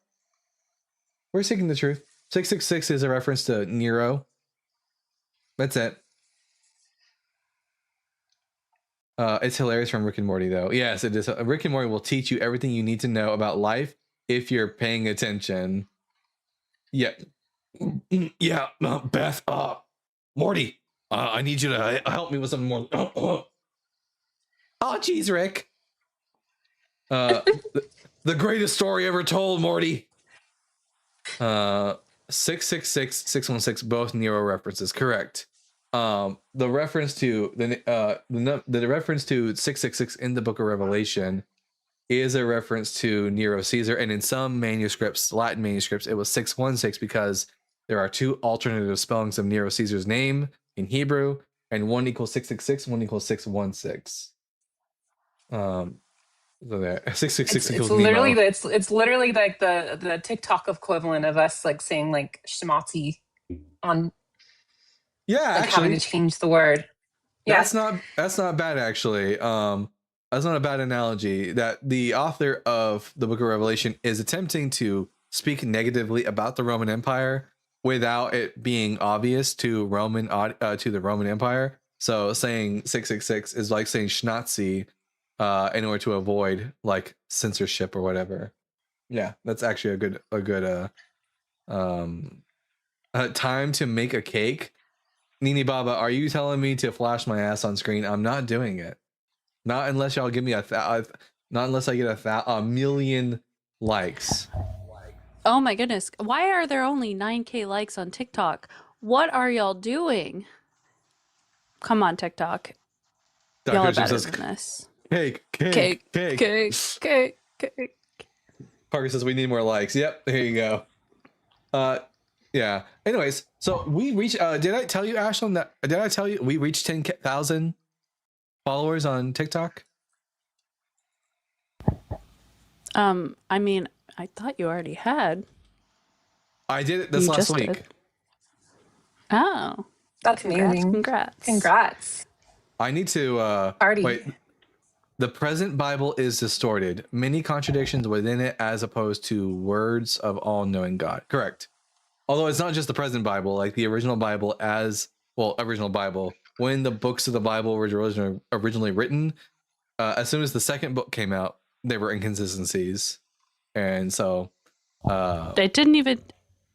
We're seeking the truth. 666 is a reference to Nero. That's it. It's hilarious from Rick and Morty, though. Yes, it is. Rick and Morty will teach you everything you need to know about life if you're paying attention. Yeah. Yeah, Beth. Morty, I need you to help me with something more. Oh, geez, Rick. The greatest story ever told, Morty. 666, 616, both Nero references. Correct. The reference to the reference to 666 in the Book of Revelation is a reference to Nero Caesar, and in some manuscripts, Latin manuscripts, it was 616 because there are two alternative spellings of Nero Caesar's name in Hebrew, and one equals 666, one equals 616. So there, 666 It's equals literally Nemo. it's literally like the TikTok equivalent of us like saying like schmaltzy on Yeah, like actually, having to change the word. Yeah. That's not bad actually. That's not a bad analogy. That the author of the Book of Revelation is attempting to speak negatively about the Roman Empire without it being obvious to the Roman Empire. So saying 666 is like saying schnazi in order to avoid like censorship or whatever. Yeah, that's actually a good time to make a cake. Nini Baba, are you telling me to flash my ass on screen? I'm not doing it. Not unless y'all give me not unless I get a million likes. Oh my goodness. Why are there only 9K likes on TikTok? What are y'all doing? Come on, TikTok. Y'all are better than this. Cake. Parker says we need more likes. Yep, here you go. Yeah. Anyways, so we reached. Did I tell you, Ashlyn? Did I tell you we reached 10,000 followers on TikTok? I mean, I thought you already had. I did it this last week. Oh, that's amazing! Congrats! I need to Party. Wait. The present Bible is distorted. Many contradictions within it, as opposed to words of all-knowing God. Correct. Although it's not just the present Bible, like the original Bible original Bible, when the books of the Bible were originally written, as soon as the second book came out, there were inconsistencies. And so... they didn't even...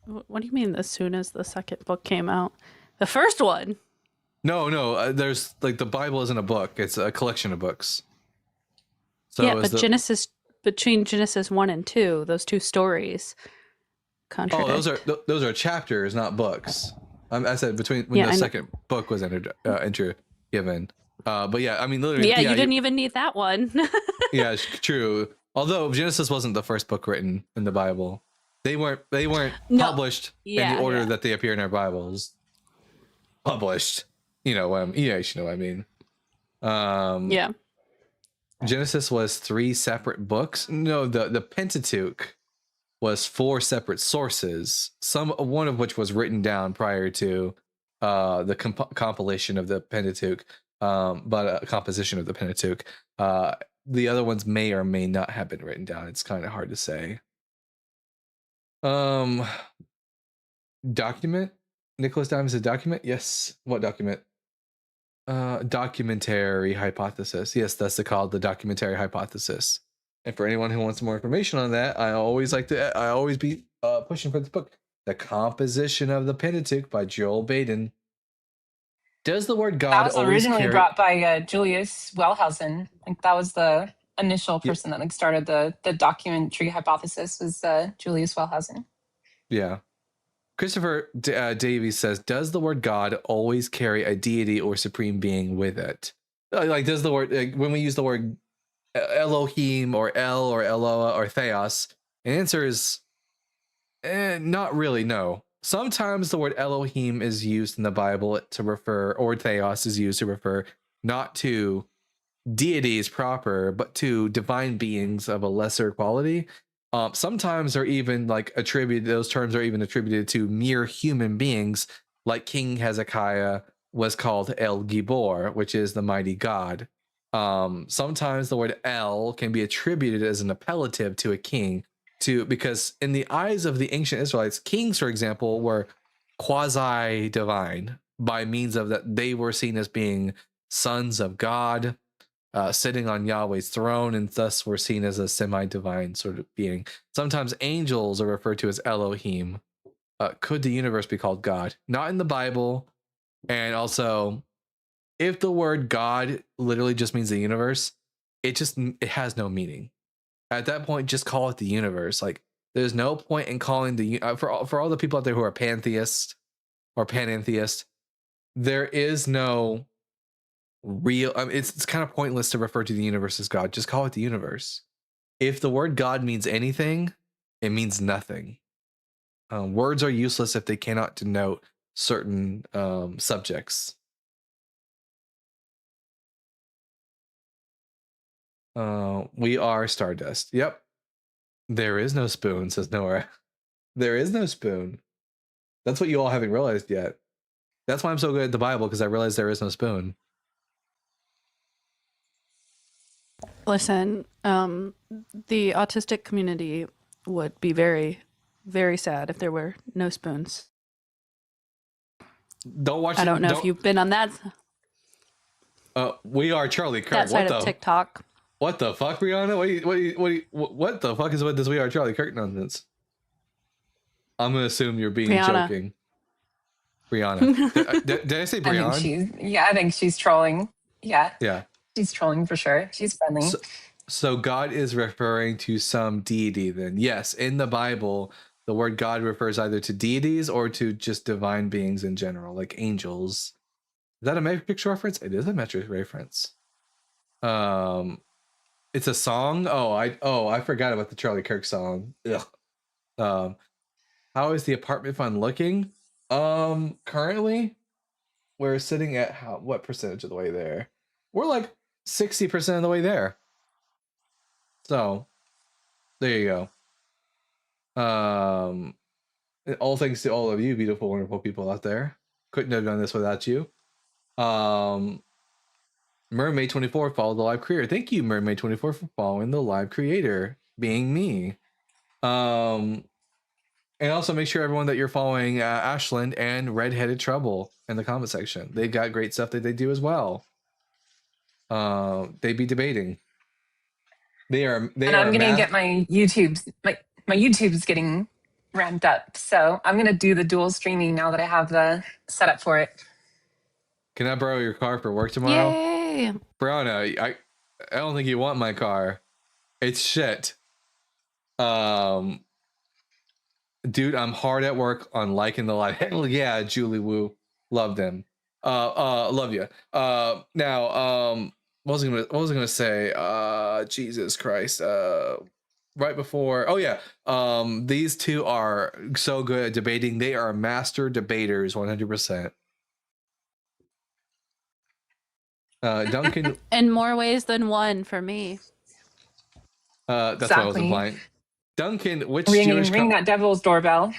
What do you mean as soon as the second book came out? The first one? No, there's like the Bible isn't a book, it's a collection of books. So yeah, but between Genesis 1 and 2, those two stories contradict. Oh, those are chapters, not books. I said between when the second book was given. But yeah, I mean literally. Yeah, you didn't even need that one. Yeah, it's true. Although Genesis wasn't the first book written in the Bible, they weren't published in the order that they appear in our Bibles. Published, you know what I mean. Yeah. Genesis was 3 separate books. No, the Pentateuch was 4 separate sources, one of which was written down prior to the compilation of the Pentateuch, but a composition of the Pentateuch. The other ones may or may not have been written down. It's kind of hard to say. Document? Nicholas Diamond said document? Yes. What document? Documentary hypothesis. Yes, that's called the documentary hypothesis. And for anyone who wants more information on that, I always be pushing for this book, The Composition of the Pentateuch by Joel Baden. Does the word That God was always originally carry? brought by Julius Wellhausen. Like that was the initial Yeah. person that like started the documentary hypothesis was Julius Wellhausen. Yeah. Christopher Davies says, does the word God always carry a deity or supreme being with it? Like, does the word, when we use the word Elohim or El or Eloah or Theos, the answer is not really, no. Sometimes the word Elohim is used in the Bible to refer, or Theos is used to refer not to deities proper, but to divine beings of a lesser quality. Sometimes they're even like attributed, those terms are even attributed to mere human beings, like King Hezekiah was called El Gibor, which is the mighty God. Sometimes the word El can be attributed as an appellative to a king, because in the eyes of the ancient Israelites, kings, for example, were quasi-divine by means of that they were seen as being sons of God, sitting on Yahweh's throne, and thus were seen as a semi-divine sort of being. Sometimes angels are referred to as Elohim. Could the universe be called God? Not in the Bible. And also, if the word God literally just means the universe, it has no meaning. At that point, just call it the universe. Like, there's no point in calling for all the people out there who are pantheists or panentheist, there is no real, I mean, it's kind of pointless to refer to the universe as God. Just call it the universe. If the word God means anything, it means nothing. Words are useless if they cannot denote certain subjects. We are stardust. Yep. There is no spoon, says Nora. There is no spoon. That's what you all haven't realized yet. That's why I'm so good at the Bible, because I realized there is no spoon. Listen, the autistic community would be very, very sad if there were no spoons. Don't watch. I don't know if you've been on that. We are Charlie Kirk. That side of TikTok. What the fuck, Brianna? What the fuck is with this We Are Charlie Kirk nonsense? I'm gonna assume you're being joking. Brianna. Did I say Brianna? I think she's trolling. Yeah. Yeah. She's trolling for sure. She's friendly. So God is referring to some deity then. Yes, in the Bible, the word God refers either to deities or to just divine beings in general, like angels. Is that a Matrix reference? It is a Matrix reference. It's a song. I forgot about the Charlie Kirk song. Ugh. How is the apartment fund looking? Currently, we're sitting at what percentage of the way there? We're like 60% of the way there. So, there you go. All thanks to all of you, beautiful, wonderful people out there. Couldn't have done this without you. Mermaid24 followed the live creator. Thank you, Mermaid24, for following the live creator, being me. And also make sure everyone that you're following Ashland and Redheaded Trouble in the comment section. They got great stuff that they do as well. They be debating. I'm gonna get my YouTube's my YouTube's getting ramped up, so I'm gonna do the dual streaming now that I have the setup for it. Can I borrow your car for work tomorrow? Yay! Brianna, I don't think you want my car. It's shit. Dude, I'm hard at work on liking the live. Hell yeah, Julie Woo. Love them. Love you. Now, what was I gonna say? Jesus Christ. Right before, these two are so good at debating. They are master debaters, 100%. Duncan. In more ways than one for me. That's what I was implying. Duncan, which ring that devil's doorbell.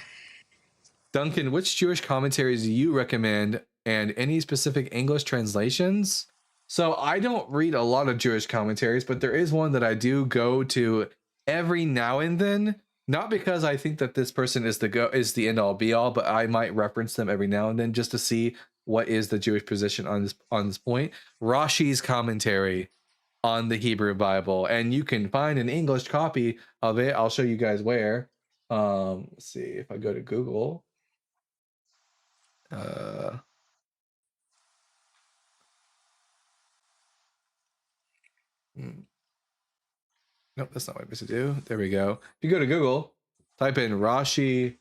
Duncan, which Jewish commentaries do you recommend, and any specific English translations? So I don't read a lot of Jewish commentaries, but there is one that I do go to every now and then. Not because I think that this person is the end all be all, but I might reference them every now and then just to see what is the Jewish position on this point, Rashi's commentary on the Hebrew Bible, and you can find an English copy of it. I'll show you guys where. Let's see if I go to Google. Nope, that's not what I'm supposed to do. There we go. If you go to Google, type in Rashi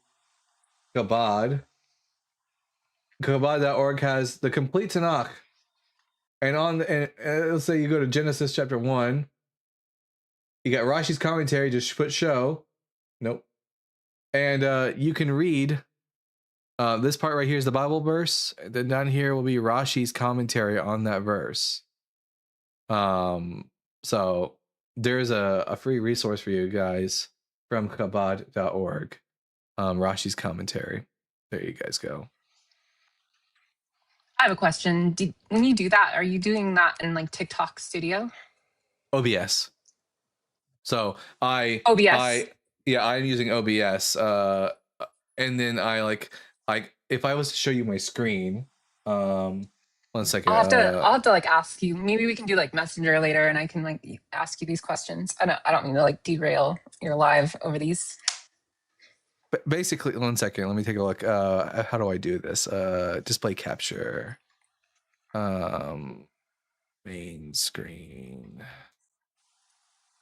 Chabad. Chabad.org has the complete Tanakh. And let's say you go to Genesis chapter 1. You got Rashi's commentary, just put show. Nope. And you can read this part right here is the Bible verse. Then down here will be Rashi's commentary on that verse. So there's a free resource for you guys from Chabad.org. Rashi's commentary. There you guys go. I have a question. When you do that, are you doing that in like TikTok Studio? OBS. So OBS. I'm using OBS. And then I if I was to show you my screen, 1 second. I'll have to like ask you. Maybe we can do like Messenger later, and I can like ask you these questions. I don't mean to like derail your live over these. But basically, 1 second. Let me take a look. How do I do this? Display capture. Main screen.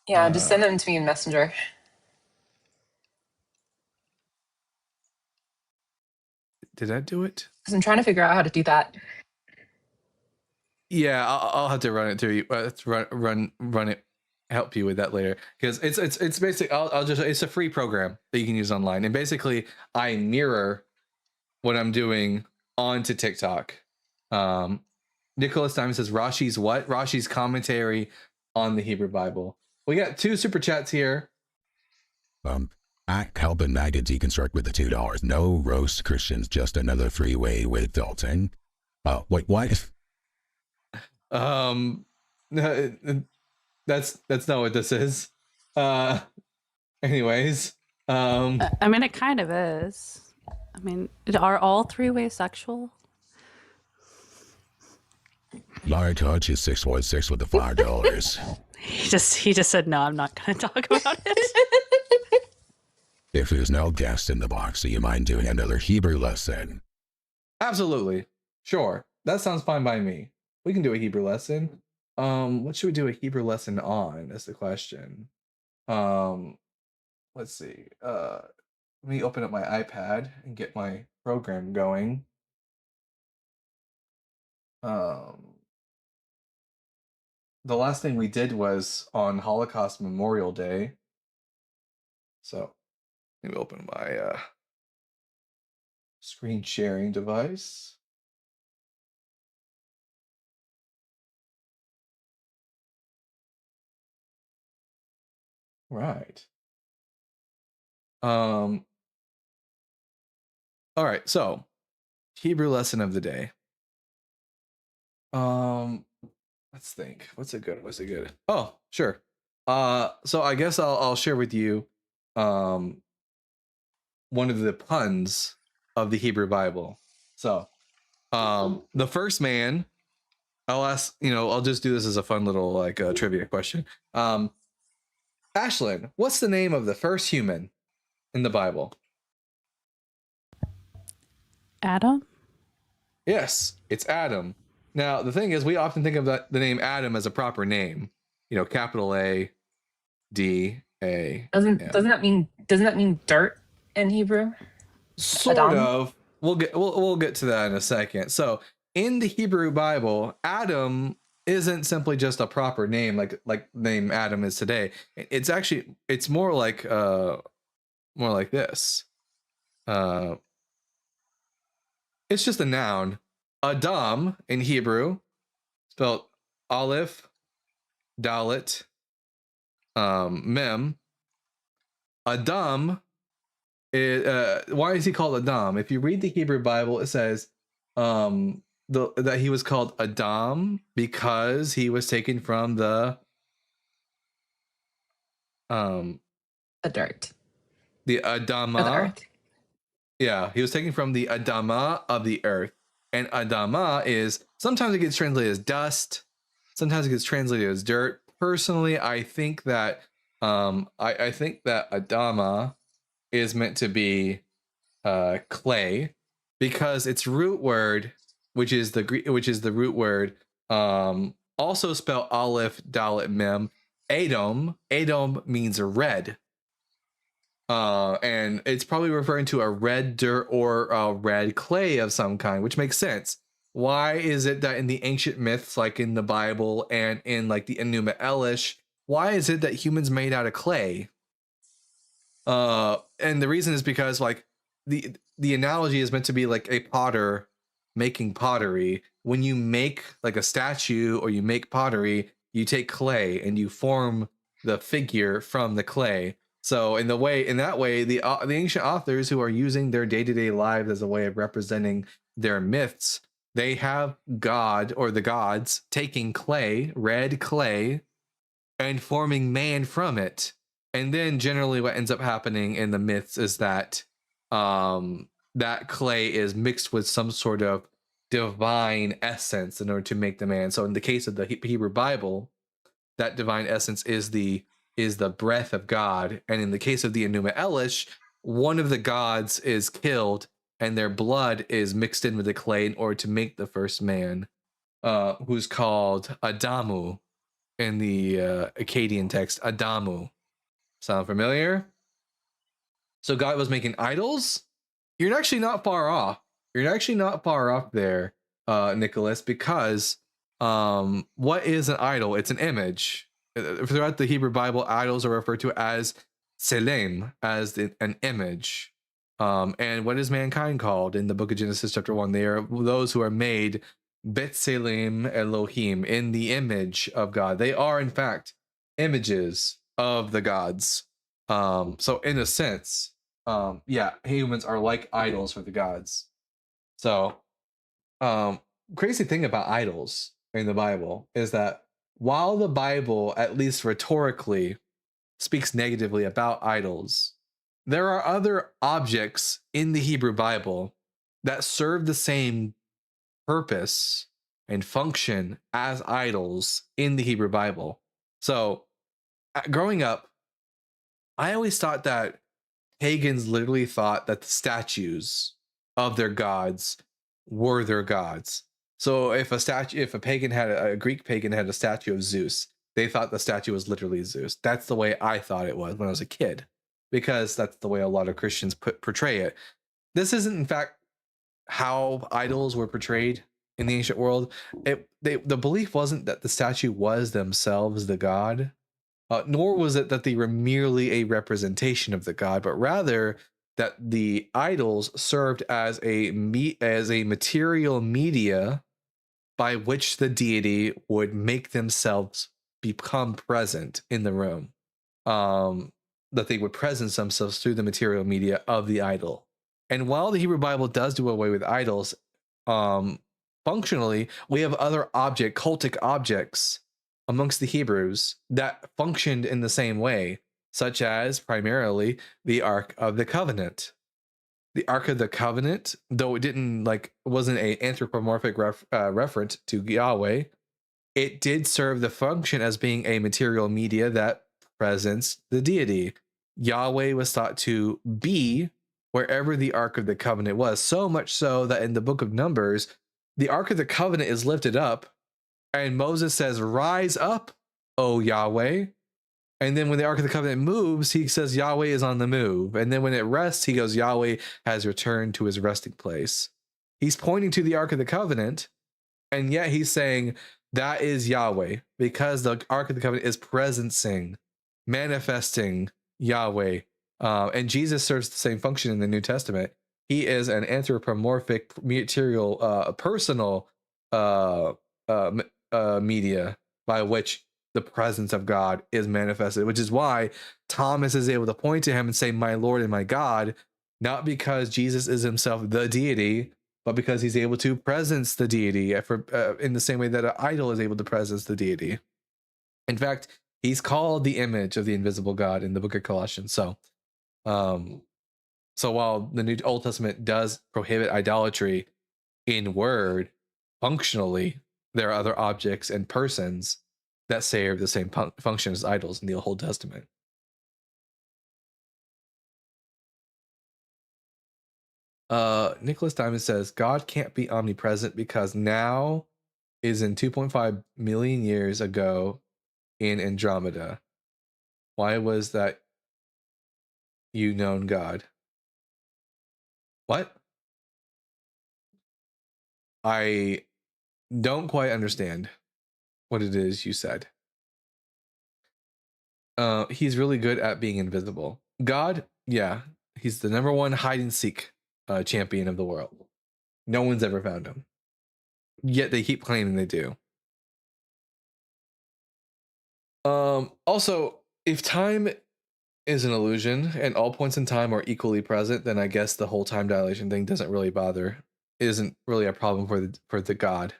Yeah, just send them to me in Messenger. Did I do it? Because I'm trying to figure out how to do that. Yeah, I'll have to run it through you. Run it. Help you with that later, because it's basically it's a free program that you can use online, and basically I mirror what I'm doing onto TikTok. Nicholas Diamond says Rashi's commentary on the Hebrew Bible. We got 2 super chats here. Helping Maggot deconstruct with the $2. No roast Christians, just another freeway with Dalton. Wait, what? That's not what this is. Anyways. I mean, it kind of is. I mean, are all three-way sexual? Larry Touch is 646 with the $5. He just said no. I'm not going to talk about it. If there's no guest in the box, do you mind doing another Hebrew lesson? Absolutely. Sure. That sounds fine by me. We can do a Hebrew lesson. What should we do a Hebrew lesson on? That's the question. Let's see. Let me open up my iPad and get my program going. The last thing we did was on Holocaust Memorial Day. So let me open my screen sharing device. Right. All right, so Hebrew lesson of the day. Let's think. What's it good? Oh, sure. So I guess I'll share with you one of the puns of the Hebrew Bible. So the first man, I'll ask, I'll just do this as a fun little like trivia question. Ashlyn, what's the name of the first human in the Bible? Adam? Yes, it's Adam. Now, the thing is, we often think of the name Adam as a proper name. Capital A, D, A. Doesn't that mean dirt in Hebrew? Sort Adam? of. We'll get to that in a second. So, in the Hebrew Bible, Adam isn't simply just a proper name like name Adam is today. It's more like this. It's just a noun. Adam in Hebrew, spelled Aleph, Dalet, Mem. Adam. Why is he called Adam? If you read the Hebrew Bible, it says that he was called Adam because he was taken from the dirt. The Adama. Of the earth. Yeah, he was taken from the Adama of the earth. And Adama is, sometimes it gets translated as dust, sometimes it gets translated as dirt. Personally, I think that I think that Adama is meant to be clay, because its root word, which is the root word, also spelled Aleph Dalet Mem, Edom. Edom means red. And it's probably referring to a red dirt or a red clay of some kind, which makes sense. Why is it that in the ancient myths, like in the Bible and in like the Enuma Elish, why is it that humans made out of clay? And the reason is because like the analogy is meant to be like a potter making pottery. When you make like a statue or you make pottery, you take clay and you form the figure from the clay. So in that way, the ancient authors who are using their day-to-day lives as a way of representing their myths, they have God or the gods taking clay, red clay, and forming man from it. And then generally what ends up happening in the myths is that that clay is mixed with some sort of divine essence in order to make the man. So in the case of the Hebrew Bible, that divine essence is the breath of God. And in the case of the Enuma Elish, one of the gods is killed and their blood is mixed in with the clay in order to make the first man, who's called Adamu in the Akkadian text. Adamu. Sound familiar? So God was making idols? You're actually not far off. You're actually not far off there, Nicholas, because what is an idol? It's an image. Throughout the Hebrew Bible, idols are referred to as Tselem, as an image. And what is mankind called in the book of Genesis chapter 1? They are those who are made B'Tselem Elohim, in the image of God. They are, in fact, images of the gods. So in a sense, humans are like idols for the gods. So crazy thing about idols in the Bible is that while the Bible, at least rhetorically, speaks negatively about idols, there are other objects in the Hebrew Bible that serve the same purpose and function as idols in the Hebrew Bible. So growing up, I always thought that pagans literally thought that the statues of their gods were their gods. So if a pagan had a Greek pagan had a statue of Zeus, they thought the statue was literally Zeus. That's the way I thought it was when I was a kid, because that's the way a lot of Christians portray it. This isn't, in fact, how idols were portrayed in the ancient world. The belief wasn't that the statue was themselves the god, nor was it that they were merely a representation of the god, but rather that the idols served as a material media by which the deity would make themselves become present in the room. That they would presence themselves through the material media of the idol. And while the Hebrew Bible does do away with idols, functionally, we have other cultic objects amongst the Hebrews that functioned in the same way, such as primarily the Ark of the Covenant. The Ark of the Covenant, though it wasn't an anthropomorphic reference to Yahweh, it did serve the function as being a material media that presents the deity. Yahweh was thought to be wherever the Ark of the Covenant was, so much so that in the book of Numbers, the Ark of the Covenant is lifted up, and Moses says, "Rise up, O Yahweh." And then when the Ark of the Covenant moves, he says Yahweh is on the move. And then when it rests, he goes, Yahweh has returned to his resting place. He's pointing to the Ark of the Covenant, and yet he's saying that is Yahweh, because the Ark of the Covenant is presencing, manifesting Yahweh. And Jesus serves the same function in the New Testament. He is an anthropomorphic material, personal media by which the presence of God is manifested, which is why Thomas is able to point to him and say, "My Lord and my God," not because Jesus is himself the deity, but because he's able to presence the deity in the same way that an idol is able to presence the deity. In fact, he's called the image of the invisible God in the book of Colossians. So while the New Old Testament does prohibit idolatry, in word, functionally, there are other objects and persons that serve the same function as idols in the Old Testament. Nicholas Diamond says God can't be omnipresent because now is in 2.5 million years ago in Andromeda. Why was that you known God? What? I don't quite understand what it is you said. He's really good at being invisible. God, yeah, he's the number one hide and seek champion of the world. No one's ever found him. Yet they keep claiming they do. Also, if time is an illusion and all points in time are equally present, then I guess the whole time dilation thing doesn't really bother. It isn't really a problem for the God.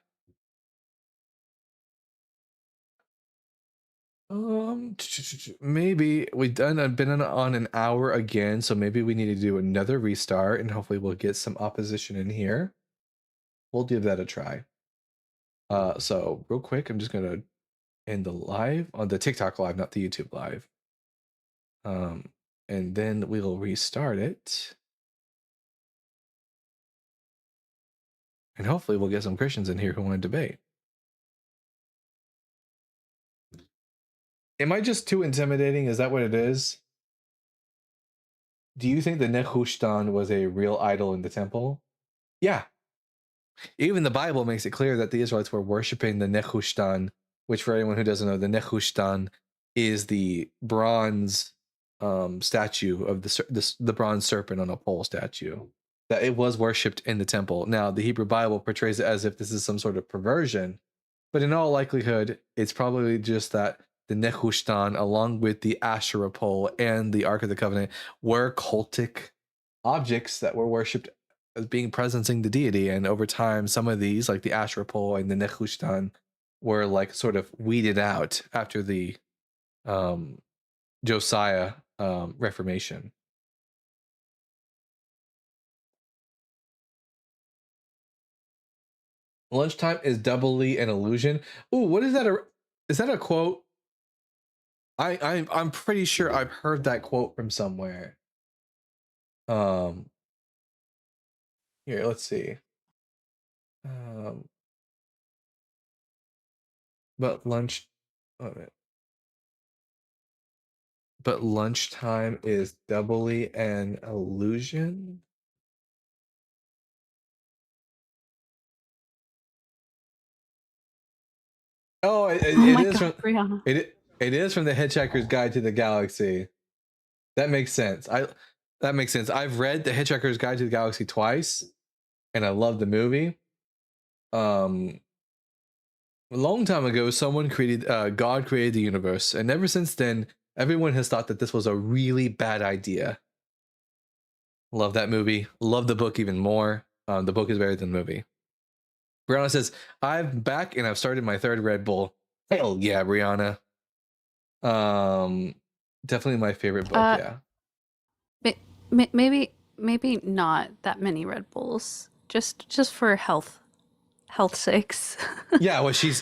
Maybe we've been on an hour again, so maybe we need to do another restart, and hopefully we'll get some opposition in here. We'll give that a try. So real quick, I'm just gonna end the live on the TikTok live, not the YouTube live. And then we'll restart it. And hopefully we'll get some Christians in here who want to debate. Am I just too intimidating? Is that what it is? Do you think the Nehushtan was a real idol in the temple? Yeah. Even the Bible makes it clear that the Israelites were worshiping the Nehushtan, which for anyone who doesn't know, the Nehushtan is the bronze statue of the bronze serpent on a pole statue. That it was worshipped in the temple. Now, the Hebrew Bible portrays it as if this is some sort of perversion, but in all likelihood, it's probably just that the Nehushtan, along with the Asherah pole and the Ark of the Covenant, were cultic objects that were worshipped as being presencing the deity. And over time, some of these, like the Asherah pole and the Nehushtan, were like sort of weeded out after the Josiah Reformation. Lunchtime is doubly an illusion. Ooh, what is that? Is that a quote? I'm pretty sure I've heard that quote from somewhere. Here, let's see. But lunchtime is doubly an illusion. Oh, it is from Brianna. It is from the Hitchhiker's Guide to the Galaxy. That makes sense. That makes sense. I've read the Hitchhiker's Guide to the Galaxy twice, and I love the movie. A long time ago, God created the universe, and ever since then, everyone has thought that this was a really bad idea. Love that movie. Love the book even more. The book is better than the movie. Brianna says, I'm back and I've started my third Red Bull. Hell yeah, Brianna. Definitely my favorite book, yeah. Maybe not that many Red Bulls. Just for health sakes. Yeah, what she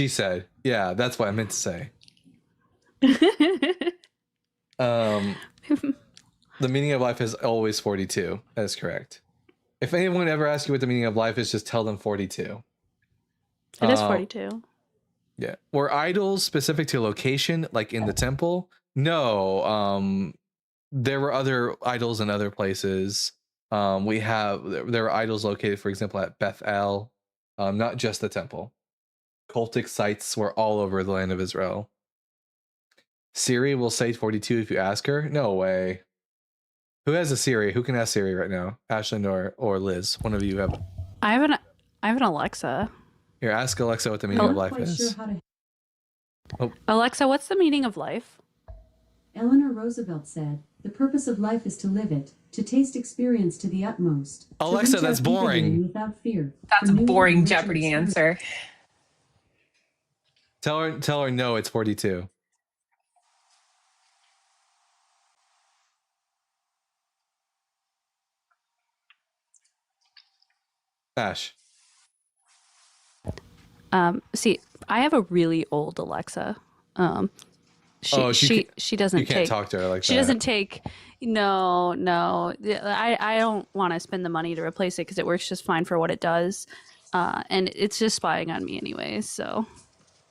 said. Yeah, that's what I meant to say. The meaning of life is always 42. That is correct. If anyone ever asks you what the meaning of life is, just tell them 42. It is 42. Yeah. Were idols specific to location, like in the temple? No. There were other idols in other places. There were idols located, for example, at Bethel. Not just the temple. Cultic sites were all over the land of Israel. Siri will say 42 if you ask her. No way. Who has a Siri? Who can ask Siri right now? Ashlyn or Liz? One of you have. I have an Alexa. Here, ask Alexa what the meaning of life is. Alexa, what's the meaning of life? Eleanor Roosevelt said, "The purpose of life is to live it, to taste experience to the utmost." Alexa, that's boring. Without fear. That's a boring Jeopardy answer. Tell her no, it's 42. Ash. See, I have a really old Alexa. She doesn't you can't talk to her like she that. doesn't take no. I don't want to spend the money to replace it because it works just fine for what it does. And it's just spying on me anyways, so.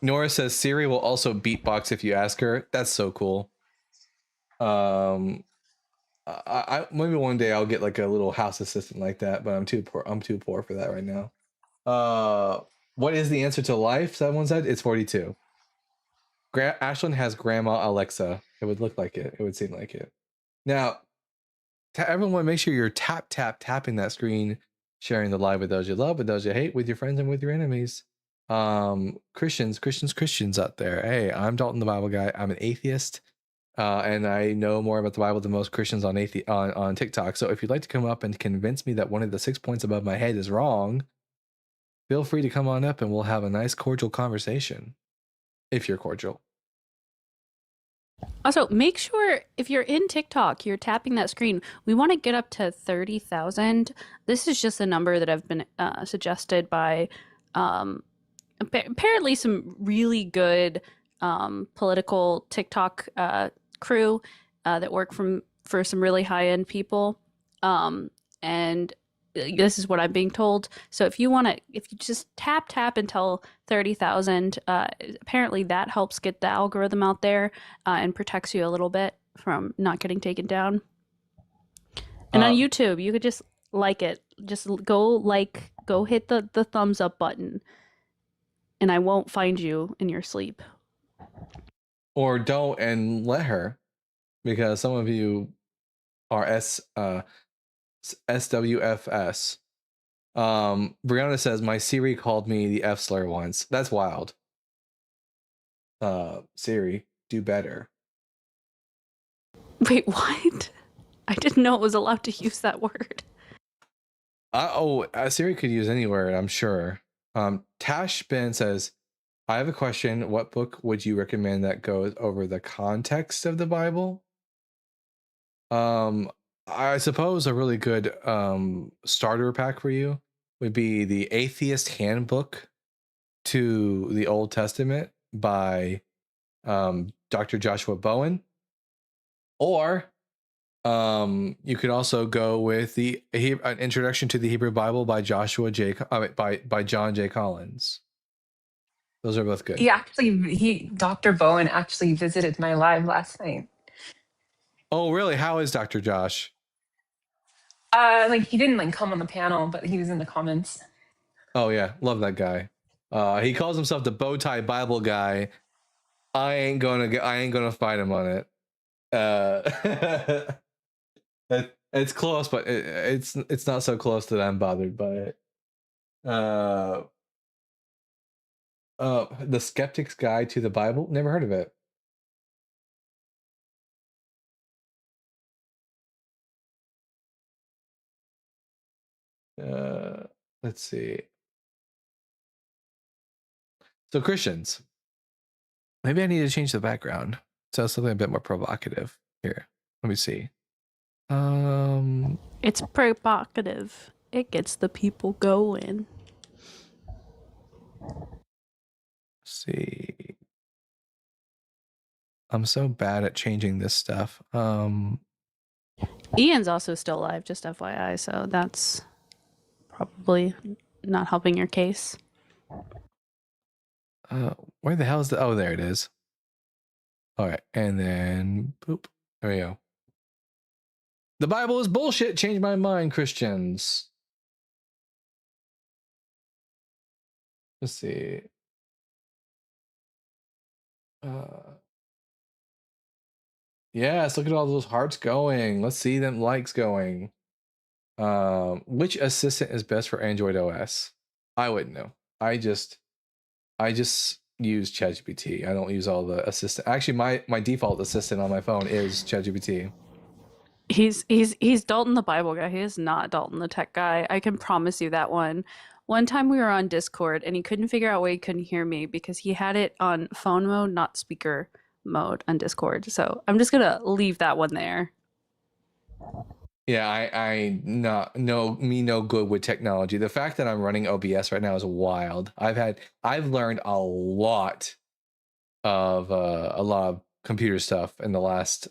Nora says Siri will also beatbox if you ask her. That's so cool. I maybe one day I'll get like a little house assistant like that, but I'm too poor for that right now. What is the answer to life? Someone said it's 42. Ashland has Grandma Alexa. It would look like it. It would seem like it. Now, everyone, make sure you're tapping that screen, sharing the live with those you love, with those you hate, with your friends and with your enemies. Christians out there. Hey, I'm Dalton the Bible Guy. I'm an atheist, and I know more about the Bible than most Christians on TikTok. So if you'd like to come up and convince me that one of the 6 points above my head is wrong, feel free to come on up and we'll have a nice cordial conversation. If you're cordial. Also, make sure if you're in TikTok, you're tapping that screen. We want to get up to 30,000. This is just a number that I've been suggested by apparently some really good political TikTok crew that work for some really high-end people. And this is what I'm being told. So if you just tap until 30,000, apparently that helps get the algorithm out there and protects you a little bit from not getting taken down. And on YouTube, you could just like it. Just go hit the thumbs up button, and I won't find you in your sleep. Or don't and let her, because some of you are SWFS. Brianna says my Siri called me the F slur once. That's wild. Siri, do better. Wait, what? I didn't know it was allowed to use that word. Siri could use any word, I'm sure. Tash Ben says, I have a question. What book would you recommend that goes over the context of the Bible? I suppose a really good starter pack for you would be the Atheist Handbook to the Old Testament by Dr. Joshua Bowen. Or you could also go with an Introduction to the Hebrew Bible by John J. Collins. Those are both good. Dr. Bowen actually visited my live last night. Oh, really? How is Dr. Josh? He didn't come on the panel, but he was in the comments. Oh yeah, love that guy. He calls himself the Bowtie Bible Guy. I ain't gonna fight him on it. It's close, but it's not so close that I'm bothered by it. The Skeptic's Guide to the Bible. Never heard of it. Let's see. So Christians, maybe I need to change the background so something a bit more provocative. Here, let me see. It's provocative. It gets the people going. Let's see. I'm so bad at changing this stuff. Ian's also still alive, just FYI, so that's probably not helping your case. Where the hell is oh, there it is. All right, and then boop. There we go. The Bible is bullshit. Change my mind, Christians. Let's see. Yes, look at all those hearts going. Let's see them likes going. Which assistant is best for Android OS? I wouldn't know. I just use ChatGPT. I don't use all the assistant. Actually, my default assistant on my phone is ChatGPT. He's Dalton the Bible Guy. He is not Dalton the tech guy. I can promise you that one. One time we were on Discord and he couldn't figure out why he couldn't hear me because he had it on phone mode, not speaker mode on Discord. So I'm just gonna leave that one there. Yeah, I not no good with technology. The fact that I'm running OBS right now is wild. I've learned a lot of computer stuff in the last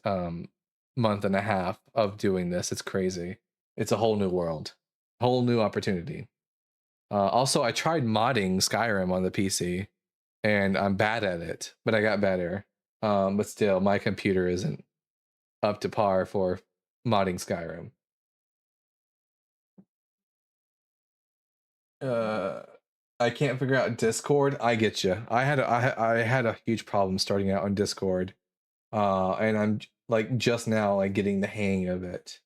month and a half of doing this. It's crazy. It's a whole new world, whole new opportunity. Also, I tried modding Skyrim on the PC, and I'm bad at it, but I got better. But still, my computer isn't up to par for modding Skyrim. I can't figure out Discord. I get you. I had a huge problem starting out on Discord, and I'm like just now like getting the hang of it.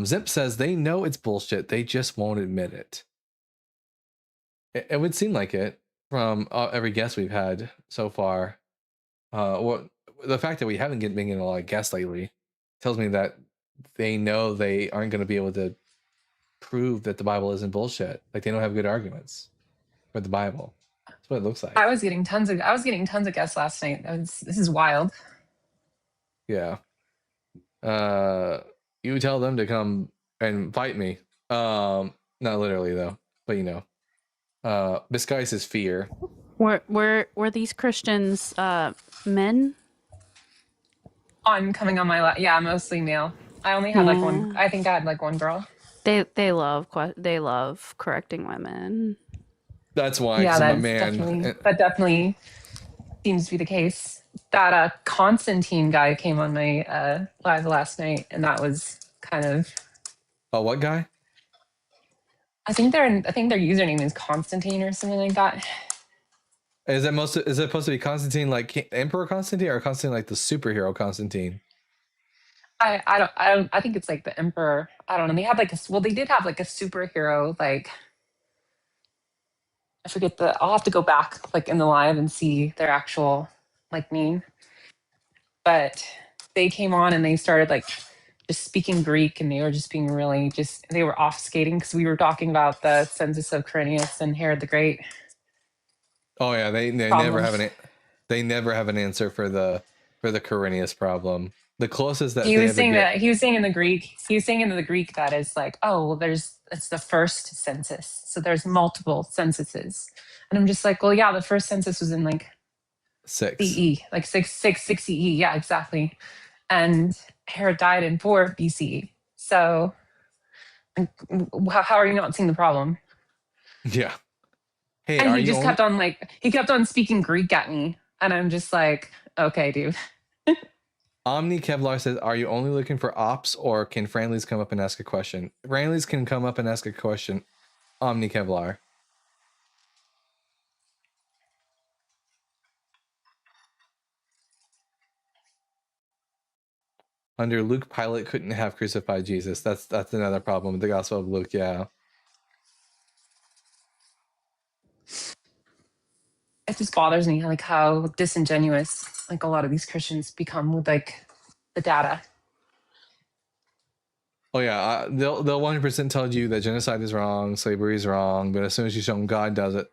Zip says they know it's bullshit. They just won't admit it. It would seem like it from every guest we've had so far. What the fact that we haven't been getting a lot of guests lately tells me that they know they aren't going to be able to prove that the Bible isn't bullshit. Like they don't have good arguments for the Bible. That's what it looks like. I was getting tons of guests last night. This is wild. Yeah. You tell them to come and fight me. Not literally though, but you know. Disguise is fear. Were these Christians men? On coming on my yeah, mostly male. I only had like one. I think I had like one girl. They love correcting women. That's why. Yeah, I'm a man. That definitely seems to be the case. That Constantine guy came on my live last night, and that was kind of. Oh, what guy? I think their username is Constantine or something like that. Is it supposed to be Constantine like Emperor Constantine or Constantine like the superhero Constantine? I think it's like the Emperor. I don't know. They had like they did have like a superhero, like I forget I'll have to go back like in the live and see their actual like name. But they came on and they started like just speaking Greek, and they were just being really they were off skating because we were talking about the census of Quirinius and Herod the Great. Oh yeah, they never have an answer for the Quirinius problem. The closest that he was saying in the Greek that is like, oh well, it's the first census, so there's multiple censuses, and I'm just like, well, yeah, the first census was in like 6 CE, like 6 CE, yeah, exactly, and Herod died in 4 BCE. So, how are you not seeing the problem? Yeah. Hey, and he just kept on speaking Greek at me, and I'm just like, okay, dude. Omni Kevlar says, are you only looking for ops, or can Franleys come up and ask a question? Franleys can come up and ask a question. Omni Kevlar. Under Luke, Pilate couldn't have crucified Jesus. That's another problem with the Gospel of Luke, yeah. It just bothers me like how disingenuous like a lot of these Christians become with like the data. Oh yeah, they'll 100% tell you that genocide is wrong, slavery is wrong, but as soon as you show them God does it,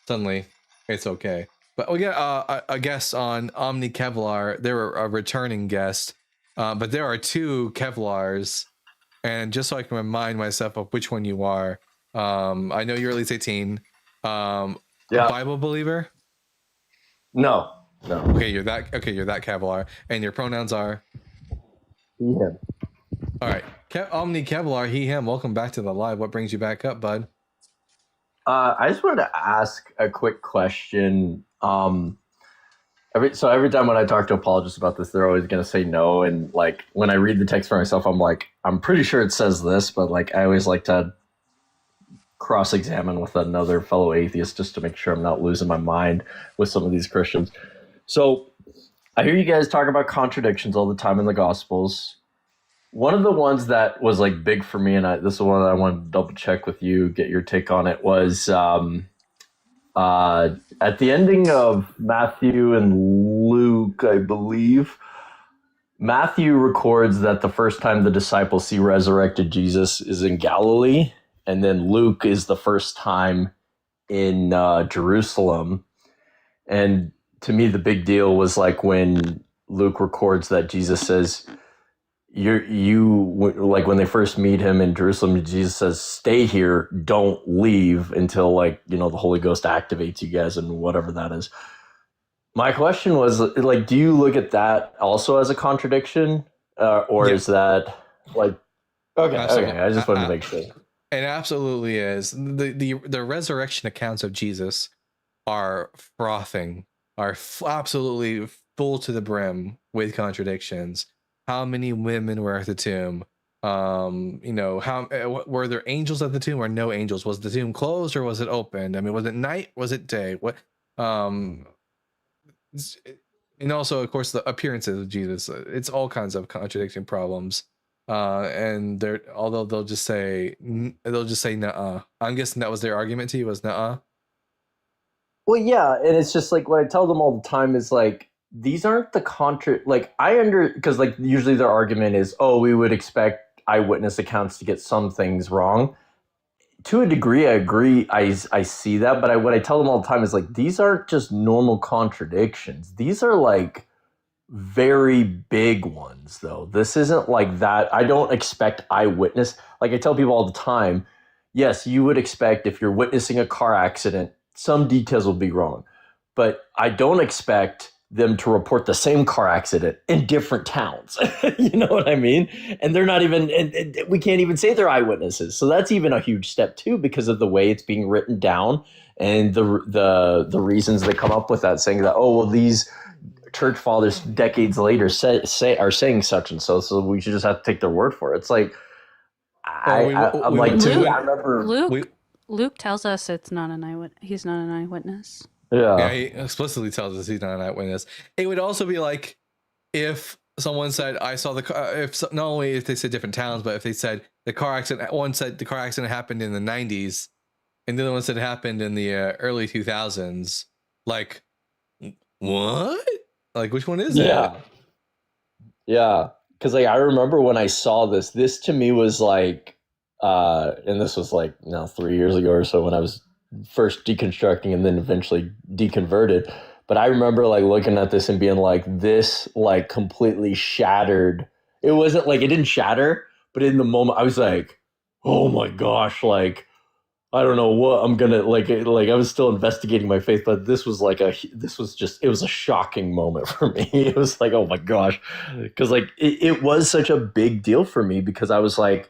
suddenly it's okay. But we got a guest on Omni Kevlar. They're a returning guest, but there are 2 Kevlars, and just so I can remind myself of which one you are, I know you're at least 18. Yeah. Bible believer? No. Okay, you're that Kevlar, and your pronouns are he, him. All right, Omni Kevlar, he, him. Welcome back to the live. What brings you back up, bud? I just wanted to ask a quick question. Every time when I talk to apologists about this, they're always going to say no, and like when I read the text for myself, I'm like, I'm pretty sure it says this, but like I always like to cross-examine with another fellow atheist just to make sure I'm not losing my mind with some of these Christians. So I hear you guys talk about contradictions all the time in the Gospels. One of the ones that was like big for me, and this is one that I wanted to double check with you, get your take on it, was at the ending of Matthew and Luke, I believe, Matthew records that the first time the disciples see resurrected Jesus is in Galilee. And then Luke is the first time in Jerusalem. And to me, the big deal was like when Luke records that Jesus says, like when they first meet him in Jerusalem, Jesus says, "Stay here, don't leave until like the Holy Ghost activates you guys," and whatever that is. My question was like, do you look at that also as a contradiction, or is that like okay? I just wanted to make sure. It absolutely is. The resurrection accounts of Jesus are frothing, absolutely full to the brim with contradictions. How many women were at the tomb? How were there angels at the tomb or no angels? Was the tomb closed or was it opened? I mean, was it night? Was it day? What? And also, of course, the appearances of Jesus. It's all kinds of contradiction problems. And although they'll just say nuh-uh. I'm guessing that was their argument to you, was nuh-uh. Well, yeah, and it's just like what I tell them all the time is like, these aren't the because like usually their argument is, oh, we would expect eyewitness accounts to get some things wrong. To a degree, I agree. I see that, but what I tell them all the time is like, these aren't just normal contradictions. These are like very big ones, though. This isn't like that. I don't expect eyewitness. Like I tell people all the time, yes, you would expect if you're witnessing a car accident, some details will be wrong, but I don't expect them to report the same car accident in different towns. You know what I mean? And they're not even, and we can't even say they're eyewitnesses. So that's even a huge step too, because of the way it's being written down and the reasons they come up with that, saying that, oh, well, these church fathers decades later are saying such and so we should just have to take their word for it. It's like, I remember Luke tells us it's not an eyewitness. He's not an eyewitness. Yeah, he explicitly tells us he's not an eyewitness. It would also be like if someone said, "I saw the car." Not only if they said different towns, but if they said the car accident. One said the car accident happened in the 90s, and the other one said it happened in the early 2000s. Like, what? Like, which one is it? Yeah, because like I remember when I saw this. This to me was like, and this was like 3 years ago or so when I was first deconstructing and then eventually deconverted. But I remember like looking at this and being like, this like completely shattered. It wasn't like it didn't shatter, but in the moment I was like, oh my gosh, like I don't know what I'm gonna like I was still investigating my faith, but this was it was a shocking moment for me. It was like, oh my gosh, because like it was such a big deal for me, because I was like,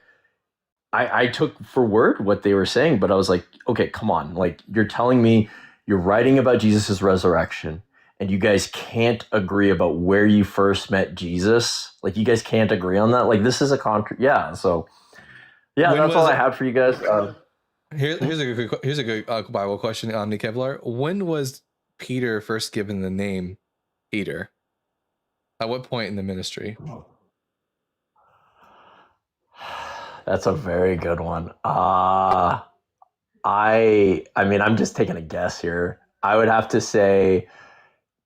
I took for word what they were saying, but I was like, okay, come on. Like, you're telling me you're writing about Jesus' resurrection and you guys can't agree about where you first met Jesus. Like, you guys can't agree on that. Like, this is a yeah. So yeah, that's all I have for you guys. Here's a good Bible question, Omni Kevlar. When was Peter first given the name Peter? At what point in the ministry? That's a very good one. I mean, I'm just taking a guess here. I would have to say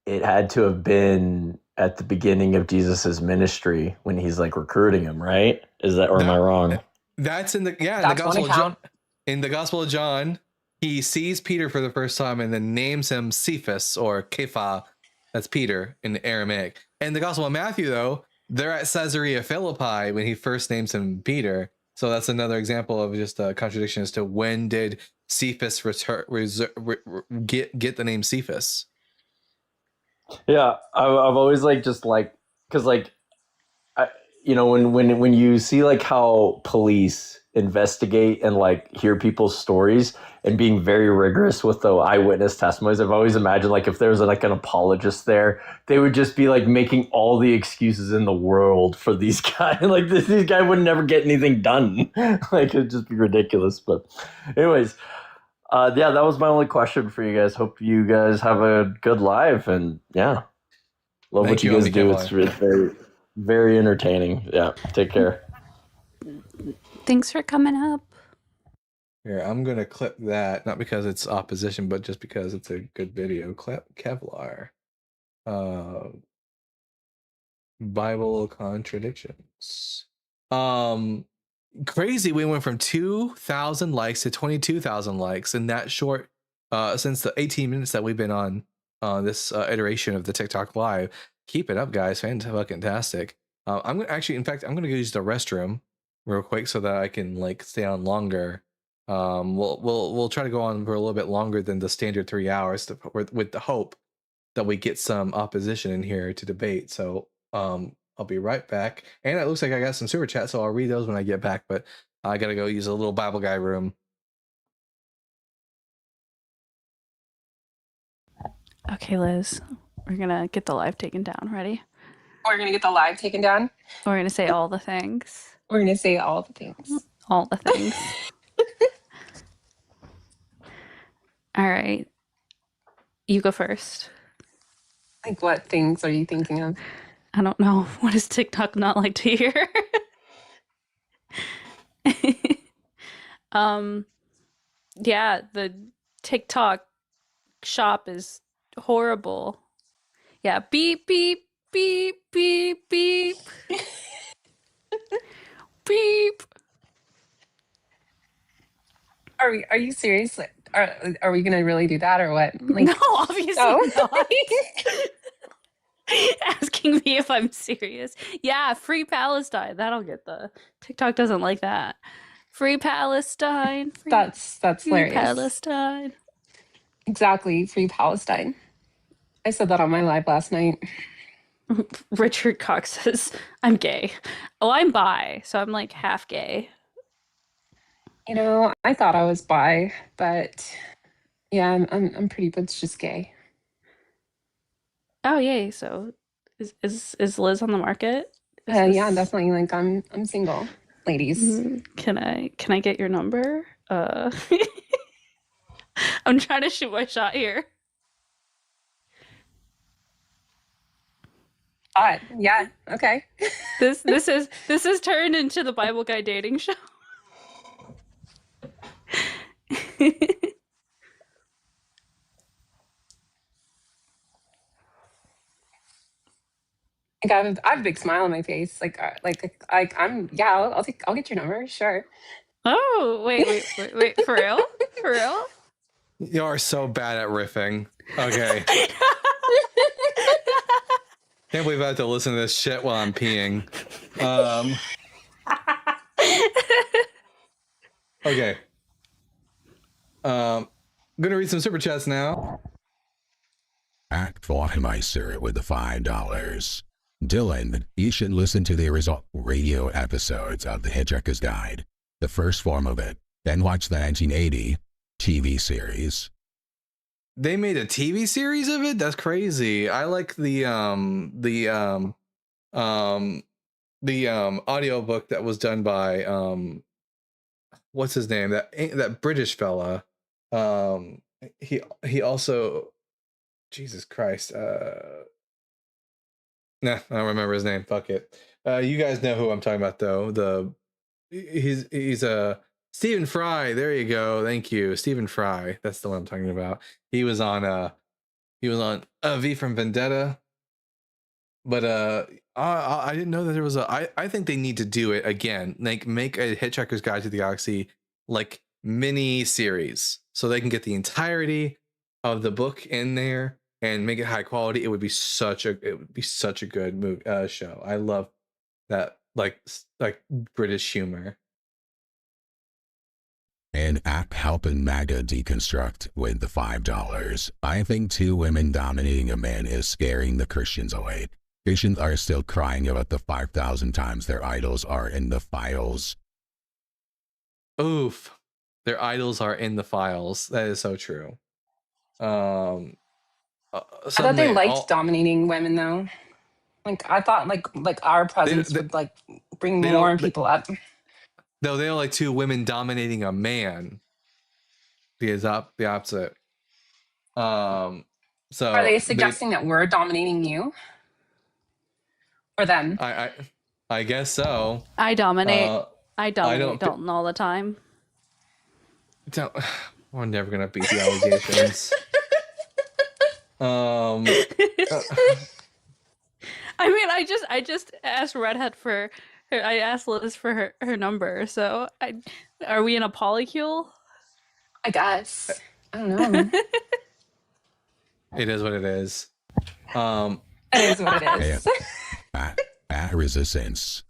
it had to have been at the beginning of Jesus's ministry when he's like recruiting him, right? Is that, or am I wrong? That's in the Gospel of John. In the Gospel of John, he sees Peter for the first time and then names him Cephas or Kepha. That's Peter in Aramaic. And the Gospel of Matthew, though, they're at Caesarea Philippi when he first names him Peter. So that's another example of just a contradiction as to when did Cephas get the name Cephas? Yeah, I've always like just like, because like, when you see like how police investigate and like hear people's stories and being very rigorous with the eyewitness testimonies, I've always imagined like if there was like an apologist there, they would just be like making all the excuses in the world for these guys. Like these guys would never get anything done. Like it'd just be ridiculous. But anyways, yeah, that was my only question for you guys. Hope you guys have a good live, and yeah, love what you guys do. It's very, very entertaining. Yeah, take care. Thanks for coming up. Here, I'm gonna clip that, not because it's opposition, but just because it's a good video. Clip Kevlar. Bible contradictions. Crazy. We went from 2,000 likes to 22,000 likes in that short since the 18 minutes that we've been on this iteration of the TikTok live. Keep it up, guys. Fantastic. I'm gonna actually, in fact, I'm gonna go use the restroom real quick so that I can like stay on longer. We'll try to go on for a little bit longer than the standard 3 hours with the hope that we get some opposition in here to debate. So I'll be right back. And it looks like I got some super chats, so I'll read those when I get back. But I gotta go use a little Bible guy room. Okay, Liz, we're gonna get the live taken down. Ready? We're gonna get the live taken down. We're gonna say all the things. We're gonna say all the things. All the things. All right. You go first. Like, what things are you thinking of? I don't know. What does TikTok not like to hear? Yeah, the TikTok shop is horrible. Yeah, beep beep beep beep beep. Beep. Are you serious? Are we gonna really do that or what? Like, No, obviously not. Asking me if I'm serious. Yeah, free Palestine. That'll get the TikTok doesn't like that. Free Palestine. That's Free hilarious. Palestine. Exactly, free Palestine. I said that on my live last night. Richard Cox says, I'm gay. Oh, I'm bi, so I'm like half gay. You know, I thought I was bi, but yeah, I'm pretty much just gay. Oh yay, so is Liz on the market? Yeah, definitely. Like I'm single, ladies. Can I get your number? I'm trying to shoot my shot here. Hot. Yeah. Okay. This is turned into the Bible Guy dating show. Like I have a big smile on my face. Like I'm yeah. I'll get your number. Sure. Oh wait, for real? For real? You are so bad at riffing. Okay. Can't believe I have to listen to this shit while I'm peeing. Okay. I'm gonna read some super chats now. Act Fatimeister with the $5. Dylan, you should listen to the radio episodes of The Hitchhiker's Guide, the first form of it, then watch the 1980 TV series. They made a TV series of it? That's crazy. I like the audiobook that was done by what's his name? That British fella. He also, Jesus Christ. Nah, I don't remember his name. Fuck it. You guys know who I'm talking about though. He's Stephen Fry. There you go. Thank you, Stephen Fry. That's the one I'm talking about. He was on V from Vendetta. But I didn't know that there was I think they need to do it again. Like make a Hitchhiker's Guide to the Galaxy like mini series so they can get the entirety of the book in there and make it high quality. It would be such a good movie show. I love that like British humor. And act helping MAGA deconstruct with the $5. I think 2 women dominating a man is scaring the Christians away. Christians are still crying about the 5,000 times their idols are in the files. Oof. Their idols are in the files. That is so true. I thought they liked dominating women though. Like I thought like our presence would like bring more people up. No, they don't like 2 women dominating a man. The opposite. So are they suggesting that we're dominating you? Or them? I guess so. I dominate. I dominate Dalton all the time. We're never gonna beat the allegations. I mean, I just asked Redhead for her. I asked Liz for her number. So, are we in a polycule? I guess. I don't know. It is what it is. It is what it is. At Resistance,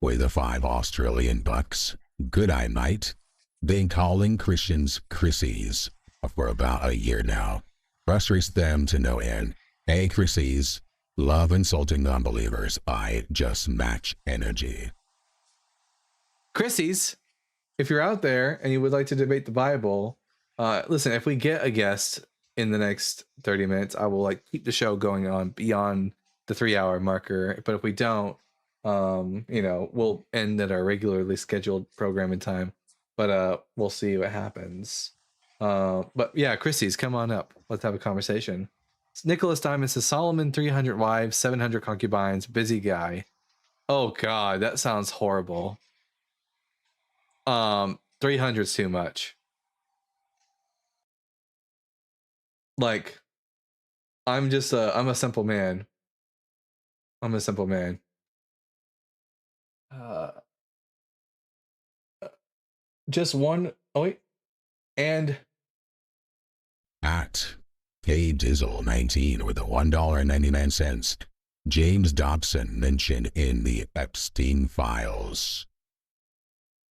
with the 5 Australian bucks, good I might, been calling Christians Chrissies for about a year now. Frustrates them to no end. Hey Chrissies, love insulting unbelievers. I just match energy. Chrissy's, if you're out there and you would like to debate the Bible, listen, if we get a guest in the next 30 minutes, I will keep the show going on beyond the 3-hour marker. But if we don't, we'll end at our regularly scheduled programming time. But we'll see what happens. But yeah, Chrissy's, come on up. Let's have a conversation. Nicholas Diamond says Solomon, 300 wives, 700 concubines, busy guy. Oh God, that sounds horrible. 300's too much. I'm a simple man. I'm a simple man. Just one. Oh wait, and at K Dizzle 19 with the $1.99. James Dobson mentioned in the Epstein files.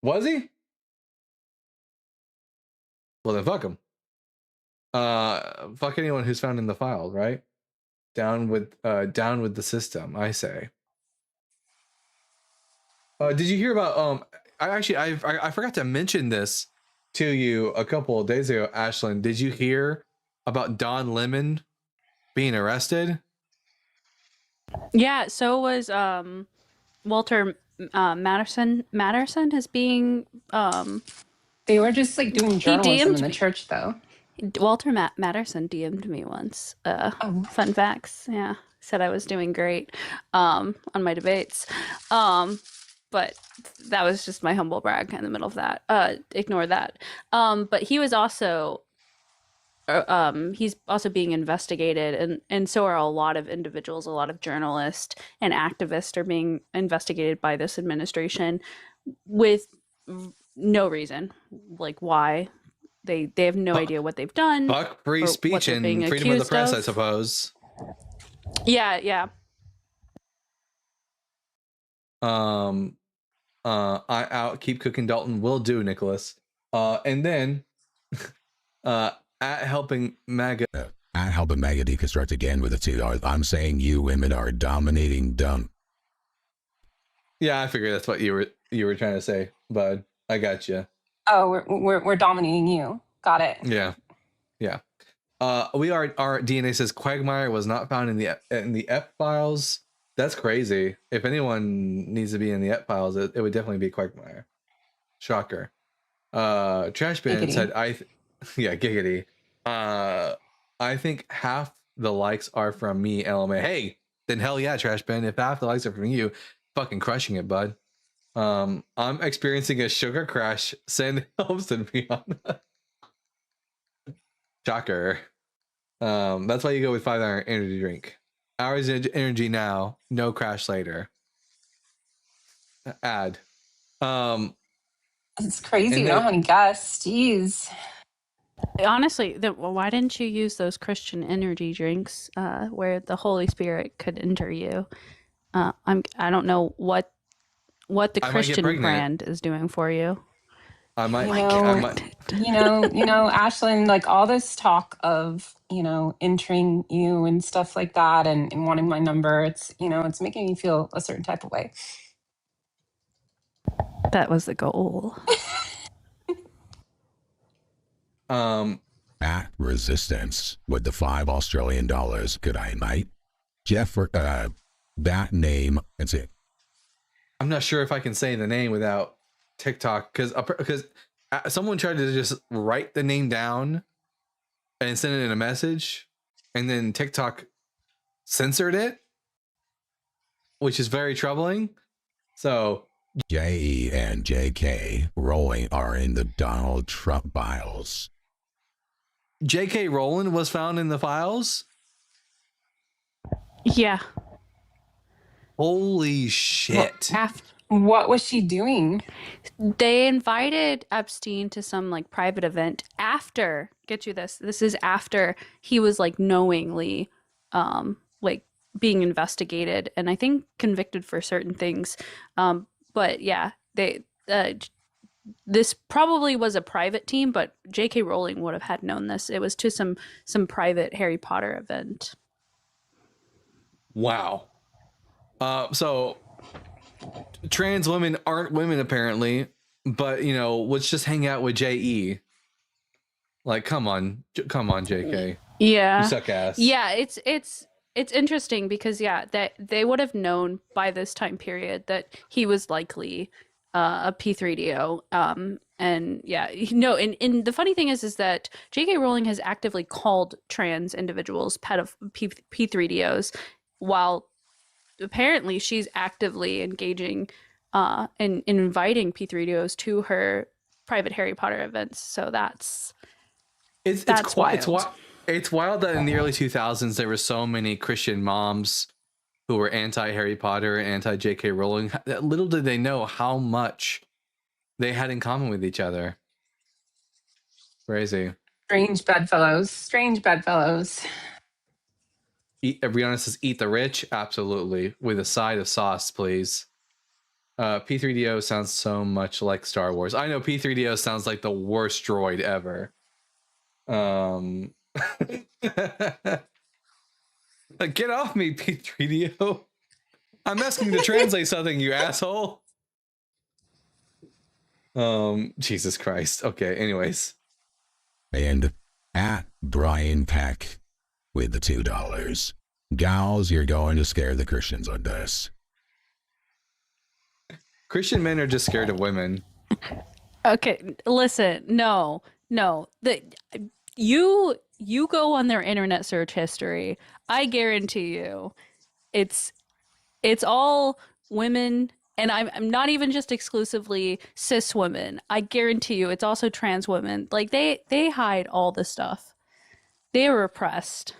Was he? Well then, fuck him. Fuck anyone who's found in the files, right? Down with the system, I say. Did you hear about I forgot to mention this to you a couple of days ago, Ashlyn. Did you hear about Don Lemon being arrested? Yeah, so was Walter Matterson is being They were just doing journalism in the church, though. Walter Matterson DM'd me once. Fun facts. Yeah, said I was doing great on my debates. But that was just my humble brag in the middle of that. Ignore that. But he was also he's also being investigated, and so are a lot of individuals. A lot of journalists and activists are being investigated by this administration with no reason, why. They have no idea what they've done. Fuck free speech and freedom of the press, I suppose. Yeah. I out keep cooking Dalton will do, Nicholas. And then at helping MAGA deconstruct again with a $2. I'm saying you women are dominating dumb. Yeah, I figured that's what you were trying to say, bud. I got you. Oh, we're dominating you. Got it. Yeah. Our DNA says Quagmire was not found in the Ep files. That's crazy. If anyone needs to be in the Ep files, it would definitely be Quagmire. Shocker. Trash Bin Giggity. said giggity. I think half the likes are from me, LMA. Hey, then hell yeah, Trash Bin. If half the likes are from you, fucking crushing it, bud. I'm experiencing a sugar crash. Send helps and beyond. Shocker. That's why you go with 5-hour energy drink. Hours of energy now, no crash later. Add. It's crazy. We don't have any guests. Jeez. Honestly, why didn't you use those Christian energy drinks where the Holy Spirit could enter you? I don't know what the Christian brand is doing for you. I might. Ashlyn, all this talk of, entering you and stuff like that and wanting my number, it's making me feel a certain type of way. That was the goal. At Resistance with the $5 Australian. Good I might. Jeff, that name, that's it. I'm not sure if I can say the name without TikTok because someone tried to just write the name down and send it in a message, and then TikTok censored it, which is very troubling. So J.E. and J.K. Rowling are in the Donald Trump files. J.K. Rowling was found in the files? Yeah. Holy shit. What was she doing? They invited Epstein to some private event after, get you this is after he was knowingly being investigated and I think convicted for certain things. But yeah, this probably was a private team, but J.K. Rowling would have had known this. It was to some private Harry Potter event. Wow. So trans women aren't women apparently, but let's just hang out with J.E. Like, come on, J.K. Yeah, you suck ass. Yeah, it's interesting because that they would have known by this time period that he was likely a P3DO. And the funny thing is that J.K. Rowling has actively called trans individuals P3DOs, while apparently she's actively engaging in inviting P3DOs to her private Harry Potter events. So that's wild. It's wild that in the early 2000s there were so many Christian moms who were anti-Harry Potter and anti-J.K. Rowling. Little did they know how much they had in common with each other. Crazy. Strange bedfellows. Brianna says, eat the rich. Absolutely. With a side of sauce, please. P3DO sounds so much like Star Wars. I know P3DO sounds like the worst droid ever. Like, get off me, P3DO. I'm asking to translate something, you asshole. Jesus Christ. Okay, anyways. And at Brian Peck with the $2. Gals, you're going to scare the Christians on this. Christian men are just scared of women. Okay, listen, no. You go on their internet search history. I guarantee you, it's all women, and I'm not even just exclusively cis women. I guarantee you, it's also trans women. Like they hide all the stuff. They are repressed.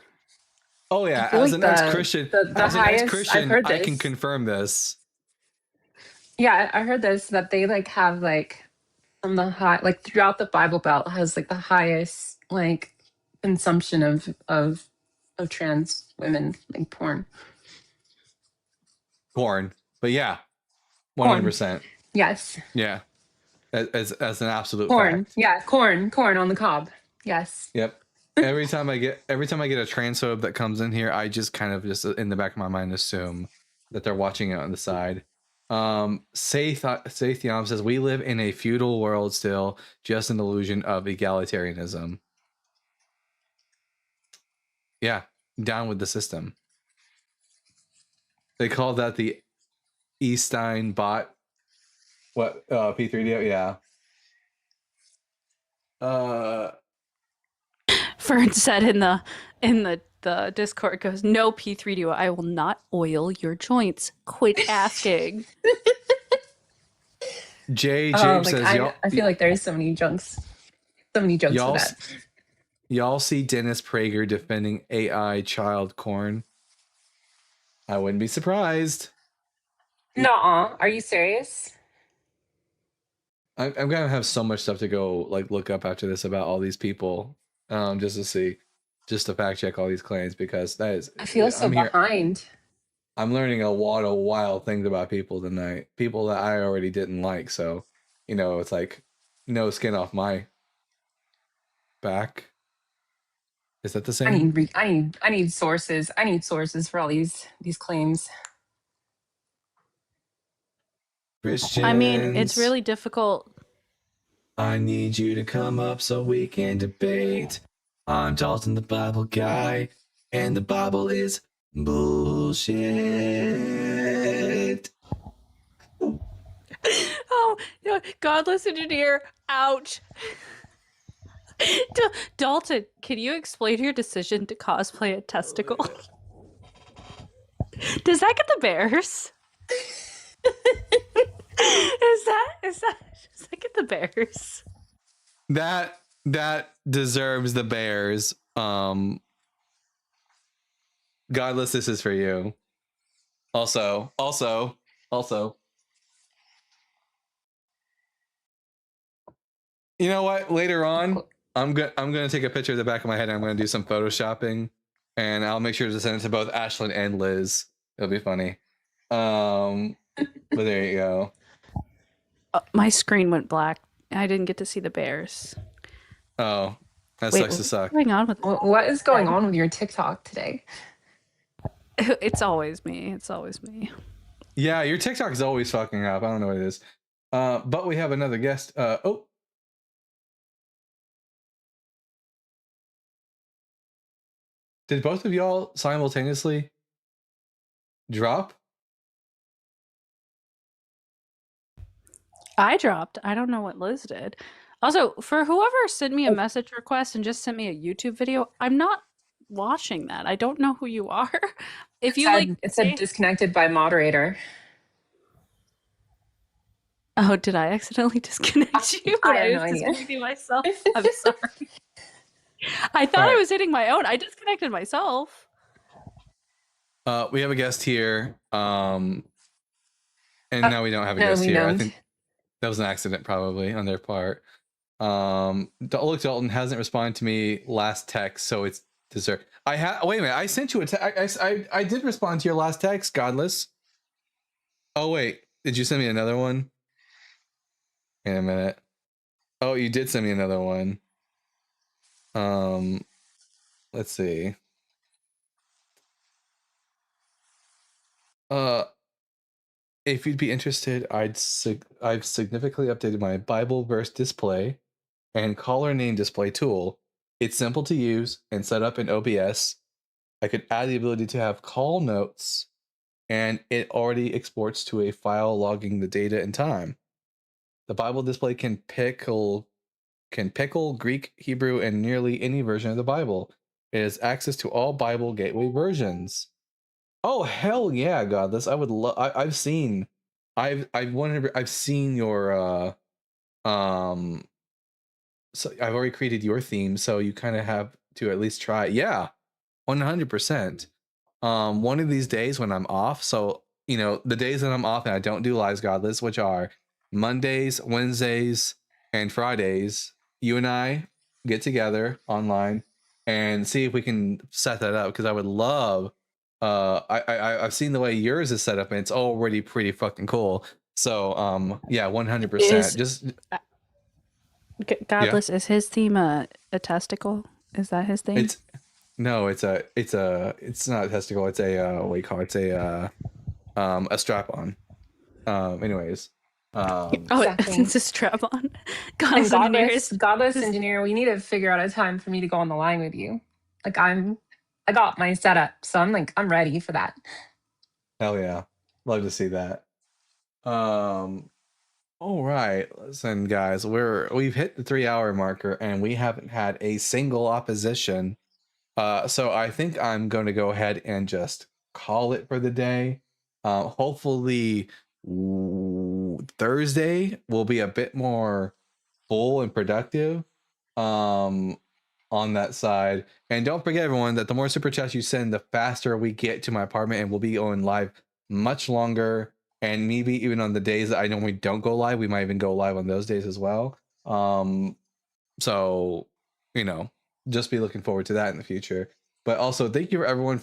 Oh yeah, as an ex-Christian, I can confirm this. Yeah, I heard this that they have on the high, throughout the Bible Belt has the highest consumption of trans women porn. But yeah, 100%. Yes. Yeah, as an absolute corn. fact. Yeah, corn on the cob. Yes. Yep. Every time I get a transphobe that comes in here, I just kind of just in the back of my mind assume that they're watching it on the side. Saythiam says, we live in a feudal world still, just an illusion of egalitarianism. Yeah, down with the system. They call that the Eastine bot. What, P3DO? Yeah. Fern said in the Discord, goes, no P3DO, I will not oil your joints. Quit asking. James says, I feel like there's so many jokes for that. Y'all see Dennis Prager defending AI child corn? I wouldn't be surprised. Nuh-uh. Are you serious? I'm gonna have so much stuff to go look up after this about all these people, just to fact check all these claims, because that is. I feel so behind. I'm learning a lot of wild things about people tonight. People that I already didn't like, so it's no skin off my back. Is that the same? I need sources. I need sources for all these claims. Christians, I mean, it's really difficult. I need you to come up so we can debate. I'm Dalton, the Bible guy, and the Bible is bullshit. Oh, godless engineer. Ouch. Dalton, can you explain your decision to cosplay a testicle? Does that get the bears? Does that get the bears? That deserves the bears. Godless, this is for you. Also. You know what? Later on, I'm gonna take a picture of the back of my head and I'm gonna do some photoshopping and I'll make sure to send it to both Ashlyn and Liz. It'll be funny. But there you go. My screen went black. I didn't get to see the bears. Oh, that Wait, sucks to suck. what's going on with What is going on with your TikTok today? It's always me. Yeah, your TikTok is always fucking up. I don't know what it is. But we have another guest. Did both of y'all simultaneously drop? I dropped. I don't know what Liz did. Also, for whoever sent me a message request and just sent me a YouTube video, I'm not watching that. I don't know who you are. If you It said disconnected by moderator. Oh, did I accidentally disconnect you? I have was no idea. disconnecting myself. I'm sorry. I thought I was hitting my own. I disconnected myself. We have a guest here. And now we don't have a guest here. I think that was an accident probably on their part. Look, Dalton hasn't responded to me last text, so it's deserved. Wait a minute. I sent you a text. I did respond to your last text, Godless. Oh wait, did you send me another one? In a minute. Oh, you did send me another one. Let's see. If you'd be interested, I've significantly updated my Bible verse display and caller name display tool. It's simple to use and set up in OBS. I could add the ability to have call notes, and it already exports to a file logging the data and time. The Bible display can pickle Greek, Hebrew, and nearly any version of the Bible. It has access to all Bible Gateway versions. Oh hell yeah, Godless! I would love. I've seen your So I've already created your theme, so you kind of have to at least try. Yeah, 100%. One of these days when I'm off, so the days that I'm off and I don't do lives, Godless, which are Mondays, Wednesdays, and Fridays, you and I get together online and see if we can set that up, because I would love. I've seen the way yours is set up, and it's already pretty fucking cool. So yeah, 100%. Godless, is his theme a testicle? Is that his theme? It's not a testicle. It's a what do you call it? It's a strap on. Anyways. It's a strap on. Godless engineer, we need to figure out a time for me to go on the line with you. Like I got my setup, so I'm ready for that. Hell yeah. Love to see that. All right, listen, guys, we've hit the 3-hour marker and we haven't had a single opposition. So I think I'm going to go ahead and just call it for the day. Hopefully Thursday will be a bit more full and productive on that side. And don't forget, everyone, that the more super chats you send, the faster we get to my apartment, and we'll be going live much longer. And maybe even on the days that I normally don't go live, we might even go live on those days as well. So, just be looking forward to that in the future. But also, thank you for everyone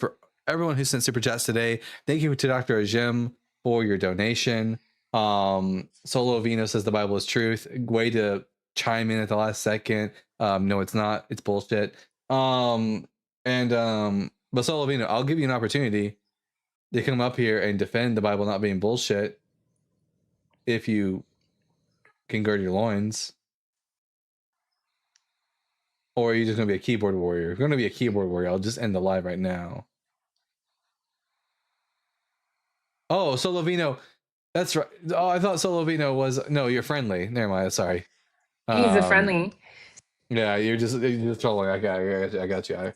who sent super chats today. Thank you to Dr. Ajim for your donation. Solo Vino says the Bible is truth. Way to chime in at the last second. No, it's not. It's bullshit. But Solo Vino, I'll give you an opportunity to come up here and defend the Bible not being bullshit if you can gird your loins. Or are you just going to be a keyboard warrior? If you're going to be a keyboard warrior, I'll just end the live right now. Oh, Solovino. That's right. Oh, I thought Solovino was... No, you're friendly. Never mind. Sorry. He's a friendly. Yeah, you're just trolling. I got you.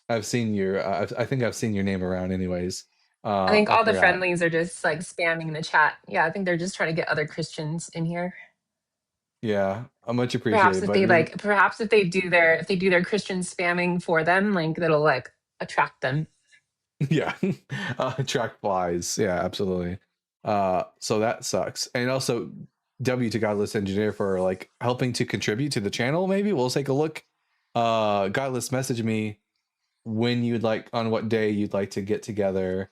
I've seen your. I think I've seen your name around, anyways. I think all the friendlies are just spamming the chat. Yeah, I think they're just trying to get other Christians in here. Yeah, I much appreciate it. Perhaps if they do their Christian spamming for them, that'll attract them. Yeah, attract flies. Yeah, absolutely. So that sucks. And also, W to Godless Engineer for helping to contribute to the channel. Maybe we'll take a look. Godless message me when you'd like, on what day you'd like to get together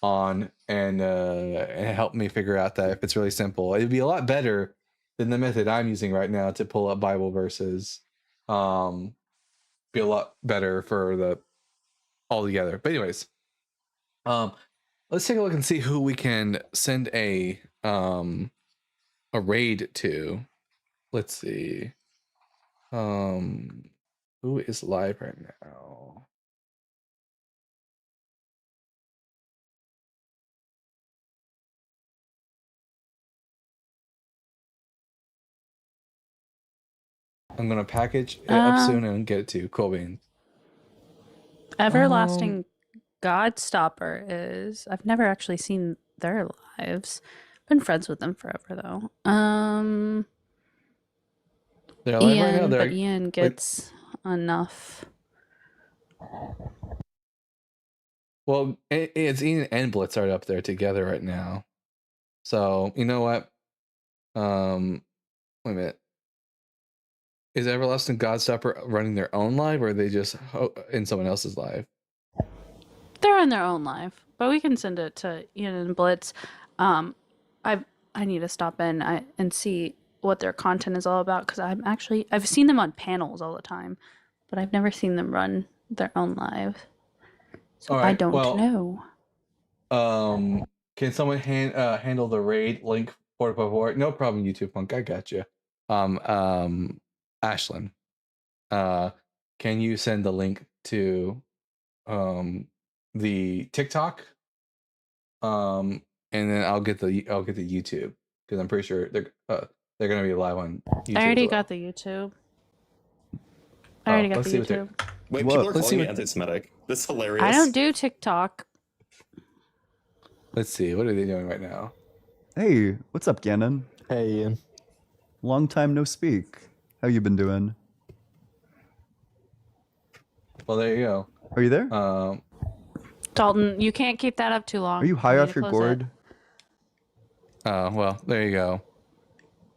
on, and help me figure out that. If it's really simple, it'd be a lot better than the method I'm using right now to pull up Bible verses. Be a lot better for the all together. But anyways, let's take a look and see who we can send a raid to. Let's see. Who is live right now? I'm gonna package it up soon and get it to Colby. Everlasting Godstopper is. I've never actually seen their lives. Been friends with them forever though. They're live right now. But Ian gets enough. Well, it's Ian and Blitzard up there together right now. So you know what? Wait a minute. Is Everlasting Godstopper running their own live, or are they just in someone else's live? They're on their own live, but we can send it to Ian and Blitz. I need to stop in and see what their content is all about, because I've seen them on panels all the time, but I've never seen them run their own live. So All right, I don't know. Can someone handle the raid link por favor? No problem, YouTube Punk. I got you. Ashlyn, can you send the link to the TikTok? And then I'll get the YouTube, because I'm pretty sure they're gonna be live on YouTube. I already got the YouTube. I already got the YouTube. Wait, people are calling me anti-Semitic. This is hilarious. I don't do TikTok. Let's see, what are they doing right now? Hey, what's up, Gannon? Hey, Ian. Long time no speak. How you been doing? Well, there you go. Are you there? Dalton, you can't keep that up too long. Are you high need off to your close gourd? it. Well, there you go.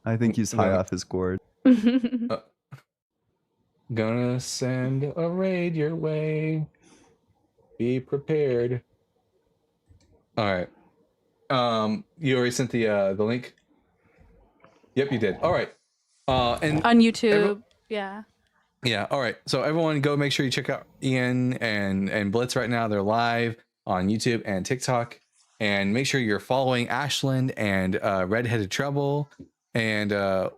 I think he's high off his gourd. Gonna send a raid your way. Be prepared. All right. You already sent the link? Yep, you did. All right. And on YouTube, yeah. Yeah, all right. So everyone go make sure you check out Ian and Blitz right now. They're live on YouTube and TikTok. And make sure you're following Ashland and Redheaded Trouble. And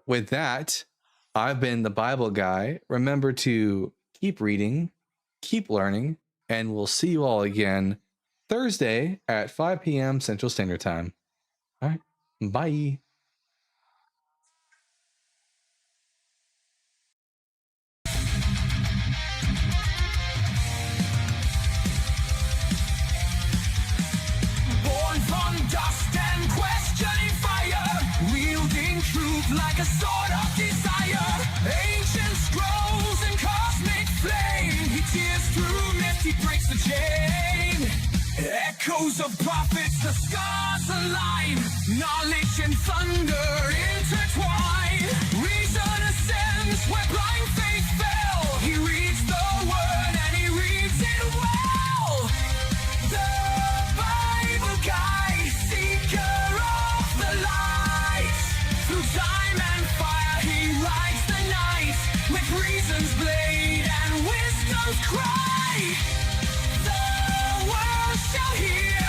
with that, I've been the Bible guy. Remember to keep reading, keep learning, and we'll see you all again Thursday at 5 p.m. Central Standard Time. All right. Bye. Born from dust and questioning fire, wielding truth like a sword of desire. Ancient scrolls and cosmic flame, he tears through myth, he breaks the chain. Echoes of prophets, the scars align, knowledge and thunder intertwine. Reason ascends where blind faith fell, he reads the word and he reads it well. The Bible guy, seeker of the light, through time and fire he rides the night, with reason's blade and wisdom's cry. The world shall hear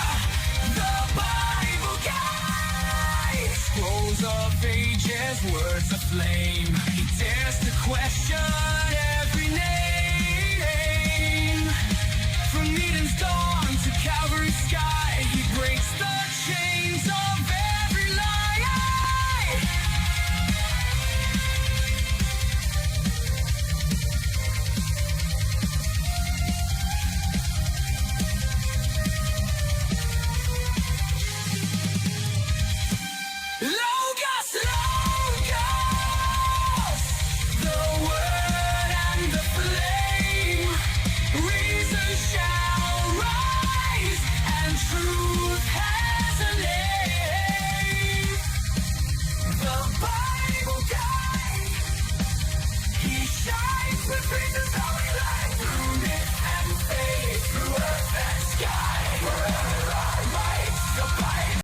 the Bible guy. Scrolls of ages, words aflame, he dares to question every name. From Eden's dawn to Calvary's sky,